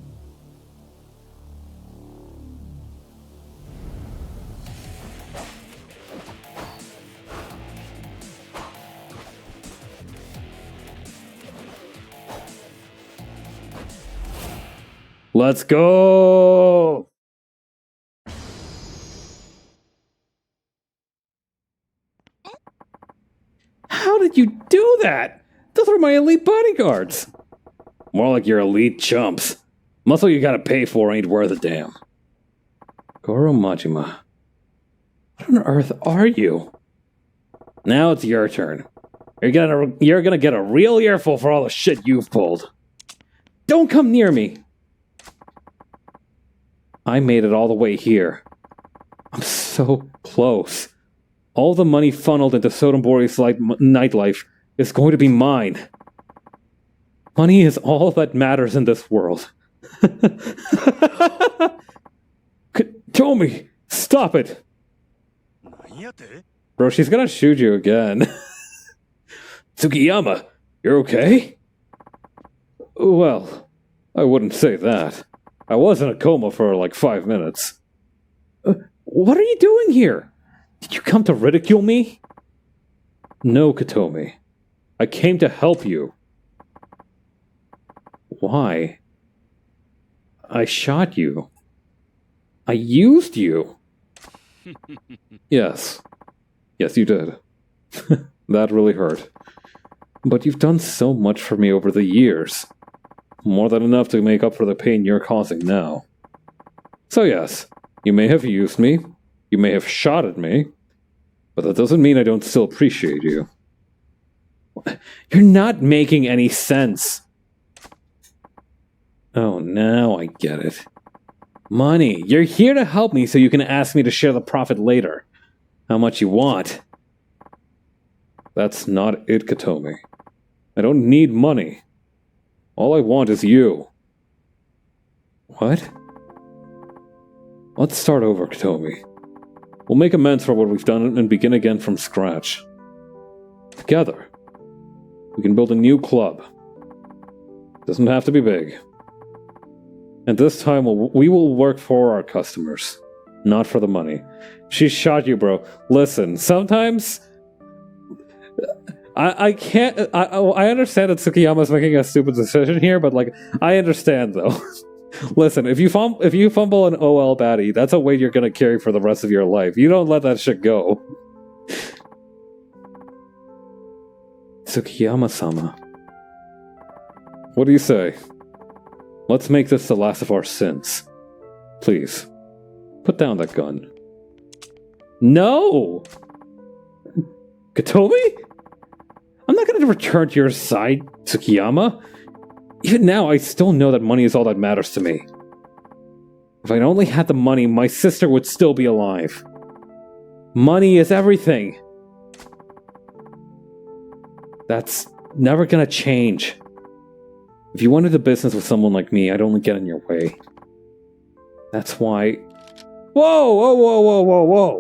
Let's go! How did you do that? Those are my elite bodyguards. More like your elite chumps. Muscle you gotta pay for ain't worth a damn. Goro Majima. What on earth are you? Now it's your turn. You're gonna get a real earful for all the shit you've pulled. Don't come near me. I made it all the way here. I'm so close. All the money funneled into Sotenbori's nightlife is going to be mine. Money is all that matters in this world. Tomi, stop it! Bro, she's gonna shoot you again. Tsukiyama, you're okay? Well, I wouldn't say that. I was in a coma for like 5 minutes. What are you doing here? Did you come to ridicule me? No, Katomi. I came to help you. Why? I shot you. I used you. Yes. Yes, you did. That really hurt. But you've done so much for me over the years. More than enough to make up for the pain you're causing now. So yes, you may have used me, you may have shot at me, but that doesn't mean I don't still appreciate you. You're not making any sense. Oh, now I get it. Money. You're here to help me so you can ask me to share the profit later. How much you want? That's not it, Katomi. I don't need money. All I want is you. What? Let's start over, Katomi. We'll make amends for what we've done and begin again from scratch. Together, we can build a new club. Doesn't have to be big. And this time, we will work for our customers, not for the money. She shot you, bro. Listen, sometimes I can't. I understand that Tsukiyama's making a stupid decision here, but like, I understand though. Listen, if you fumble an OL baddie, that's a weight you're gonna carry for the rest of your life. You don't let that shit go. Tsukiyama-sama. What do you say? Let's make this the last of our sins. Please, put down that gun. No! Katomi? I'm not gonna return to your side, Tsukiyama. Even now, I still know that money is all that matters to me. If I'd only had the money, my sister would still be alive. Money is everything. That's never gonna change. If you wanted a business with someone like me, I'd only get in your way. That's why... Whoa, whoa, whoa, whoa, whoa, whoa!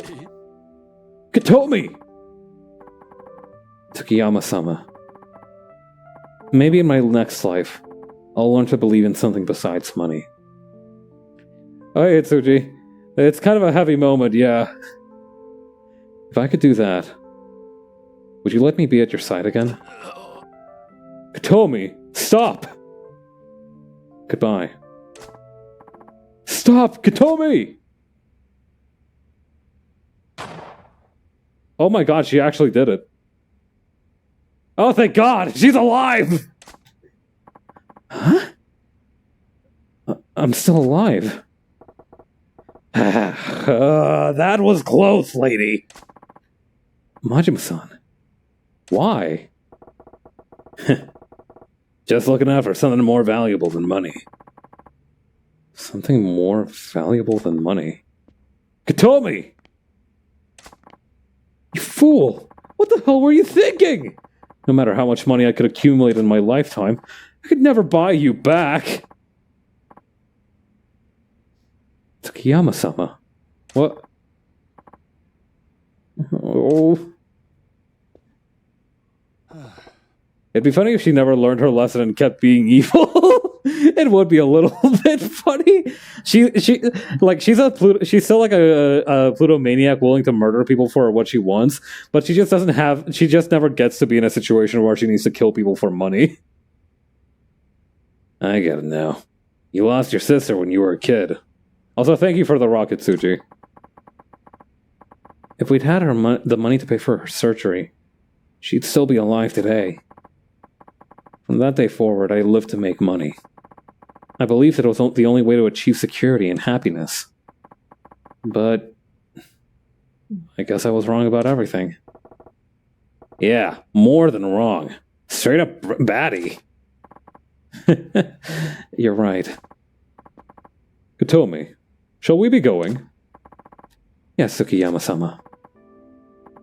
Katomi! Tsukiyama-sama. Maybe in my next life, I'll learn to believe in something besides money. Oh, hey, Tsuji. It's kind of a heavy moment, yeah. If I could do that, would you let me be at your side again? Katomi, stop! Goodbye. Stop, Katomi! Oh my god, she actually did it. Oh, thank God! She's alive! Huh? I'm still alive. That was close, lady. Majima-san. Why? Just looking out for something more valuable than money. Something more valuable than money? Katomi! You fool! What the hell were you thinking? No matter how much money I could accumulate in my lifetime, I could never buy you back. Tsukiyama-sama. What? Oh. It'd be funny if she never learned her lesson and kept being evil. It would be a little bit funny. She's still like a Pluto maniac willing to murder people for what she wants, but she just never gets to be in a situation where she needs to kill people for money. I get it now. You lost your sister when you were a kid. Also, thank you for the rocket, Tsuji. If we'd had the money to pay for her surgery, she'd still be alive today. From that day forward, I lived to make money. I believed it was the only way to achieve security and happiness. But I guess I was wrong about everything. Yeah, more than wrong. Straight up baddie. You're right. Katomi, shall we be going? Yes, Tsukiyama-sama.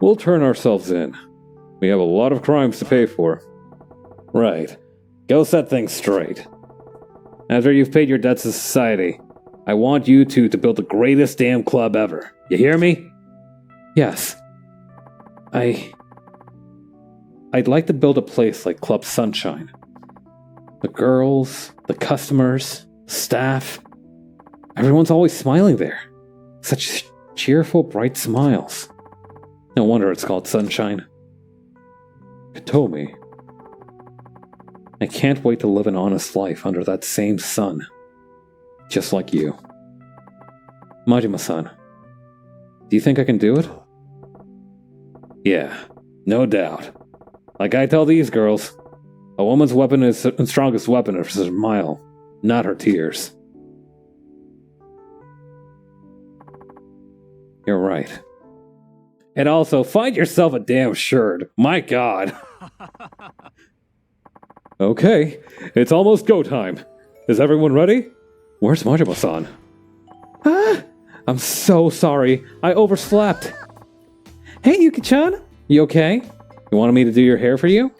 We'll turn ourselves in. We have a lot of crimes to pay for. Right. Go set things straight. After you've paid your debts to society, I want you two to build the greatest damn club ever. You hear me? Yes. I'd like to build a place like Club Sunshine. The girls, the customers, staff. Everyone's always smiling there. Such cheerful, bright smiles. No wonder it's called Sunshine. Katomi. I can't wait to live an honest life under that same sun. Just like you. Majima-san. Do you think I can do it? Yeah, no doubt. Like I tell these girls, a woman's weapon is her strongest weapon is her smile, not her tears. You're right. And also, find yourself a damn shirt. My god. Okay, it's almost go time. Is everyone ready? Where's Majima-san? Ah, I'm so sorry. I overslept. Hey, Yuki-chan. You okay? You wanted me to do your hair for you?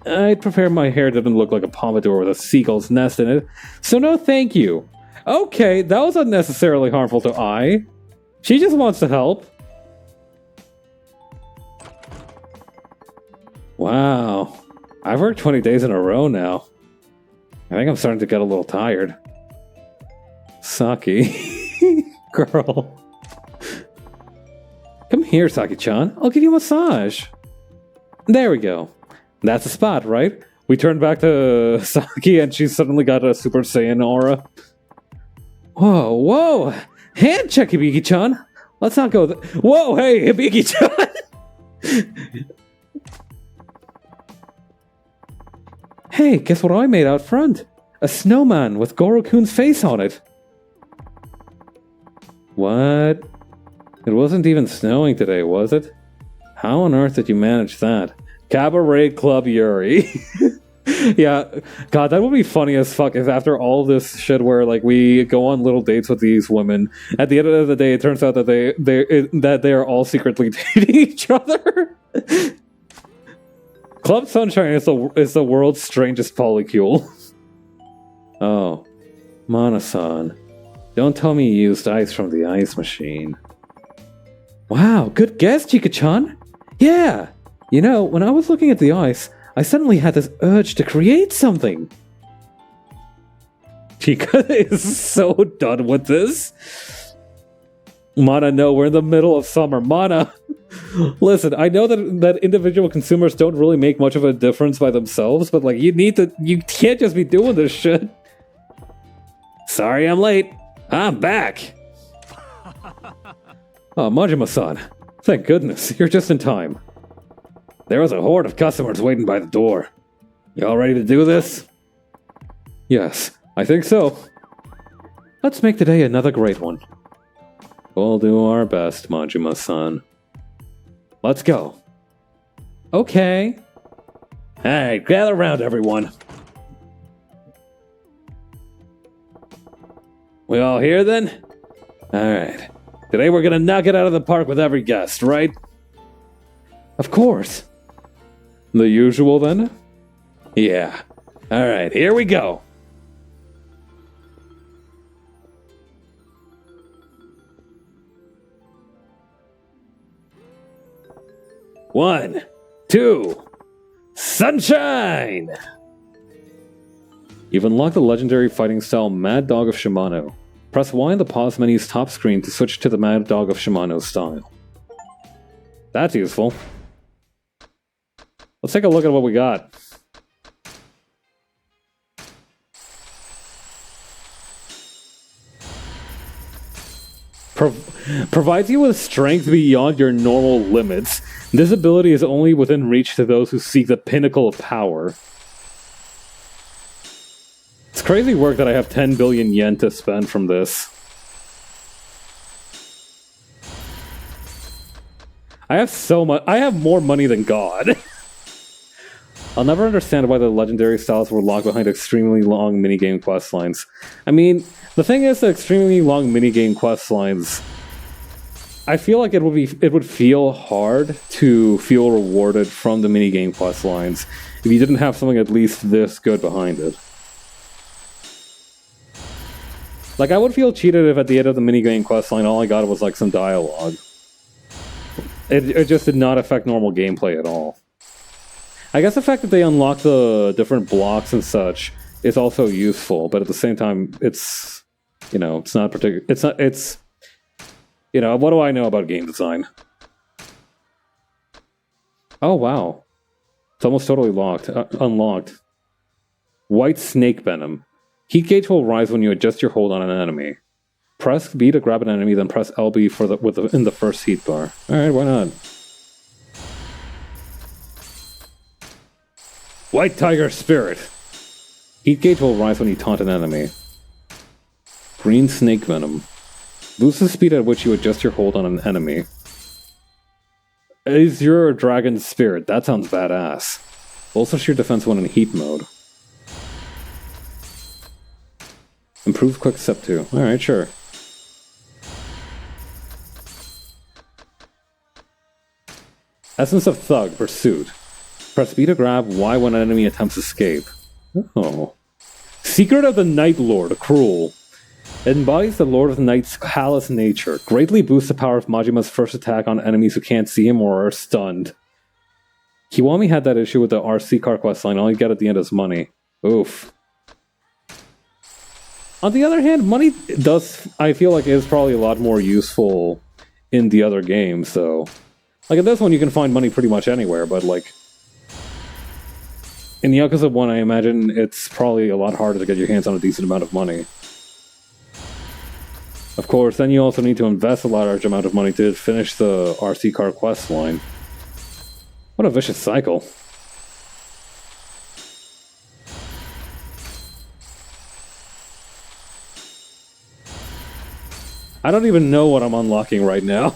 I'd prefer my hair didn't look like a pompadour with a seagull's nest in it, so no thank you. Okay, that was unnecessarily harmful to Ai. She just wants to help. Wow. I've worked 20 days in a row now. I think I'm starting to get a little tired. Saki. Girl. Come here, Saki-chan. I'll give you a massage. There we go. That's the spot, right? We turn back to Saki and she's suddenly got a Super Saiyan aura. Whoa, whoa! Hand check, Hibiki-chan! Let's not go whoa, hey, Hibiki-chan! Hey, guess what I made out front? A snowman with Goro-kun's face on it. What? It wasn't even snowing today, was it? How on earth did you manage that? Cabaret Club Yuri. Yeah, God, that would be funny as fuck if after all this shit where like we go on little dates with these women, at the end of the day it turns out that they are all secretly dating each other. Club Sunshine is the world's strangest polycule. Oh, Mana-san, don't tell me you used ice from the ice machine. Wow, good guess, Chika-chan. Yeah, you know, when I was looking at the ice, I suddenly had this urge to create something. Chika is so done with this. Mana, no, we're in the middle of summer. Mana, listen, I know that individual consumers don't really make much of a difference by themselves, but like you can't just be doing this shit. Sorry I'm late. I'm back. Oh, Majima-san. Thank goodness, you're just in time. There was a horde of customers waiting by the door. You all ready to do this? Yes, I think so. Let's make today another great one. We'll do our best, Majima-san. Let's go. Okay. Alright, gather around, everyone. We all here then? Alright. Today we're gonna knock it out of the park with every guest, right? Of course. The usual then? Yeah. Alright, here we go. One, two, sunshine! You've unlocked the legendary fighting style Mad Dog of Shimano. Press Y on the pause menu's top screen to switch to the Mad Dog of Shimano style. That's useful. Let's take a look at what we got. Provides you with strength beyond your normal limits. This ability is only within reach to those who seek the pinnacle of power. It's crazy work that I have 10 billion yen to spend from this. I have so much. I have more money than God. I'll never understand why the legendary styles were locked behind extremely long minigame quest lines. I mean, the thing is, the extremely long minigame quest lines, I feel like it would feel hard to feel rewarded from the minigame quest lines if you didn't have something at least this good behind it. Like, I would feel cheated if at the end of the minigame quest line all I got was like some dialogue. It just did not affect normal gameplay at all. I guess the fact that they unlock the different blocks and such is also useful, but at the same time, it's, you know, it's not particular. It's, you know, what do I know about game design? Oh, wow. It's almost totally unlocked. White snake venom. Heat gauge will rise when you adjust your hold on an enemy. Press B to grab an enemy, then press LB in the first heat bar. Alright, why not? White Tiger Spirit. Heat gauge will rise when you taunt an enemy. Green Snake Venom. Boosts the speed at which you adjust your hold on an enemy. Azure Dragon Spirit. That sounds badass. Bolsters your defense when in heat mode. Improved Quick Step 2. Alright, sure. Essence of Thug. Pursuit. Press B to grab Y when an enemy attempts escape. Oh. Secret of the Night Lord, Cruel. It embodies the Lord of the Night's callous nature. Greatly boosts the power of Majima's first attack on enemies who can't see him or are stunned. Kiwami had that issue with the RC car questline. All you get at the end is money. Oof. On the other hand, money does, I feel like, is probably a lot more useful in the other games, so... Like, in this one, you can find money pretty much anywhere, but, like, in Yakuza 1, I imagine it's probably a lot harder to get your hands on a decent amount of money. Of course, then you also need to invest a large amount of money to finish the RC car quest line. What a vicious cycle. I don't even know what I'm unlocking right now.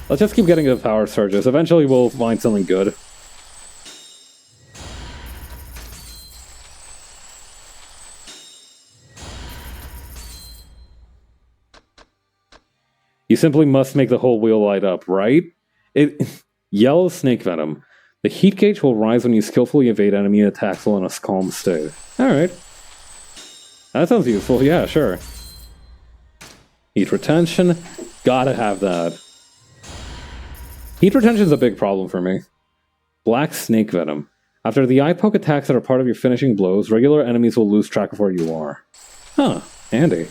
Let's just keep getting the power surges. Eventually we'll find something good. You simply must make the whole wheel light up, right? Yellow snake venom. The heat gauge will rise when you skillfully evade enemy attacks while in a calm state. Alright. That sounds useful, yeah, sure. Heat retention. Gotta have that. Heat retention is a big problem for me. Black snake venom. After the eye poke attacks that are part of your finishing blows, regular enemies will lose track of where you are. Huh, handy.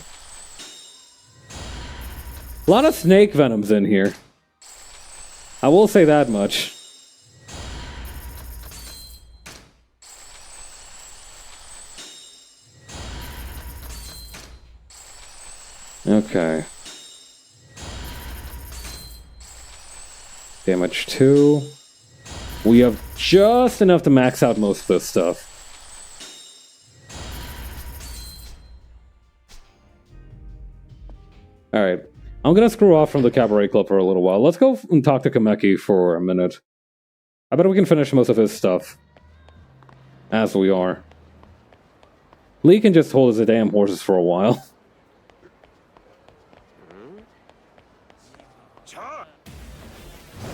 A lot of snake venoms in here. I will say that much. Okay. Damage 2. We have just enough to max out most of this stuff. Alright. I'm gonna screw off from the cabaret club for a little while. Let's go and talk to Kameki for a minute. I bet we can finish most of his stuff. As we are. Lee can just hold his damn horses for a while.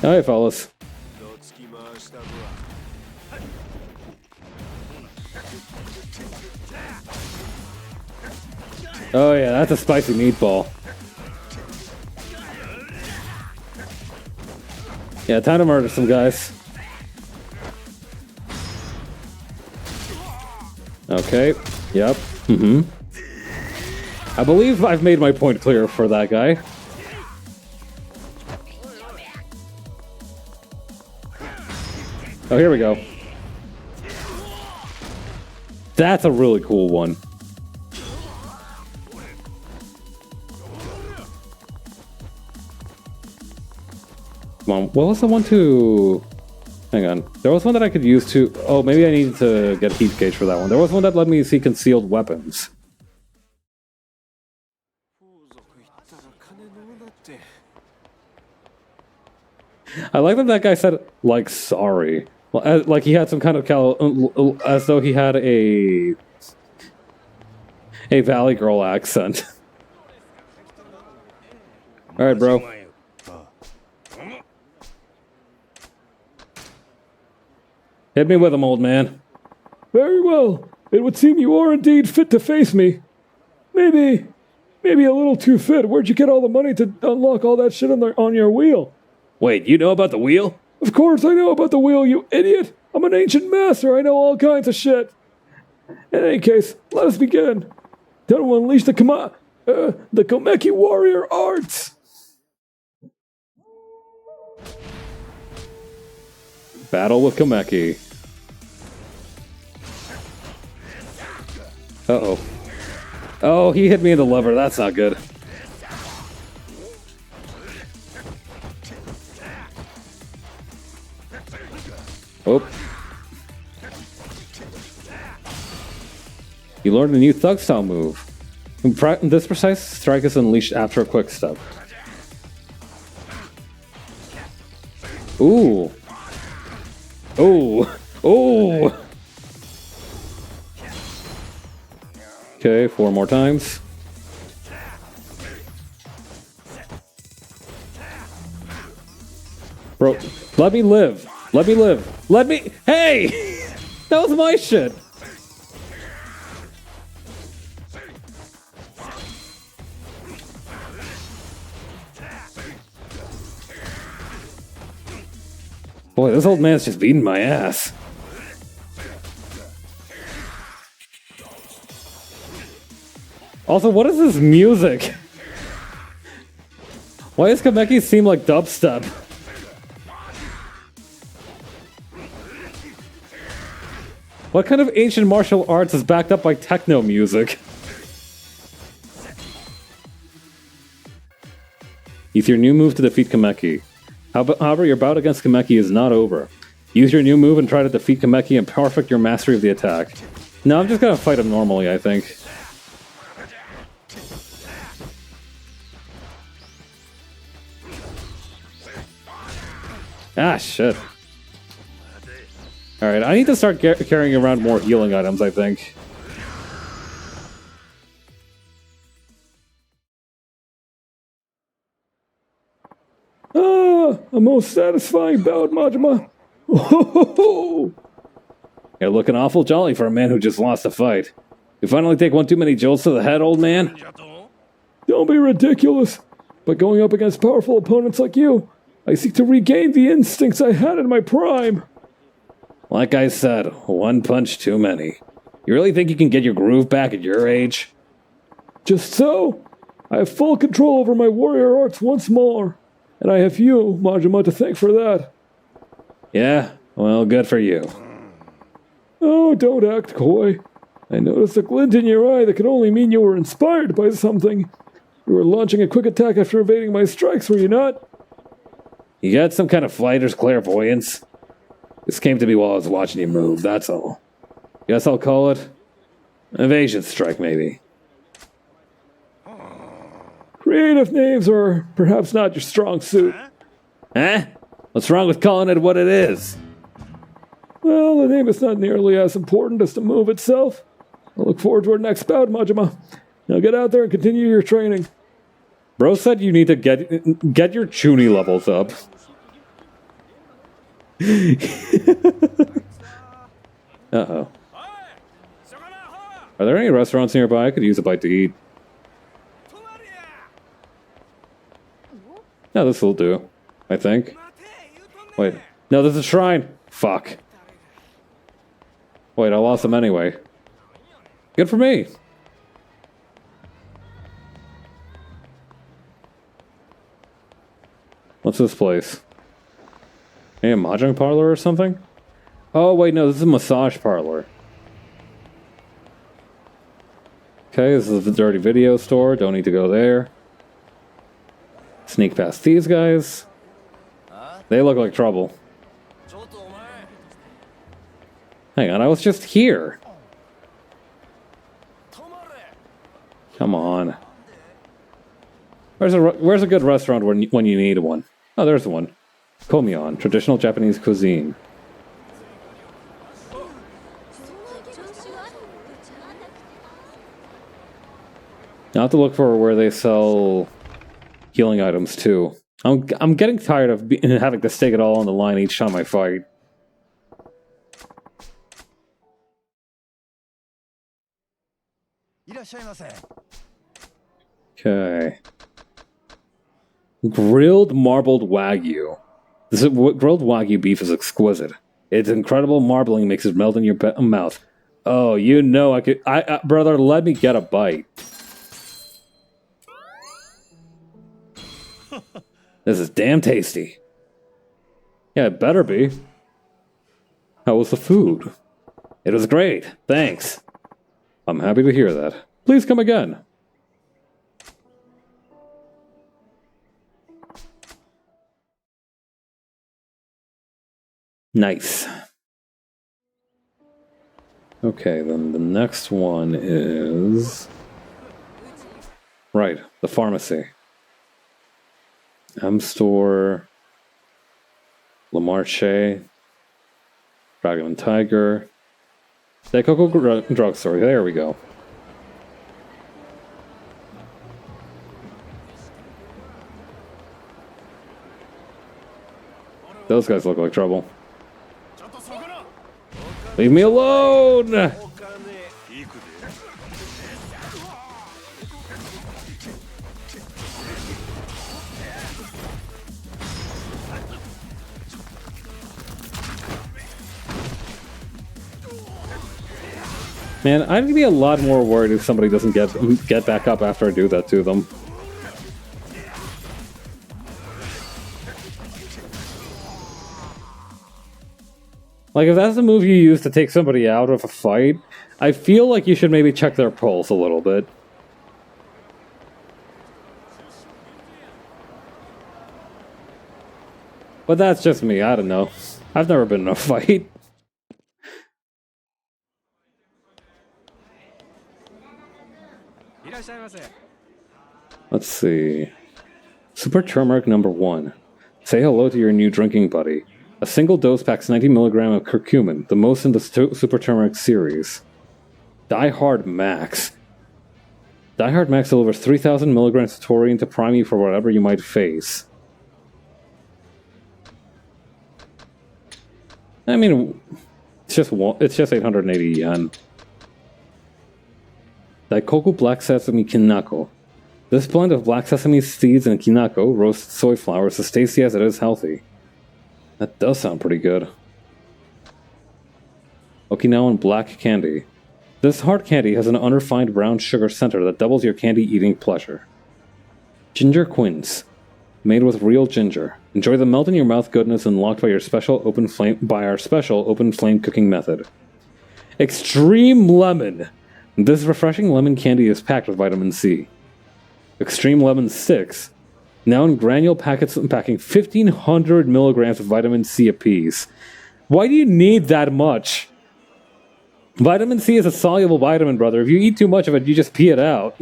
Hey, fellas. Oh yeah, that's a spicy meatball. Yeah, time to murder some guys. Okay, yep, I believe I've made my point clear for that guy. Oh, here we go. That's a really cool one. Come on, what was the one to... Hang on. There was one that I could use to... Oh, maybe I needed to get heat gauge for that one. There was one that let me see concealed weapons. I like that that guy said, like, sorry. Well, like he had some kind of as though he had a Valley Girl accent. Alright, bro. Hit me with him, old man. Very well. It would seem you are indeed fit to face me. Maybe a little too fit. Where'd you get all the money to unlock all that shit on your wheel? Wait, you know about the wheel? Of course I know about the wheel, you idiot! I'm an ancient master, I know all kinds of shit! In any case, let us begin. Time to unleash the Komeki warrior arts! Battle with Komeki. Uh-oh. Oh, he hit me in the lever, that's not good. Oh. You learned a new thug style move. This precise strike is unleashed after a quick step. Ooh. Ooh. Ooh. Okay, 4 more times. Bro, let me live. Let me live. Let me... Hey! That was my shit. Boy, this old man's just beating my ass. Also, what is this music? Why does Kameki seem like dubstep? What kind of ancient martial arts is backed up by techno music? Use your new move to defeat Kameki. However, your bout against Kameki is not over. Use your new move and try to defeat Kameki and perfect your mastery of the attack. No, I'm just gonna fight him normally, I think. Ah, shit. Alright, I need to start carrying around more healing items, I think. Ah, a most satisfying bout, Majima. Oh, you're looking awful jolly for a man who just lost a fight. You finally take one too many jolts to the head, old man? Don't be ridiculous. By going up against powerful opponents like you, I seek to regain the instincts I had in my prime. Like I said, one punch too many. You really think you can get your groove back at your age? Just so. I have full control over my warrior arts once more. And I have you, Majima, to thank for that. Yeah, well, good for you. Oh, don't act coy. I noticed a glint in your eye that could only mean you were inspired by something. You were launching a quick attack after evading my strikes, were you not? You got some kind of fighter's clairvoyance? This came to me while I was watching you move, that's all. Guess I'll call it evasion strike, maybe. Creative names are perhaps not your strong suit. Huh? What's wrong with calling it what it is? Well, the name is not nearly as important as the move itself. I look forward to our next bout, Majima. Now get out there and continue your training. Bro said you need to get your Chuni levels up. Uh-oh. Are there any restaurants nearby? I could use a bite to eat. No, this will do. I think. Wait. No, there's a shrine! Fuck. Wait, I lost them anyway. Good for me! What's this place? Hey, a mahjong parlor or something? Oh, wait, no, this is a massage parlor. Okay, this is the dirty video store. Don't need to go there. Sneak past these guys. They look like trouble. Hang on, I was just here. Come on. Where's a good restaurant when you need one? Oh, there's one. Komyon, traditional Japanese cuisine. Now I have to look for where they sell healing items too. I'm getting tired of having to stake it all on the line each time I fight. Okay. Grilled marbled wagyu. Grilled wagyu beef is exquisite. Its incredible marbling makes it melt in your mouth. Oh, you know I could... brother, let me get a bite. This is damn tasty. Yeah, it better be. How was the food? It was great, thanks. I'm happy to hear that. Please come again. Nice. Okay, then the next one is... Right, the pharmacy. M-Store, Le Marché, Dragon and Tiger, Daikoku Drugstore. There we go. Those guys look like trouble. Leave me alone! Man, I'd be a lot more worried if somebody doesn't get back up after I do that to them. Like, if that's the move you use to take somebody out of a fight, I feel like you should maybe check their pulse a little bit. But that's just me, I don't know. I've never been in a fight. Let's see. Super Turmeric number 1. Say hello to your new drinking buddy. A single dose packs 90 mg of curcumin, the most in the Super Turmeric series. Die Hard Max. Die Hard Max delivers 3,000 milligrams of taurine to prime you for whatever you might face. I mean, it's just 880 yen. Daikoku Black Sesame Kinako. This blend of black sesame seeds and kinako, roasted soy flour, is as tasty as it is healthy. That does sound pretty good. Okinawan Black Candy. This hard candy has an unrefined brown sugar center that doubles your candy eating pleasure. Ginger Quince. Made with real ginger. Enjoy the melt in your mouth goodness unlocked by our special open flame cooking method. Extreme Lemon. This refreshing lemon candy is packed with vitamin C. Extreme Lemon 6. Now in granule packets packing 1,500 milligrams of vitamin C apiece. Why do you need that much? Vitamin C is a soluble vitamin, brother. If you eat too much of it, you just pee it out.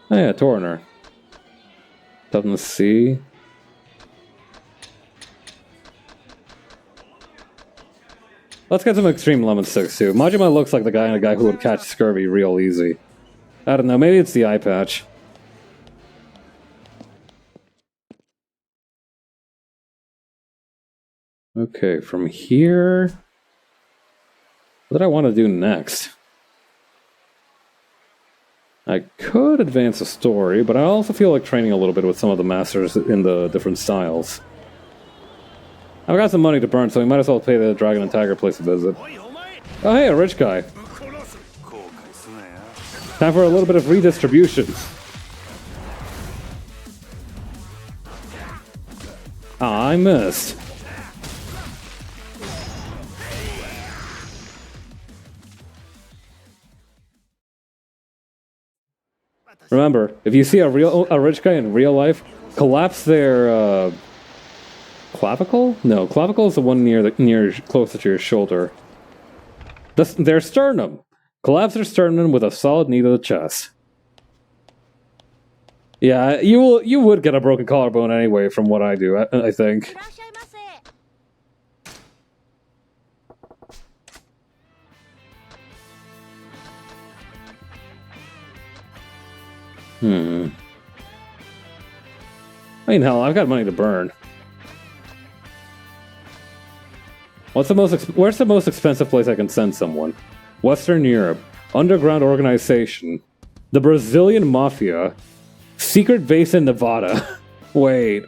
Oh yeah, Torner. Doesn't see. Let's get some Extreme Lemon 6 too. Majima looks like the guy who would catch scurvy real easy. I don't know, maybe it's the eye patch. Okay, from here... What did I want to do next? I could advance the story, but I also feel like training a little bit with some of the masters in the different styles. I've got some money to burn, so we might as well pay the Dragon and Tiger place a visit. Oh hey, a rich guy. Time for a little bit of redistribution. Ah, I missed. Remember, if you see a rich guy in real life, collapse their clavicle? No, clavicle is the one closer to your shoulder. Their sternum. Collapse their sternum with a solid knee to the chest. Yeah, you would get a broken collarbone anyway from what I do, I think. I mean, hell, I've got money to burn. Where's the most expensive place I can send someone? Western Europe. Underground organization. The Brazilian Mafia. Secret base in Nevada. Wait.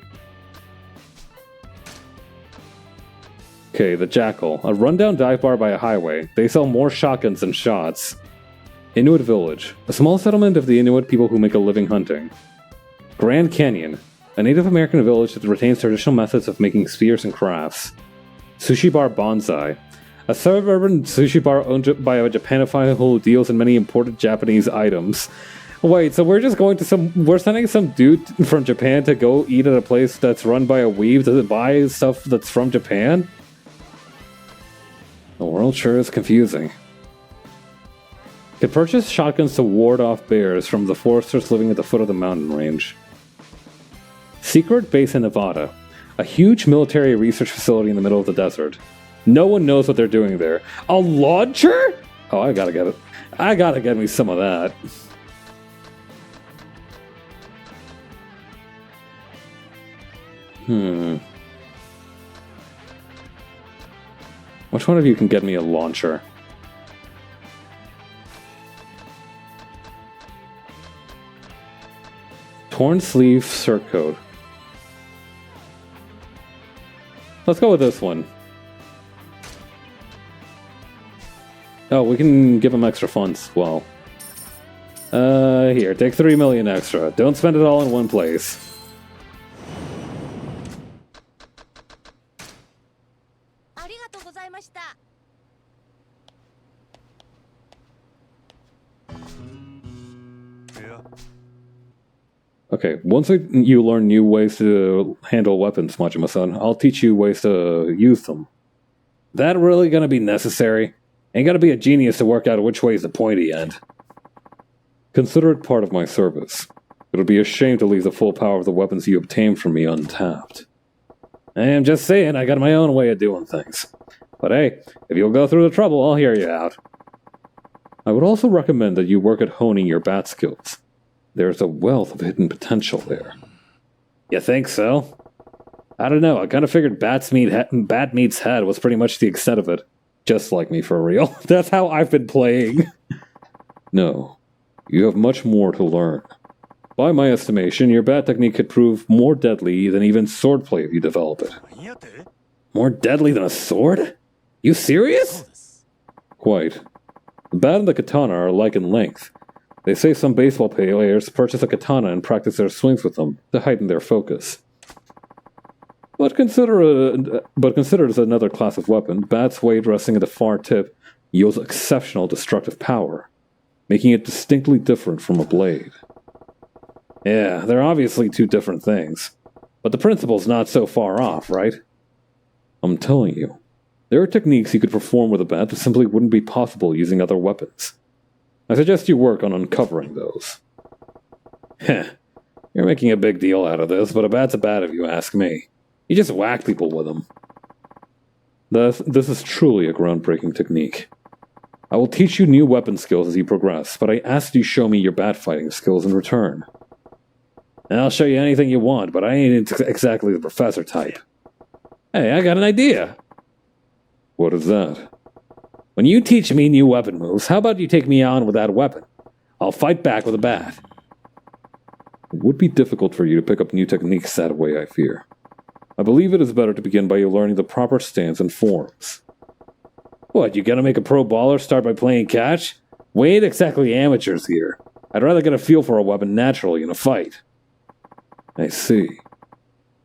Okay, the Jackal. A rundown dive bar by a highway. They sell more shotguns than shots. Inuit Village. A small settlement of the Inuit people who make a living hunting. Grand Canyon. A Native American village that retains traditional methods of making spears and crafts. Sushi Bar Bonsai. A suburban sushi bar owned by a Japanophile who deals in many imported Japanese items. Wait, so we're sending some dude from Japan to go eat at a place that's run by a weave to buy stuff that's from Japan? The world sure is confusing. Can purchase shotguns to ward off bears from the foresters living at the foot of the mountain range. Secret base in Nevada. A huge military research facility in the middle of the desert. No one knows what they're doing there. A launcher? Oh, I gotta get it. I gotta get me some of that. Which one of you can get me a launcher? Torn sleeve surcoat. Let's go with this one. Oh, we can give him extra funds as well. Here, take 3 million extra. Don't spend it all in one place. Okay, once you learn new ways to handle weapons, Majima-san, I'll teach you ways to use them. That really gonna be necessary? Ain't gotta be a genius to work out which way is the pointy end. Consider it part of my service. It would be a shame to leave the full power of the weapons you obtained from me untapped. I'm just saying, I got my own way of doing things. But hey, if you'll go through the trouble, I'll hear you out. I would also recommend that you work at honing your bat skills. There's a wealth of hidden potential there. You think so? I don't know, I kind of figured bat meets head was pretty much the extent of it. Just like me, for real. That's how I've been playing. No, you have much more to learn. By my estimation, your bat technique could prove more deadly than even swordplay if you develop it. More deadly than a sword? You serious? Quite. The bat and the katana are alike in length. They say some baseball players purchase a katana and practice their swings with them to heighten their focus. But considered as another class of weapon, bat's weight resting at the far tip yields exceptional destructive power, making it distinctly different from a blade. Yeah, they're obviously two different things, but the principle's not so far off, right? I'm telling you, there are techniques you could perform with a bat that simply wouldn't be possible using other weapons. I suggest you work on uncovering those. Heh, you're making a big deal out of this, but a bat's a bat if you ask me. You just whack people with them. This is truly a groundbreaking technique. I will teach you new weapon skills as you progress, but I ask you show me your bat fighting skills in return. I'll show you anything you want, but I ain't exactly the professor type. Hey, I got an idea! What is that? When you teach me new weapon moves, how about you take me on with that weapon? I'll fight back with a bat. It would be difficult for you to pick up new techniques that way, I fear. I believe it is better to begin by you learning the proper stance and forms. What, you gonna make a pro baller start by playing catch? We ain't exactly amateurs here. I'd rather get a feel for a weapon naturally in a fight. I see.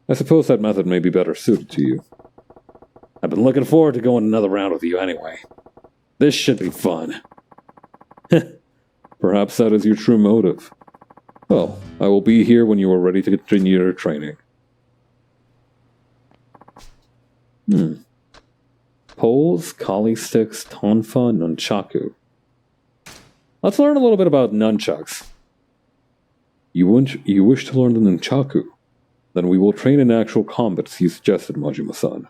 I suppose that method may be better suited to you. I've been looking forward to going another round with you anyway. This should be fun. Perhaps that is your true motive. Well, I will be here when you are ready to continue your training. Poles, kali sticks, tonfa, nunchaku. Let's learn a little bit about nunchucks. You wish to learn the nunchaku? Then we will train in actual combat as you suggested, Majima-san.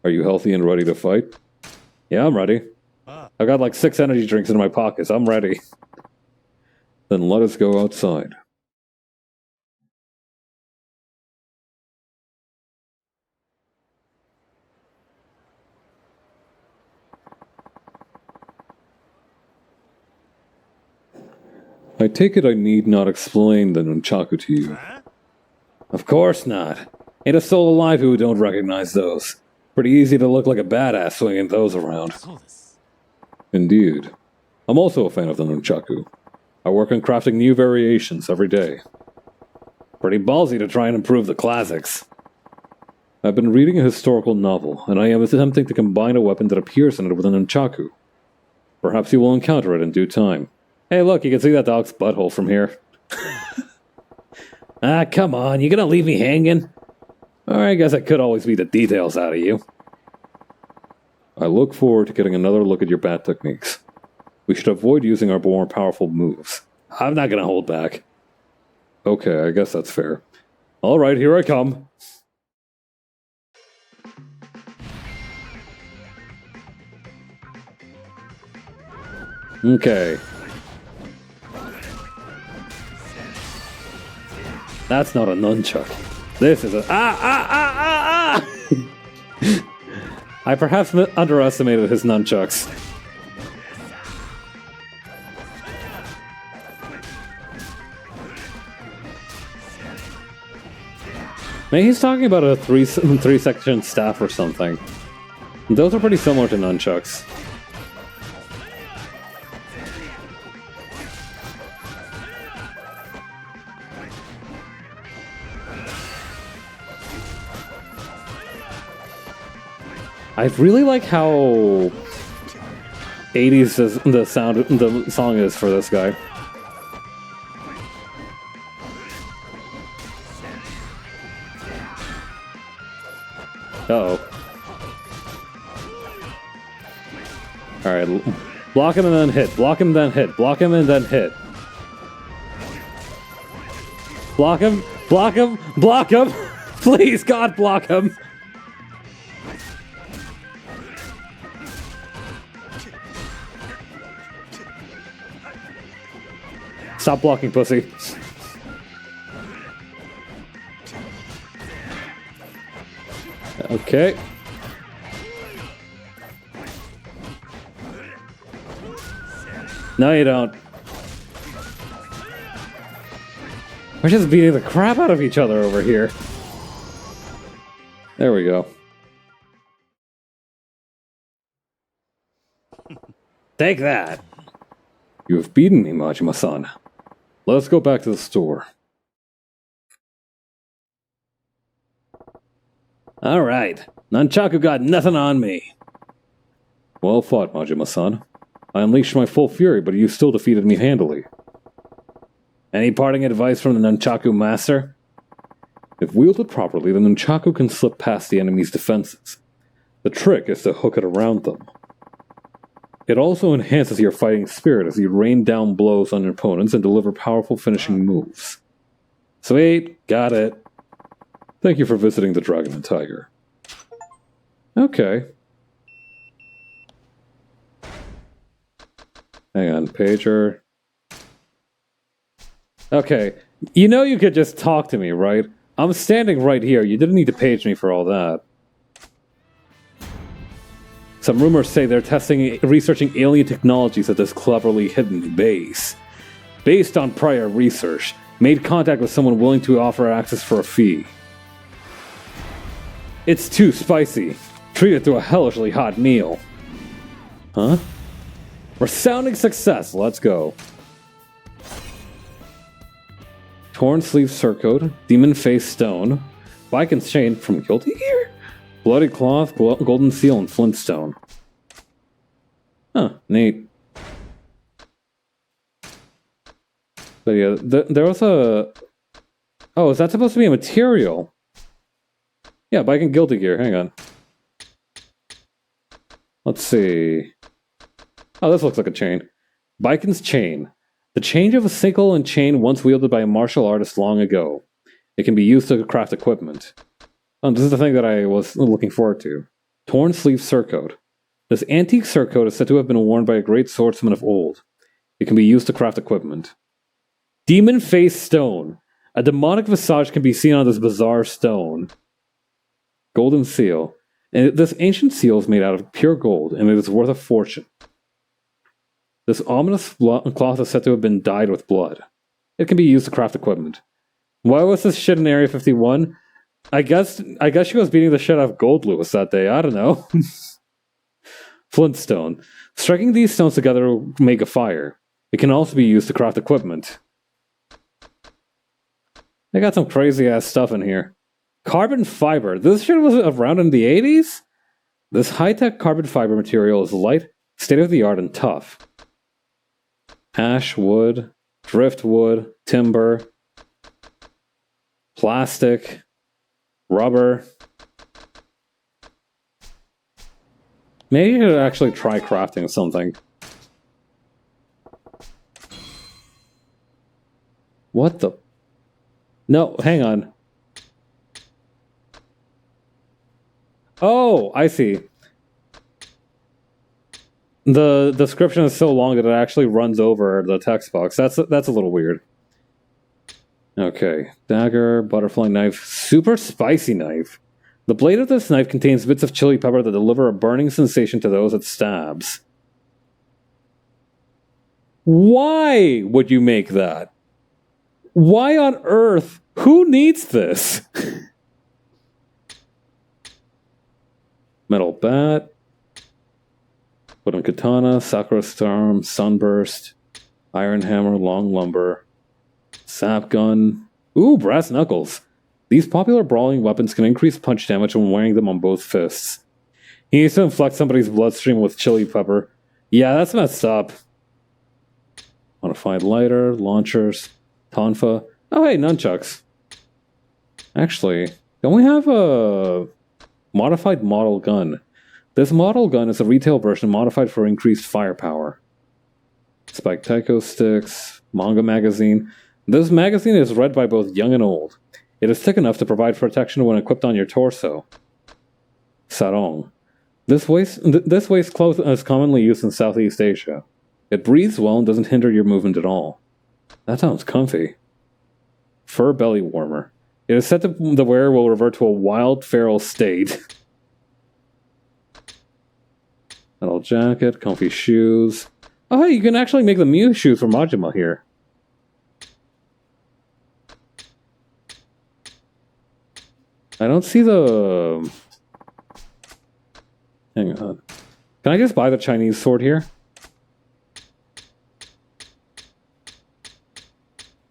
Are you healthy and ready to fight? Yeah, I'm ready. I've got like 6 energy drinks in my pockets. I'm ready. Then let us go outside. I take it I need not explain the nunchaku to you. Of course not. Ain't a soul alive who don't recognize those. Pretty easy to look like a badass swinging those around. Indeed. I'm also a fan of the nunchaku. I work on crafting new variations every day. Pretty ballsy to try and improve the classics. I've been reading a historical novel, and I am attempting to combine a weapon that appears in it with a nunchaku. Perhaps you will encounter it in due time. Hey look, you can see that dog's butthole from here. Ah, come on, you gonna leave me hanging? Or I guess I could always beat the details out of you. I look forward to getting another look at your bat techniques. We should avoid using our more powerful moves. I'm not gonna hold back. Okay, I guess that's fair. Alright, here I come. Okay. That's not a nunchuck. This is a... I perhaps underestimated his nunchucks. Maybe he's talking about a three-section staff or something. Those are pretty similar to nunchucks. I really like how 80s the song is for this guy. Uh-oh. Alright, block him and then hit. Block him and then hit. Block him and then hit. Block him. Block him. Block him. Please, God, block him. Stop blocking, pussy. Okay. No, you don't. We're just beating the crap out of each other over here. There we go. Take that. You have beaten me, Majima-san. Let's go back to the store. Alright. Nunchaku got nothing on me. Well fought, Majima-san. I unleashed my full fury, but you still defeated me handily. Any parting advice from the Nunchaku master? If wielded properly, the Nunchaku can slip past the enemy's defenses. The trick is to hook it around them. It also enhances your fighting spirit as you rain down blows on your opponents and deliver powerful finishing moves. Sweet, got it. Thank you for visiting the Dragon and Tiger. Okay. Hang on, pager. Okay, you know you could just talk to me, right? I'm standing right here. You didn't need to page me for all that. Some rumors say they're researching alien technologies at this cleverly hidden base. Based on prior research, made contact with someone willing to offer access for a fee. It's too spicy. Treat it to a hellishly hot meal. Huh? Resounding success, let's go. Torn sleeve surcoat, demon face stone, Viking chain from Guilty Gear? Bloody cloth, golden seal, and flintstone. Huh, neat. But yeah, there was a... Oh, is that supposed to be a material? Yeah, Viking Guilty Gear, hang on. Let's see... Oh, this looks like a chain. Viking's chain. The change of a sickle and chain once wielded by a martial artist long ago. It can be used to craft equipment. Oh, this is the thing that I was looking forward to. Torn sleeve surcoat. This antique surcoat is said to have been worn by a great swordsman of old. It can be used to craft equipment. Demon face stone. A demonic visage can be seen on this bizarre stone. Golden seal. And this ancient seal is made out of pure gold, and it is worth a fortune. This ominous cloth is said to have been dyed with blood. It can be used to craft equipment. Why was this shit in Area 51? I guess she was beating the shit out of Gold Lewis that day. I don't know. Flintstone. Striking these stones together will make a fire. It can also be used to craft equipment. They got some crazy ass stuff in here. Carbon fiber. This shit was around in the 80s? This high-tech carbon fiber material is light, state-of-the-art, and tough. Ash wood, driftwood, timber, plastic, rubber. Maybe you should actually try crafting something. What the? No, hang on. Oh, I see. The description is so long that it actually runs over the text box. That's a little weird. Okay. Dagger, butterfly knife, super spicy knife. The blade of this knife contains bits of chili pepper that deliver a burning sensation to those it stabs. Why would you make that? Why on earth? Who needs this? Metal bat. Wooden katana, sakura storm, sunburst, iron hammer, long lumber, sap gun. Ooh, brass knuckles. These popular brawling weapons can increase punch damage when wearing them on both fists. He needs to inflect somebody's bloodstream with chili pepper. Yeah, that's messed up. Modified lighter, launchers, tonfa. Oh hey, nunchucks. Actually, don't we have a... Modified model gun. This model gun is a retail version modified for increased firepower. Spike Taiko sticks. Manga magazine. This magazine is read by both young and old. It is thick enough to provide protection when equipped on your torso. Sarong. This waist cloth is commonly used in Southeast Asia. It breathes well and doesn't hinder your movement at all. That sounds comfy. Fur belly warmer. It is said that the wearer will revert to a wild, feral state. Metal jacket, comfy shoes. Oh, hey, you can actually make the Mew shoes for Majima here. I don't see the... Hang on. Can I just buy the Chinese sword here?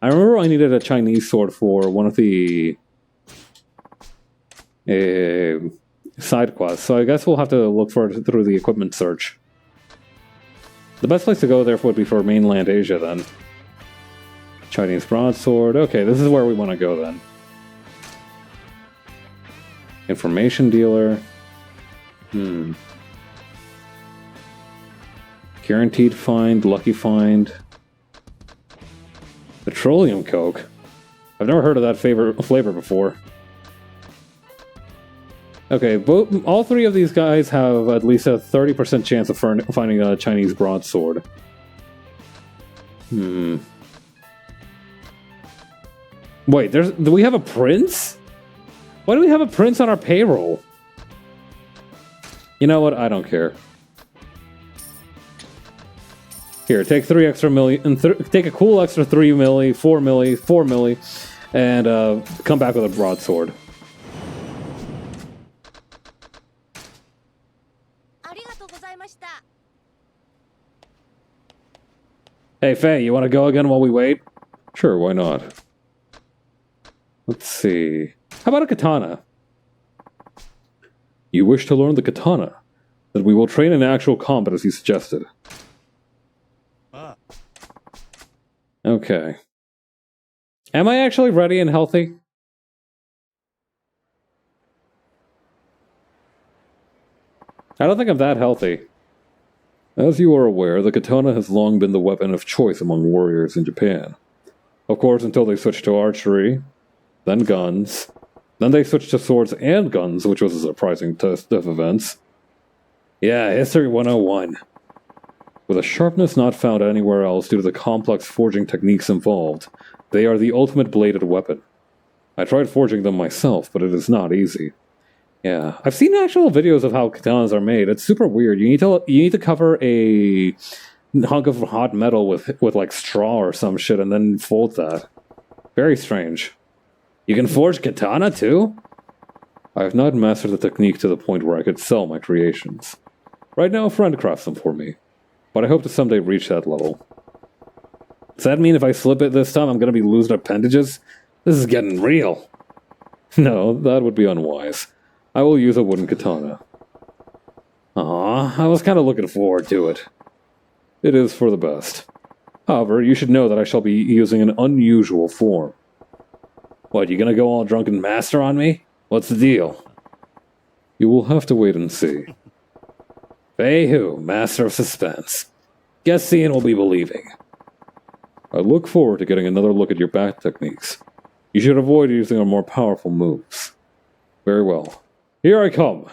I remember I needed a Chinese sword for one of the side quests, so I guess we'll have to look for it through the equipment search. The best place to go, therefore, would be for mainland Asia, then. Chinese broadsword. Okay, this is where we want to go, then. Information dealer. Guaranteed find, lucky find. Petroleum coke? I've never heard of that flavor before. Okay, all three of these guys have at least a 30% chance of finding a Chinese broadsword. Wait, do we have a prince? Why do we have a prince on our payroll? You know what? I don't care. Here, take 3 extra milli, and take a cool extra 3 milli, 4 milli, 4 milli, and come back with a broadsword. Hey, Faye, you want to go again while we wait? Sure, why not? Let's see. How about a katana? You wish to learn the katana? Then we will train in actual combat as you suggested. Okay. Am I actually ready and healthy? I don't think I'm that healthy. As you are aware, the katana has long been the weapon of choice among warriors in Japan. Of course, until they switched to archery, then guns, then they switched to swords and guns, which was a surprising twist of events. Yeah, History 101. With a sharpness not found anywhere else due to the complex forging techniques involved, they are the ultimate bladed weapon. I tried forging them myself, but it is not easy. Yeah, I've seen actual videos of how katanas are made. It's super weird. You need to cover a hunk of hot metal with like straw or some shit and then fold that. Very strange. You can forge katana too? I have not mastered the technique to the point where I could sell my creations. Right now a friend crafts them for me, but I hope to someday reach that level. Does that mean if I slip it this time I'm going to be losing appendages? This is getting real. No, that would be unwise. I will use a wooden katana. I was kind of looking forward to it. It is for the best. However, you should know that I shall be using an unusual form. What, you gonna go all drunken master on me? What's the deal? You will have to wait and see. Fei-Hu, master of suspense. Guess seeing will be believing. I look forward to getting another look at your back techniques. You should avoid using our more powerful moves. Very well. Here I come.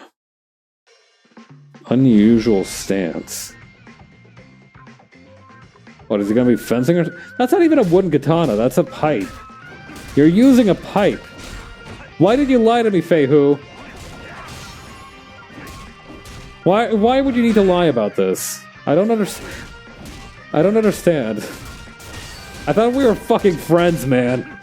Unusual stance. What, is he gonna be fencing or... That's not even a wooden katana, that's a pipe. You're using a pipe. Why did you lie to me, Fei-Hu? Why would you need to lie about this? I don't understand. I thought we were fucking friends, man.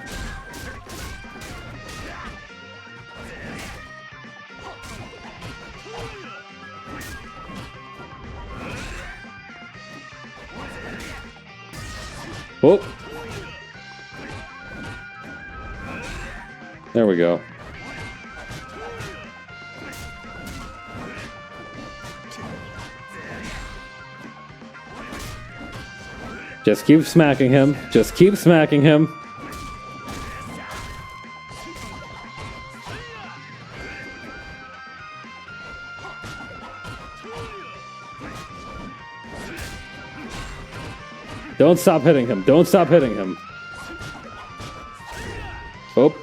Oh. There we go. Just keep smacking him. Just keep smacking him. Don't stop hitting him. Don't stop hitting him. Oh,